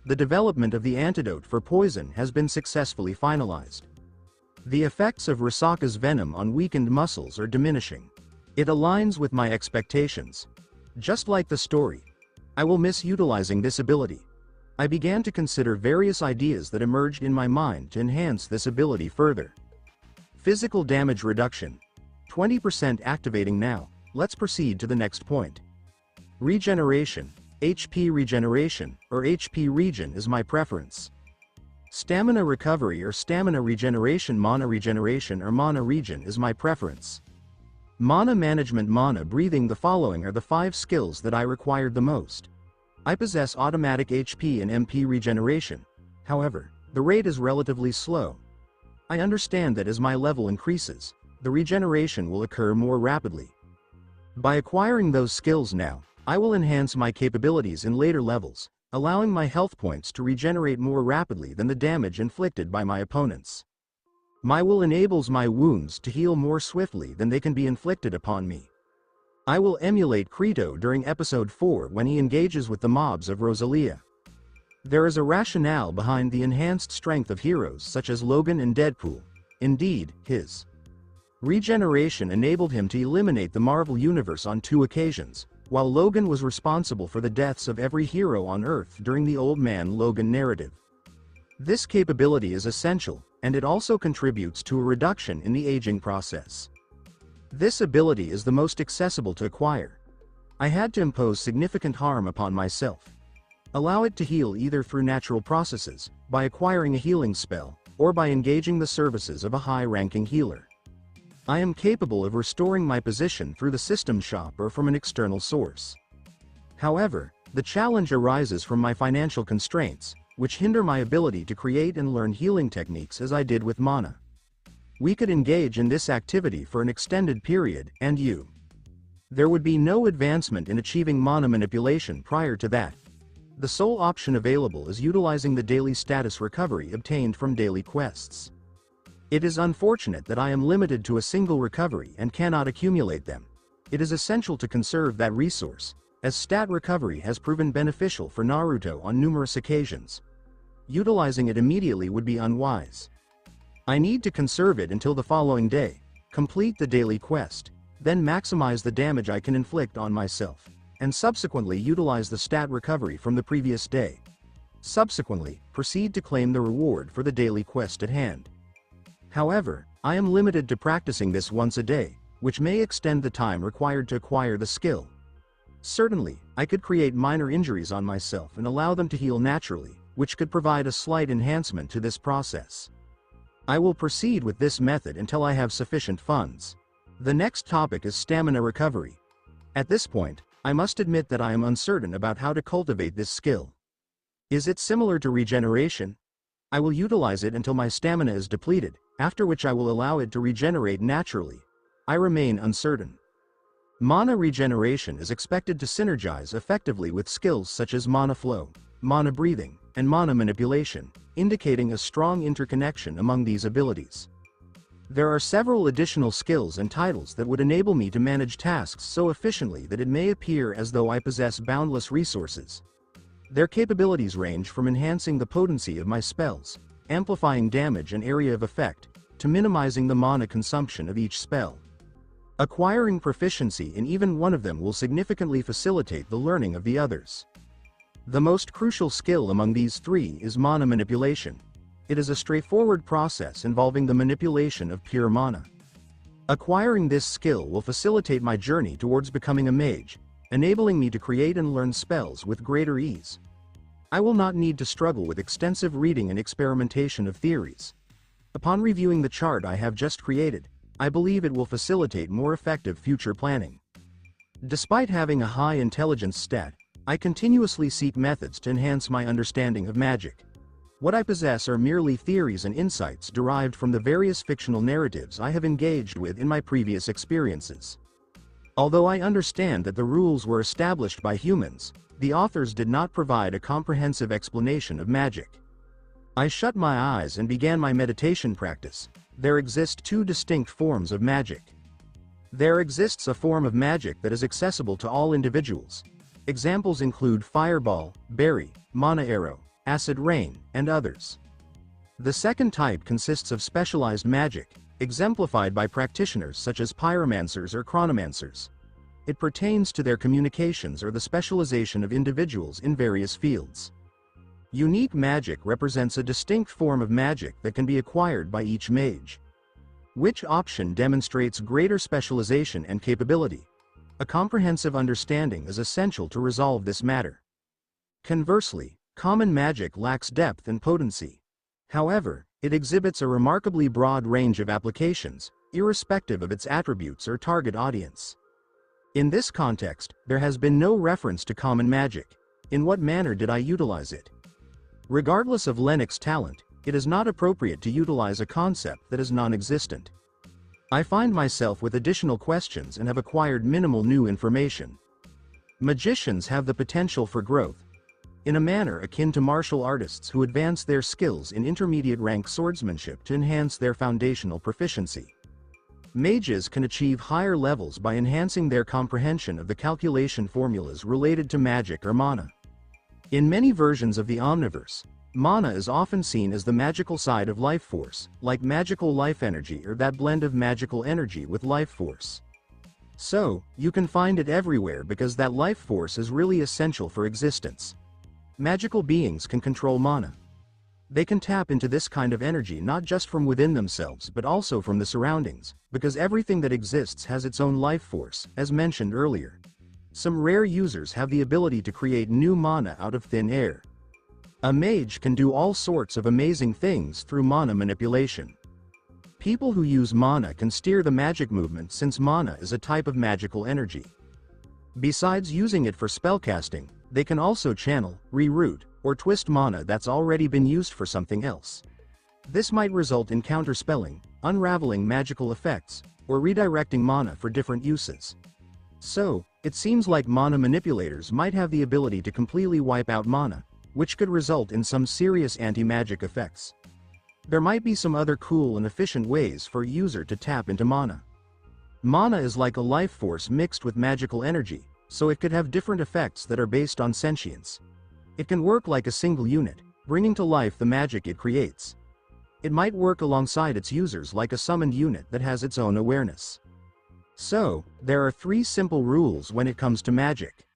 The development of the antidote for poison has been successfully finalized. The effects of Risaka's venom on weakened muscles are diminishing. It aligns with my expectations. Just like the story, I will miss utilizing this ability. I began to consider various ideas that emerged in my mind to enhance this ability further. Physical damage reduction. 20% activating now. Let's proceed to the next point. Regeneration. HP regeneration, or HP regen is my preference. Stamina recovery or stamina regeneration. Mana regeneration or mana regen is my preference. Mana management. Mana breathing. The following are the 5 skills that I required the most. I possess automatic HP and MP regeneration. However, the rate is relatively slow. I understand that as my level increases, the regeneration will occur more rapidly. By acquiring those skills now, I will enhance my capabilities in later levels, allowing my health points to regenerate more rapidly than the damage inflicted by my opponents. My will enables my wounds to heal more swiftly than they can be inflicted upon me. I will emulate Kirito during episode 4 when he engages with the mobs of Rosalia. There is a rationale behind the enhanced strength of heroes such as Logan and Deadpool. Indeed, his regeneration enabled him to eliminate the Marvel Universe on 2 occasions, while Logan was responsible for the deaths of every hero on Earth during the Old Man Logan narrative. This capability is essential, and it also contributes to a reduction in the aging process. This ability is the most accessible to acquire. I had to impose significant harm upon myself. Allow it to heal either through natural processes, by acquiring a healing spell, or by engaging the services of a high-ranking healer. I am capable of restoring my position through the system shop or from an external source. However, the challenge arises from my financial constraints, which hinder my ability to create and learn healing techniques as I did with mana. We could engage in this activity for an extended period, and there would be no advancement in achieving mana manipulation prior to that. The sole option available is utilizing the daily status recovery obtained from daily quests. It is unfortunate that I am limited to a single recovery and cannot accumulate them. It is essential to conserve that resource, as stat recovery has proven beneficial for Naruto on numerous occasions. Utilizing it immediately would be unwise. I need to conserve it until the following day, complete the daily quest, then maximize the damage I can inflict on myself, and subsequently utilize the stat recovery from the previous day. Subsequently, proceed to claim the reward for the daily quest at hand. However, I am limited to practicing this once a day, which may extend the time required to acquire the skill. Certainly, I could create minor injuries on myself and allow them to heal naturally, which could provide a slight enhancement to this process. I will proceed with this method until I have sufficient funds. The next topic is stamina recovery. At this point, I must admit that I am uncertain about how to cultivate this skill. Is it similar to regeneration? I will utilize it until my stamina is depleted, after which I will allow it to regenerate naturally. I remain uncertain. Mana regeneration is expected to synergize effectively with skills such as mana flow, mana breathing, and mana manipulation, indicating a strong interconnection among these abilities. There are several additional skills and titles that would enable me to manage tasks so efficiently that it may appear as though I possess boundless resources. Their capabilities range from enhancing the potency of my spells, amplifying damage and area of effect, to minimizing the mana consumption of each spell. Acquiring proficiency in even one of them will significantly facilitate the learning of the others. The most crucial skill among these three is mana manipulation. It is a straightforward process involving the manipulation of pure mana. Acquiring this skill will facilitate my journey towards becoming a mage, enabling me to create and learn spells with greater ease. I will not need to struggle with extensive reading and experimentation of theories. Upon reviewing the chart I have just created, I believe it will facilitate more effective future planning. Despite having a high intelligence stat, I continuously seek methods to enhance my understanding of magic. What I possess are merely theories and insights derived from the various fictional narratives I have engaged with in my previous experiences. Although I understand that the rules were established by humans, the authors did not provide a comprehensive explanation of magic. I shut my eyes and began my meditation practice. There exist two distinct forms of magic. There exists a form of magic that is accessible to all individuals. Examples include fireball, berry, mana arrow, acid rain, and others. The second type consists of specialized magic, exemplified by practitioners such as pyromancers or chronomancers. It pertains to their communications or the specialization of individuals in various fields. Unique magic represents a distinct form of magic that can be acquired by each mage. Which option demonstrates greater specialization and capability? A comprehensive understanding is essential to resolve this matter. Conversely, common magic lacks depth and potency. However, it exhibits a remarkably broad range of applications, irrespective of its attributes or target audience. In this context, there has been no reference to common magic. In what manner did I utilize it? Regardless of Lennox's talent, it is not appropriate to utilize a concept that is non-existent. I find myself with additional questions and have acquired minimal new information. Magicians have the potential for growth, in a manner akin to martial artists who advance their skills in intermediate rank swordsmanship to enhance their foundational proficiency. Mages can achieve higher levels by enhancing their comprehension of the calculation formulas related to magic or mana. In many versions of the Omniverse, mana is often seen as the magical side of life force, like magical life energy or that blend of magical energy with life force. So, you can find it everywhere because that life force is really essential for existence. Magical beings can control mana. They can tap into this kind of energy not just from within themselves but also from the surroundings, because everything that exists has its own life force, as mentioned earlier. Some rare users have the ability to create new mana out of thin air. A mage can do all sorts of amazing things through mana manipulation. People who use mana can steer the magic movement since mana is a type of magical energy. Besides using it for spellcasting, they can also channel, reroute, or twist mana that's already been used for something else. This might result in counterspelling, unraveling magical effects, or redirecting mana for different uses. So, it seems like mana manipulators might have the ability to completely wipe out mana, which could result in some serious anti-magic effects. There might be some other cool and efficient ways for a user to tap into mana. Mana is like a life force mixed with magical energy, so it could have different effects that are based on sentience. It can work like a single unit, bringing to life the magic it creates. It might work alongside its users like a summoned unit that has its own awareness. So, there are 3 simple rules when it comes to magic.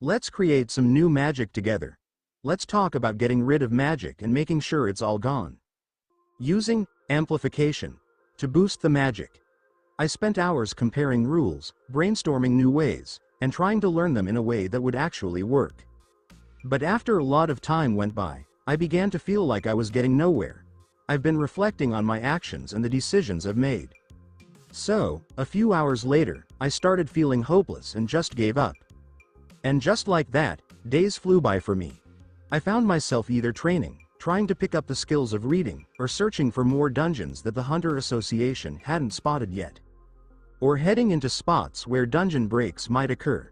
Let's create some new magic together. Let's talk about getting rid of magic and making sure it's all gone. Using amplification to boost the magic. I spent hours comparing rules, brainstorming new ways, and trying to learn them in a way that would actually work. But after a lot of time went by, I began to feel like I was getting nowhere. I've been reflecting on my actions and the decisions I've made. So, a few hours later, I started feeling hopeless and just gave up. And just like that, days flew by for me. I found myself either training, trying to pick up the skills of reading, or searching for more dungeons that the Hunter Association hadn't spotted yet. Or heading into spots where dungeon breaks might occur.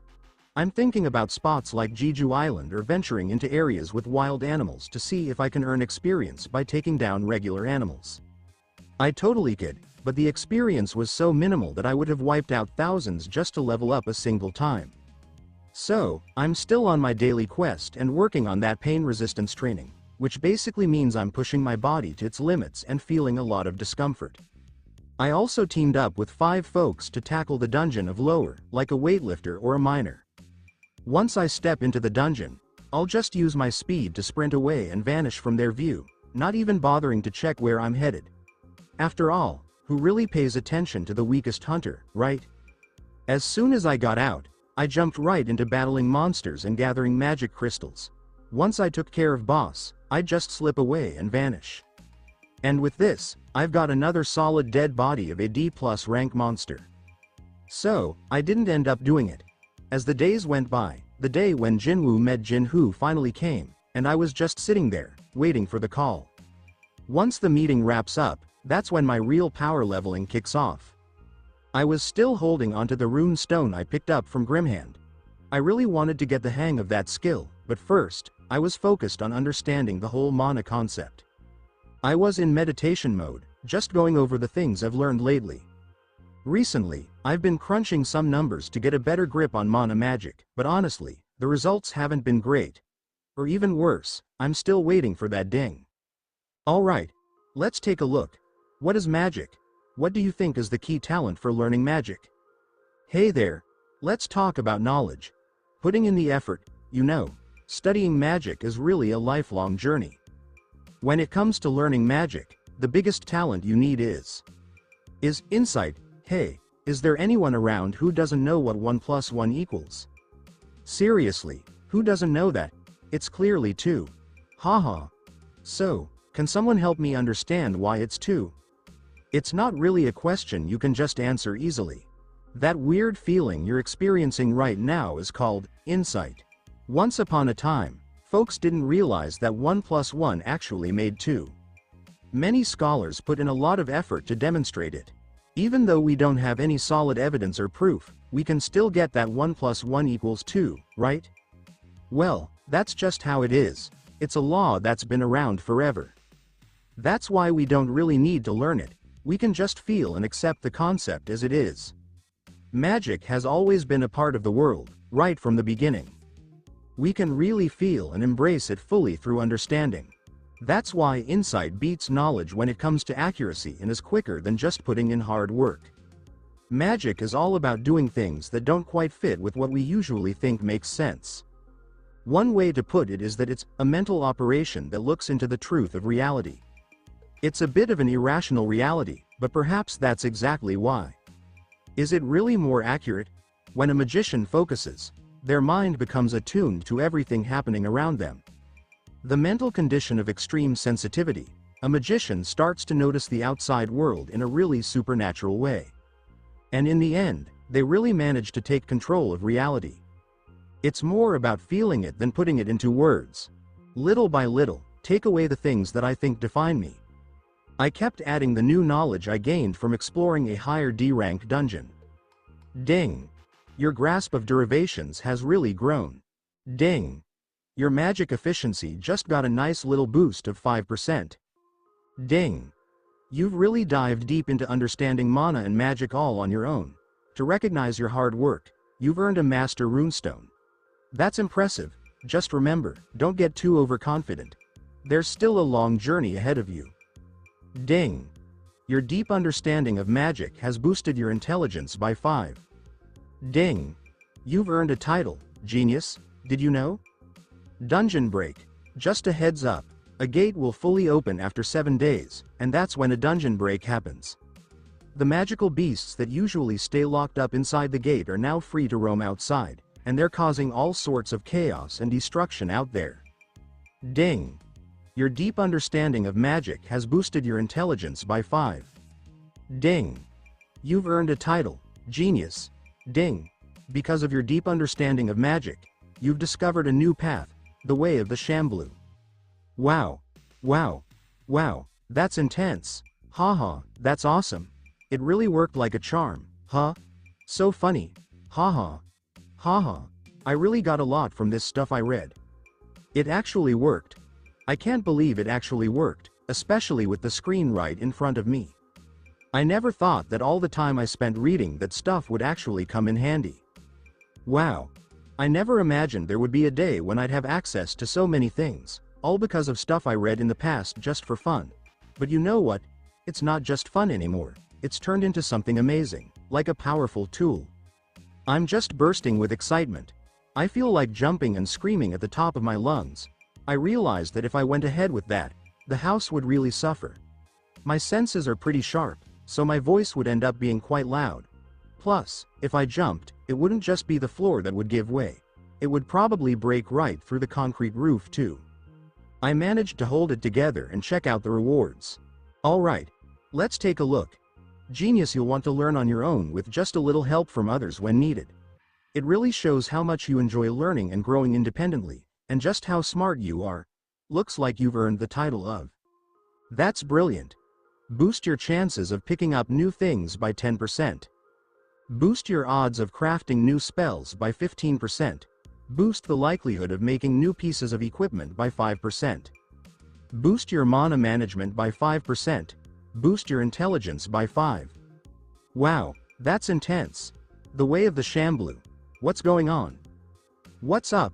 I'm thinking about spots like Jeju Island or venturing into areas with wild animals to see if I can earn experience by taking down regular animals. I totally could, but the experience was so minimal that I would have wiped out thousands just to level up a single time. So, I'm still on my daily quest and working on that pain resistance training, which basically means I'm pushing my body to its limits and feeling a lot of discomfort. I also teamed up with 5 folks to tackle the dungeon of lower, like a weightlifter or a miner. Once I step into the dungeon, I'll just use my speed to sprint away and vanish from their view, not even bothering to check where I'm headed. After all, who really pays attention to the weakest hunter, right? As soon as I got out, I jumped right into battling monsters and gathering magic crystals. Once I took care of boss, I'd just slip away and vanish. And with this, I've got another solid dead body of a D+ rank monster. So, I didn't end up doing it. As the days went by, the day when Jinwoo met Jinhoo finally came, and I was just sitting there, waiting for the call. Once the meeting wraps up, that's when my real power leveling kicks off. I was still holding onto the rune stone I picked up from Grimhand. I really wanted to get the hang of that skill, but first, I was focused on understanding the whole mana concept. I was in meditation mode, just going over the things I've learned lately. Recently, I've been crunching some numbers to get a better grip on mana magic, but honestly, the results haven't been great. Or even worse, I'm still waiting for that ding. Alright, let's take a look. What is magic? What do you think is the key talent for learning magic? Hey there, let's talk about knowledge. Putting in the effort, studying magic is really a lifelong journey. When it comes to learning magic, the biggest talent you need is insight. Hey, is there anyone around who doesn't know what 1 + 1 equals? Seriously, who doesn't know that? It's clearly 2. Haha. So, can someone help me understand why it's 2? It's not really a question you can just answer easily. That weird feeling you're experiencing right now is called insight. Once upon a time, folks didn't realize that 1 + 1 actually made 2. Many scholars put in a lot of effort to demonstrate it. Even though we don't have any solid evidence or proof, we can still get that 1 + 1 equals 2, right? Well, that's just how it is. It's a law that's been around forever. That's why we don't really need to learn it. We can just feel and accept the concept as it is. Magic has always been a part of the world, right from the beginning. We can really feel and embrace it fully through understanding. That's why insight beats knowledge when it comes to accuracy and is quicker than just putting in hard work. Magic is all about doing things that don't quite fit with what we usually think makes sense. One way to put it is that it's a mental operation that looks into the truth of reality. It's a bit of an irrational reality, but perhaps that's exactly why. Is it really more accurate? When a magician focuses, their mind becomes attuned to everything happening around them. The mental condition of extreme sensitivity, a magician starts to notice the outside world in a really supernatural way. And in the end, they really manage to take control of reality. It's more about feeling it than putting it into words. Little by little, take away the things that I think define me. I kept adding the new knowledge I gained from exploring a higher D-rank dungeon. Ding! Your grasp of derivations has really grown. Ding! Your magic efficiency just got a nice little boost of 5%. Ding! You've really dived deep into understanding mana and magic all on your own. To recognize your hard work, you've earned a Master Runestone. That's impressive. Just remember, don't get too overconfident. There's still a long journey ahead of you. Ding! Your deep understanding of magic has boosted your intelligence by 5. Ding! You've earned a title, Genius, did you know? Dungeon Break. Just a heads up, a gate will fully open after 7 days, and that's when a dungeon break happens. The magical beasts that usually stay locked up inside the gate are now free to roam outside, and they're causing all sorts of chaos and destruction out there. Ding! Your deep understanding of magic has boosted your intelligence by 5. Ding! You've earned a title, Genius. Ding! Because of your deep understanding of magic, you've discovered a new path, the way of the Shamblu. Wow! Wow! Wow! That's intense! Haha, that's awesome! It really worked like a charm, huh? So funny! Haha! Haha! I really got a lot from this stuff I read. It actually worked. I can't believe it actually worked, especially with the screen right in front of me. I never thought that all the time I spent reading that stuff would actually come in handy. Wow! I never imagined there would be a day when I'd have access to so many things, all because of stuff I read in the past just for fun. But you know what? It's not just fun anymore, it's turned into something amazing, like a powerful tool. I'm just bursting with excitement. I feel like jumping and screaming at the top of my lungs. I realized that if I went ahead with that, the house would really suffer. My senses are pretty sharp, so my voice would end up being quite loud. Plus, if I jumped, it wouldn't just be the floor that would give way. It would probably break right through the concrete roof too. I managed to hold it together and check out the rewards. Alright, let's take a look. Genius, you'll want to learn on your own with just a little help from others when needed. It really shows how much you enjoy learning and growing independently, and just how smart you are. Looks like you've earned the title of. That's brilliant. Boost your chances of picking up new things by 10%. Boost your odds of crafting new spells by 15%. Boost the likelihood of making new pieces of equipment by 5%. Boost your mana management by 5%. Boost your intelligence by 5. Wow, that's intense. The way of the Shamblu. What's going on? What's up?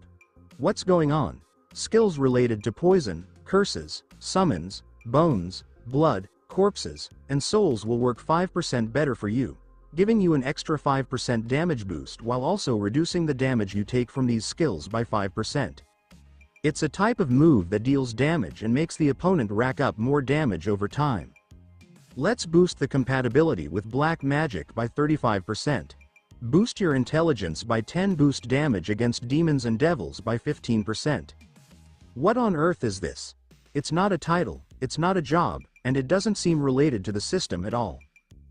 What's going on? Skills related to poison, curses, summons, bones, blood, corpses, and souls will work 5% better for you, giving you an extra 5% damage boost while also reducing the damage you take from these skills by 5%. It's a type of move that deals damage and makes the opponent rack up more damage over time. Let's boost the compatibility with black magic by 35%. Boost your intelligence by 10. Boost damage against demons and devils by 15%. What on earth is this? It's not a title, it's not a job, and it doesn't seem related to the system at all.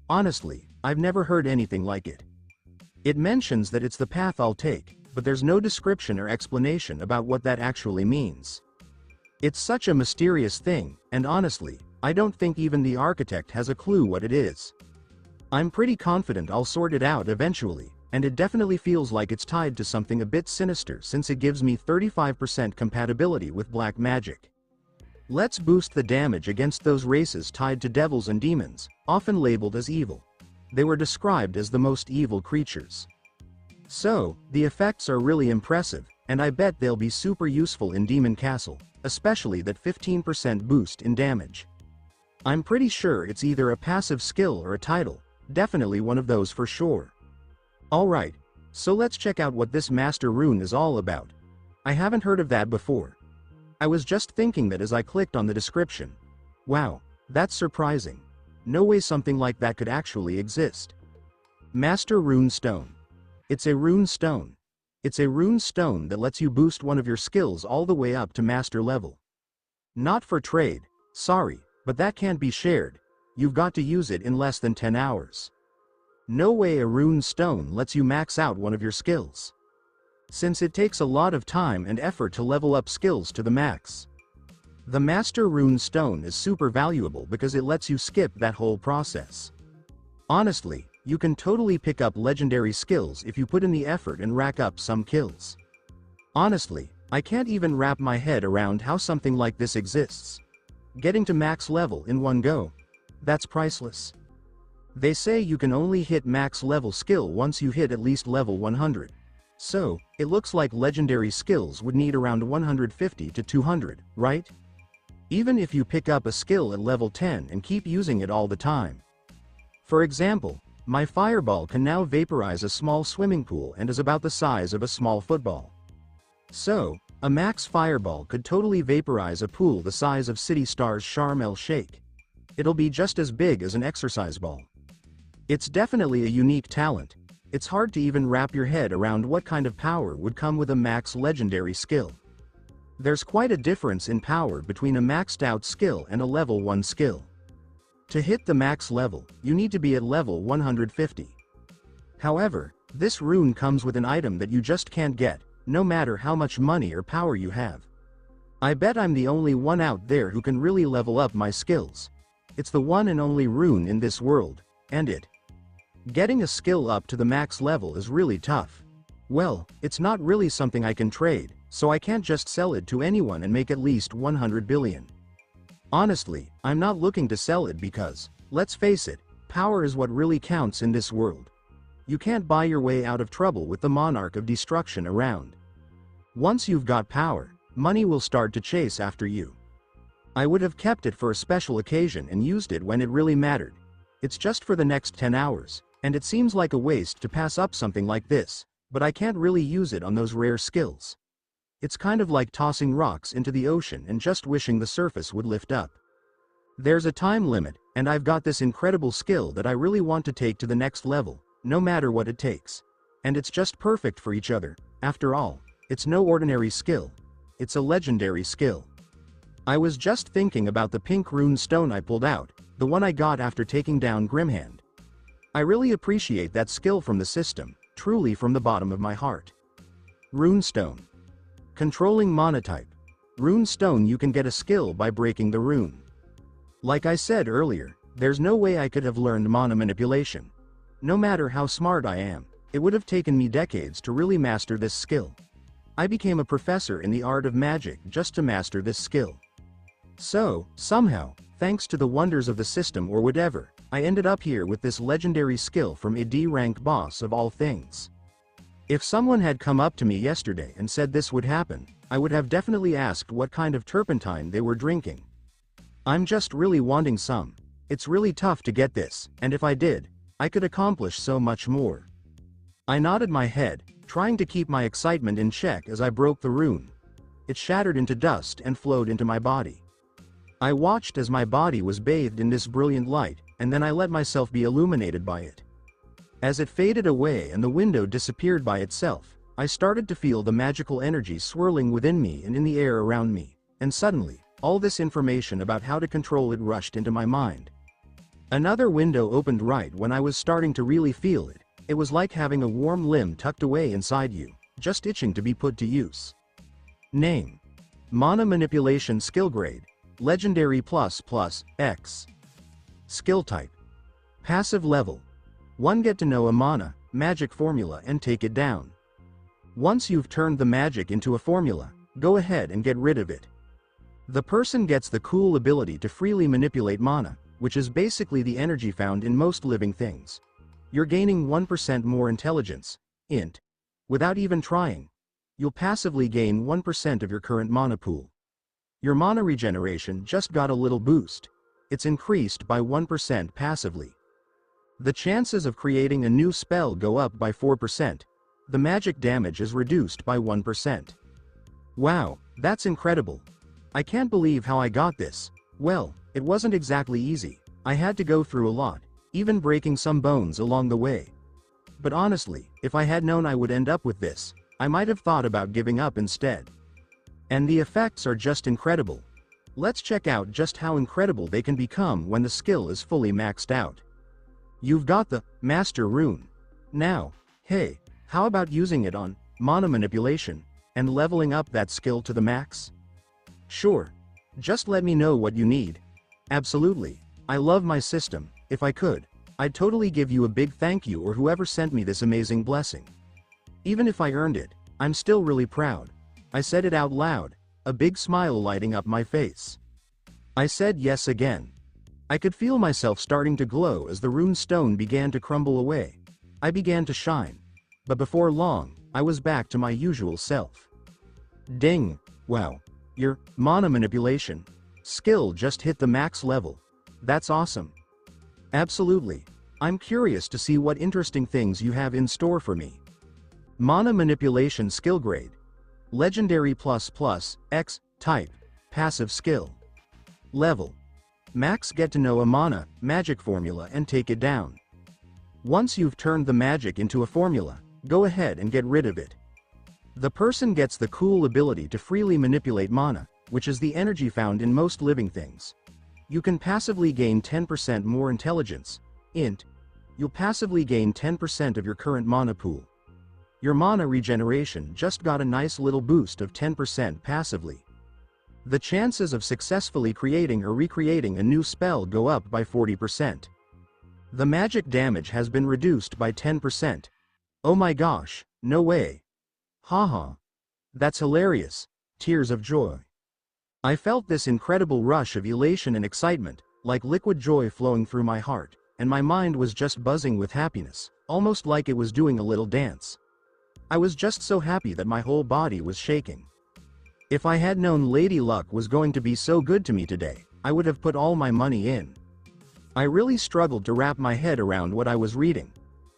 Honestly, I've never heard anything like it. It mentions that it's the path I'll take, but there's no description or explanation about what that actually means. It's such a mysterious thing, and honestly, I don't think even the architect has a clue what it is. I'm pretty confident I'll sort it out eventually, and it definitely feels like it's tied to something a bit sinister since it gives me 35% compatibility with black magic. Let's boost the damage against those races tied to devils and demons, often labeled as evil. They were described as the most evil creatures. So, the effects are really impressive, and I bet they'll be super useful in Demon Castle, especially that 15% boost in damage. I'm pretty sure it's either a passive skill or a title, definitely one of those for sure. Alright, so let's check out what this Master Rune is all about. I haven't heard of that before. I was just thinking that as I clicked on the description. Wow, that's surprising. No way something like that could actually exist. Master Rune Stone. It's a rune stone. It's a rune stone that lets you boost one of your skills all the way up to master level. Not for trade, sorry, but that can't be shared. You've got to use it in less than 10 hours. No way a rune stone lets you max out one of your skills. since it takes a lot of time and effort to level up skills to the max. The Master Rune Stone is super valuable because it lets you skip that whole process. Honestly, you can totally pick up legendary skills if you put in the effort and rack up some kills. Honestly, I can't even wrap my head around how something like this exists. Getting to max level in one go. That's priceless. They say you can only hit max level skill once you hit at least level 100. So, it looks like legendary skills would need around 150 to 200, right? Even if you pick up a skill at level 10 and keep using it all the time. For example, my fireball can now vaporize a small swimming pool and is about the size of a small football. So, a max fireball could totally vaporize a pool the size of City Star's Sharm el Sheikh. It'll be just as big as an exercise ball. It's definitely a unique talent. It's hard to even wrap your head around what kind of power would come with a max legendary skill. There's quite a difference in power between a maxed out skill and a level 1 skill. To hit the max level, you need to be at level 150. However, this rune comes with an item that you just can't get, no matter how much money or power you have. I bet I'm the only one out there who can really level up my skills. It's the one and only rune in this world, and getting a skill up to the max level is really tough. Well, it's not really something I can trade, so I can't just sell it to anyone and make at least 100 billion. Honestly, I'm not looking to sell it because, let's face it, power is what really counts in this world. You can't buy your way out of trouble with the Monarch of Destruction around. Once you've got power, money will start to chase after you. I would have kept it for a special occasion and used it when it really mattered. It's just for the next 10 hours, and it seems like a waste to pass up something like this, but I can't really use it on those rare skills. It's kind of like tossing rocks into the ocean and just wishing the surface would lift up. There's a time limit, and I've got this incredible skill that I really want to take to the next level, no matter what it takes. And it's just perfect for each other. After all, it's no ordinary skill. It's a legendary skill. I was just thinking about the pink rune stone I pulled out, the one I got after taking down Grimhand. I really appreciate that skill from the system, truly from the bottom of my heart. Rune Stone. Controlling Monotype. Rune Stone, you can get a skill by breaking the rune. Like I said earlier, there's no way I could have learned mana manipulation. No matter how smart I am, it would have taken me decades to really master this skill. I became a professor in the art of magic just to master this skill. So, somehow, thanks to the wonders of the system or whatever, I ended up here with this legendary skill from a D-rank boss of all things. If someone had come up to me yesterday and said this would happen, I would have definitely asked what kind of turpentine they were drinking. I'm just really wanting some. It's really tough to get this, and if I did, I could accomplish so much more. I nodded my head, trying to keep my excitement in check as I broke the rune. It shattered into dust and flowed into my body. I watched as my body was bathed in this brilliant light, and then I let myself be illuminated by it. As it faded away and the window disappeared by itself, I started to feel the magical energy swirling within me and in the air around me, and suddenly, all this information about how to control it rushed into my mind. Another window opened right when I was starting to really feel it. It was like having a warm limb tucked away inside you, just itching to be put to use. Name. Mana Manipulation Skill Grade. Legendary ++ X. Skill Type. Passive Level. 1. Get to know a mana, magic formula and take it down. Once you've turned the magic into a formula, go ahead and get rid of it. The person gets the cool ability to freely manipulate mana, which is basically the energy found in most living things. You're gaining 1% more intelligence, int. Without even trying. You'll passively gain 1% of your current mana pool. Your mana regeneration just got a little boost. It's increased by 1% passively. The chances of creating a new spell go up by 4%. The magic damage is reduced by 1%. Wow, that's incredible. I can't believe how I got this. Well, it wasn't exactly easy. I had to go through a lot, even breaking some bones along the way. But honestly, if I had known I would end up with this, I might have thought about giving up instead. And the effects are just incredible. Let's check out just how incredible they can become when the skill is fully maxed out. You've got the Master Rune. Now, hey, how about using it on mana manipulation, and leveling up that skill to the max? Sure. Just let me know what you need. Absolutely. I love my system. If I could, I'd totally give you a big thank you or whoever sent me this amazing blessing. Even if I earned it, I'm still really proud. I said it out loud, a big smile lighting up my face. I said yes again. I could feel myself starting to glow as the rune stone began to crumble away. I began to shine. But before long, I was back to my usual self. Ding! Wow. Your mana manipulation skill just hit the max level. That's awesome. Absolutely. I'm curious to see what interesting things you have in store for me. Mana manipulation skill grade. Legendary ++, X, type, passive skill. Level. Max get to know a mana, magic formula and take it down. Once you've turned the magic into a formula, go ahead and get rid of it. The person gets the cool ability to freely manipulate mana, which is the energy found in most living things. You can passively gain 10% more intelligence, int. You'll passively gain 10% of your current mana pool. Your mana regeneration just got a nice little boost of 10% passively. The chances of successfully creating or recreating a new spell go up by 40%. The magic damage has been reduced by 10%. Oh my gosh, no way. Haha. That's hilarious. Tears of joy. I felt this incredible rush of elation and excitement, like liquid joy flowing through my heart, and my mind was just buzzing with happiness, almost like it was doing a little dance. I was just so happy that my whole body was shaking. If I had known Lady Luck was going to be so good to me today, I would have put all my money in. I really struggled to wrap my head around what I was reading.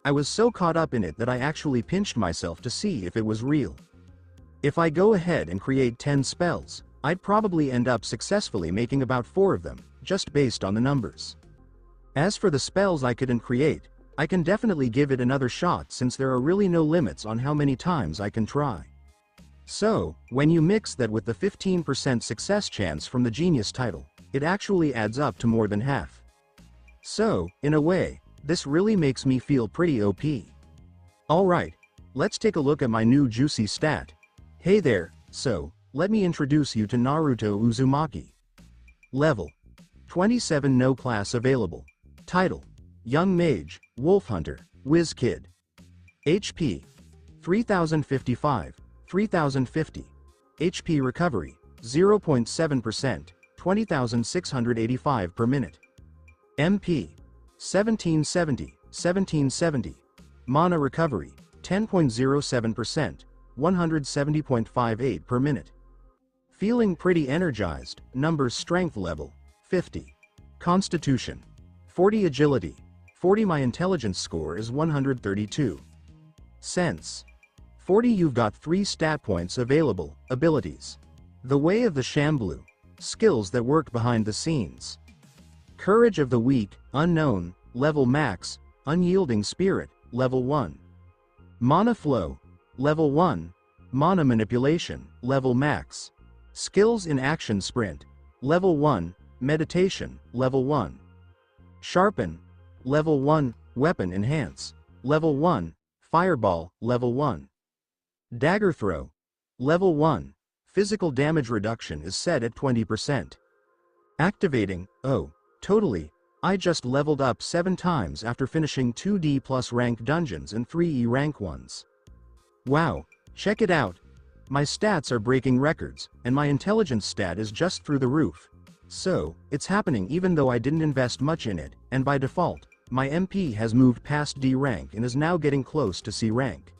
I was so caught up in it that I actually pinched myself to see if it was real. If I go ahead and create 10 spells, I'd probably end up successfully making about 4 of them, just based on the numbers. As for the spells I couldn't create, I can definitely give it another shot since there are really no limits on how many times I can try. So, when you mix that with the 15% success chance from the genius title, it actually adds up to more than half. So, in a way, this really makes me feel pretty OP. Alright, let's take a look at my new juicy stat. Hey there, so, let me introduce you to Naruto Uzumaki. Level 27, no class available. Title: Young Mage, Wolf Hunter, Whiz Kid. HP 3055, 3050. HP recovery 0.7%, 20,685 per minute. MP 1770, 1770. Mana recovery 10.07%, 170.58 per minute. Feeling pretty energized. Numbers: strength level 50. Constitution 40. Agility 40. My intelligence score is 132. Sense 40. You've got 3 stat points available. Abilities: The Way of the Shamblu, skills that work behind the scenes. Courage of the Weak, unknown, level max. Unyielding Spirit, level 1. Mana Flow, level 1. Mana Manipulation, level max. Skills in Action Sprint, level 1. Meditation, level 1. Sharpen, level 1. Weapon Enhance, level 1. Fireball, level 1. Dagger Throw, level 1. Physical damage reduction is set at 20%. Activating, oh, totally, I just leveled up 7 times after finishing 2D plus rank dungeons and 3E rank ones. Wow, check it out. My stats are breaking records, and my intelligence stat is just through the roof. So, it's happening even though I didn't invest much in it, and by default, my MP has moved past D rank and is now getting close to C rank.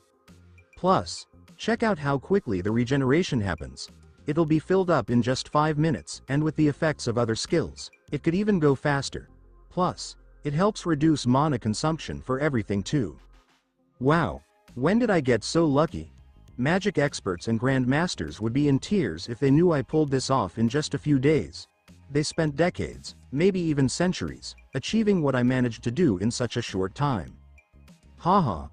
Plus, check out how quickly the regeneration happens. It'll be filled up in just 5 minutes, and with the effects of other skills, it could even go faster. Plus, it helps reduce mana consumption for everything too. Wow, when did I get so lucky? Magic experts and grandmasters would be in tears if they knew I pulled this off in just a few days. They spent decades, maybe even centuries, achieving what I managed to do in such a short time. Haha.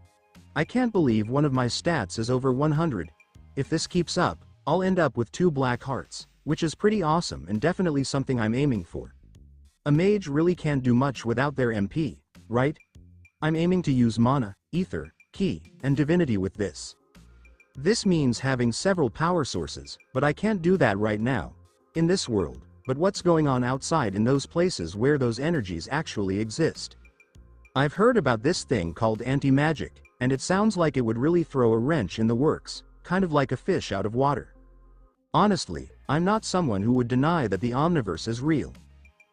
I can't believe one of my stats is over 100. If this keeps up, I'll end up with 2 black hearts, which is pretty awesome and definitely something I'm aiming for. A mage really can't do much without their MP, right? I'm aiming to use mana, ether, ki, and divinity with this. This means having several power sources, but I can't do that right now. In this world. But what's going on outside in those places where those energies actually exist? I've heard about this thing called anti-magic, and it sounds like it would really throw a wrench in the works, kind of like a fish out of water. Honestly, I'm not someone who would deny that the Omniverse is real.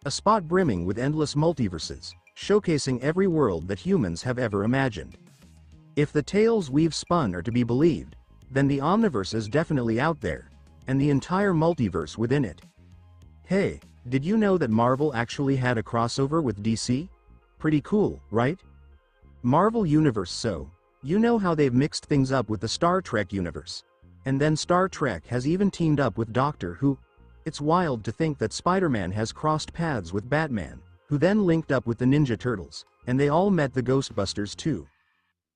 A spot brimming with endless multiverses, showcasing every world that humans have ever imagined. If the tales we've spun are to be believed, then the Omniverse is definitely out there, and the entire multiverse within it. Hey, did you know that Marvel actually had a crossover with DC? Pretty cool, right? Marvel Universe, so, you know how they've mixed things up with the Star Trek universe. And then Star Trek has even teamed up with Doctor Who. It's wild to think that Spider-Man has crossed paths with Batman, who then linked up with the Ninja Turtles, and they all met the Ghostbusters too.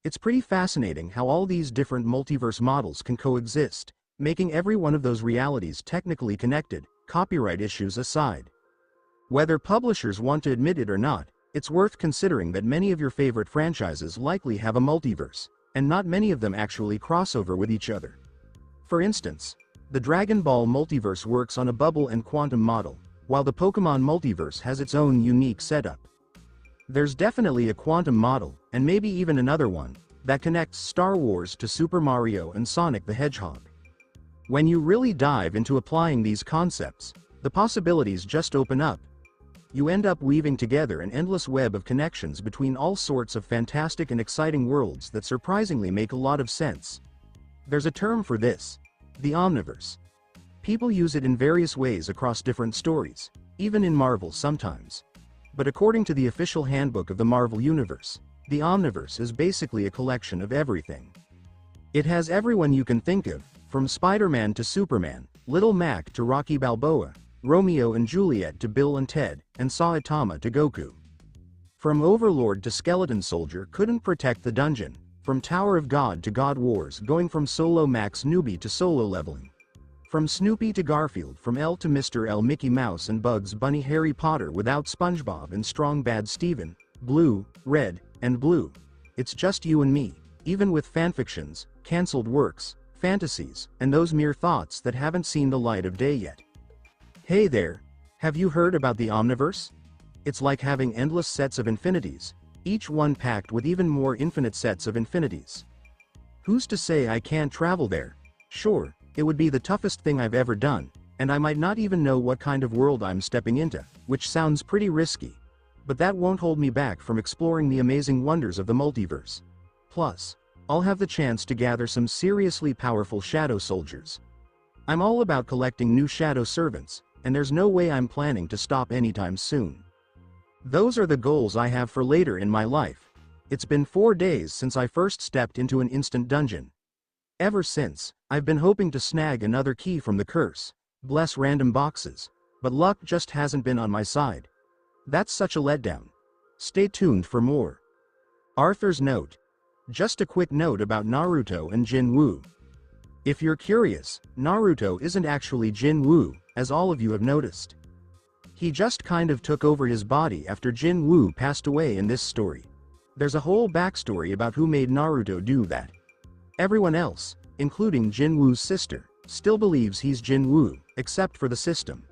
It's pretty fascinating how all these different multiverse models can coexist, making every one of those realities technically connected, copyright issues aside. Whether publishers want to admit it or not, it's worth considering that many of your favorite franchises likely have a multiverse, and not many of them actually cross over with each other. For instance, the Dragon Ball multiverse works on a bubble and quantum model, while the Pokemon multiverse has its own unique setup. There's definitely a quantum model, and maybe even another one, that connects Star Wars to Super Mario and Sonic the Hedgehog. When you really dive into applying these concepts, the possibilities just open up. You end up weaving together an endless web of connections between all sorts of fantastic and exciting worlds that surprisingly make a lot of sense. There's a term for this: the Omniverse. People use it in various ways across different stories, even in Marvel sometimes. But according to the official handbook of the Marvel Universe, the Omniverse is basically a collection of everything. It has everyone you can think of, from Spider-Man to Superman, Little Mac to Rocky Balboa, Romeo and Juliet to Bill and Ted, and Saitama to Goku. From Overlord to Skeleton Soldier couldn't protect the dungeon, from Tower of God to God Wars, going from Solo Max Newbie to solo leveling. From Snoopy to Garfield, from L to Mr. L, Mickey Mouse and Bugs Bunny, Harry Potter without SpongeBob, and Strong Bad Steven, Blue, Red, and Blue. It's just you and me, even with fanfictions, cancelled works, fantasies, and those mere thoughts that haven't seen the light of day yet. Hey there, have you heard about the Omniverse? It's like having endless sets of infinities, each one packed with even more infinite sets of infinities. Who's to say I can't travel there? Sure, it would be the toughest thing I've ever done, and I might not even know what kind of world I'm stepping into, which sounds pretty risky. But that won't hold me back from exploring the amazing wonders of the multiverse. Plus, I'll have the chance to gather some seriously powerful shadow soldiers. I'm all about collecting new shadow servants, and there's no way I'm planning to stop anytime soon. Those are the goals I have for later in my life. It's been 4 days since I first stepped into an instant dungeon. Ever since, I've been hoping to snag another key from the curse, bless random boxes, but luck just hasn't been on my side. That's such a letdown. Stay tuned for more. Arthur's note. Just a quick note about Naruto and Jin Woo. If you're curious, Naruto isn't actually Jin Woo, as all of you have noticed. He just kind of took over his body after Jin Woo passed away in this story. There's a whole backstory about who made Naruto do that. Everyone else, including Jin Woo's sister, still believes he's Jin Woo, except for the system.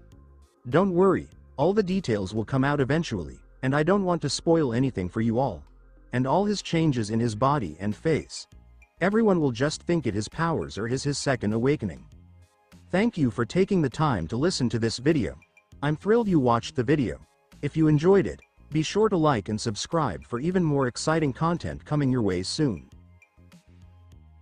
Don't worry, all the details will come out eventually, and I don't want to spoil anything for you all. And all his changes in his body and face. Everyone will just think it his powers or his second awakening. Thank you for taking the time to listen to this video. I'm thrilled you watched the video. If you enjoyed it, be sure to like and subscribe for even more exciting content coming your way soon.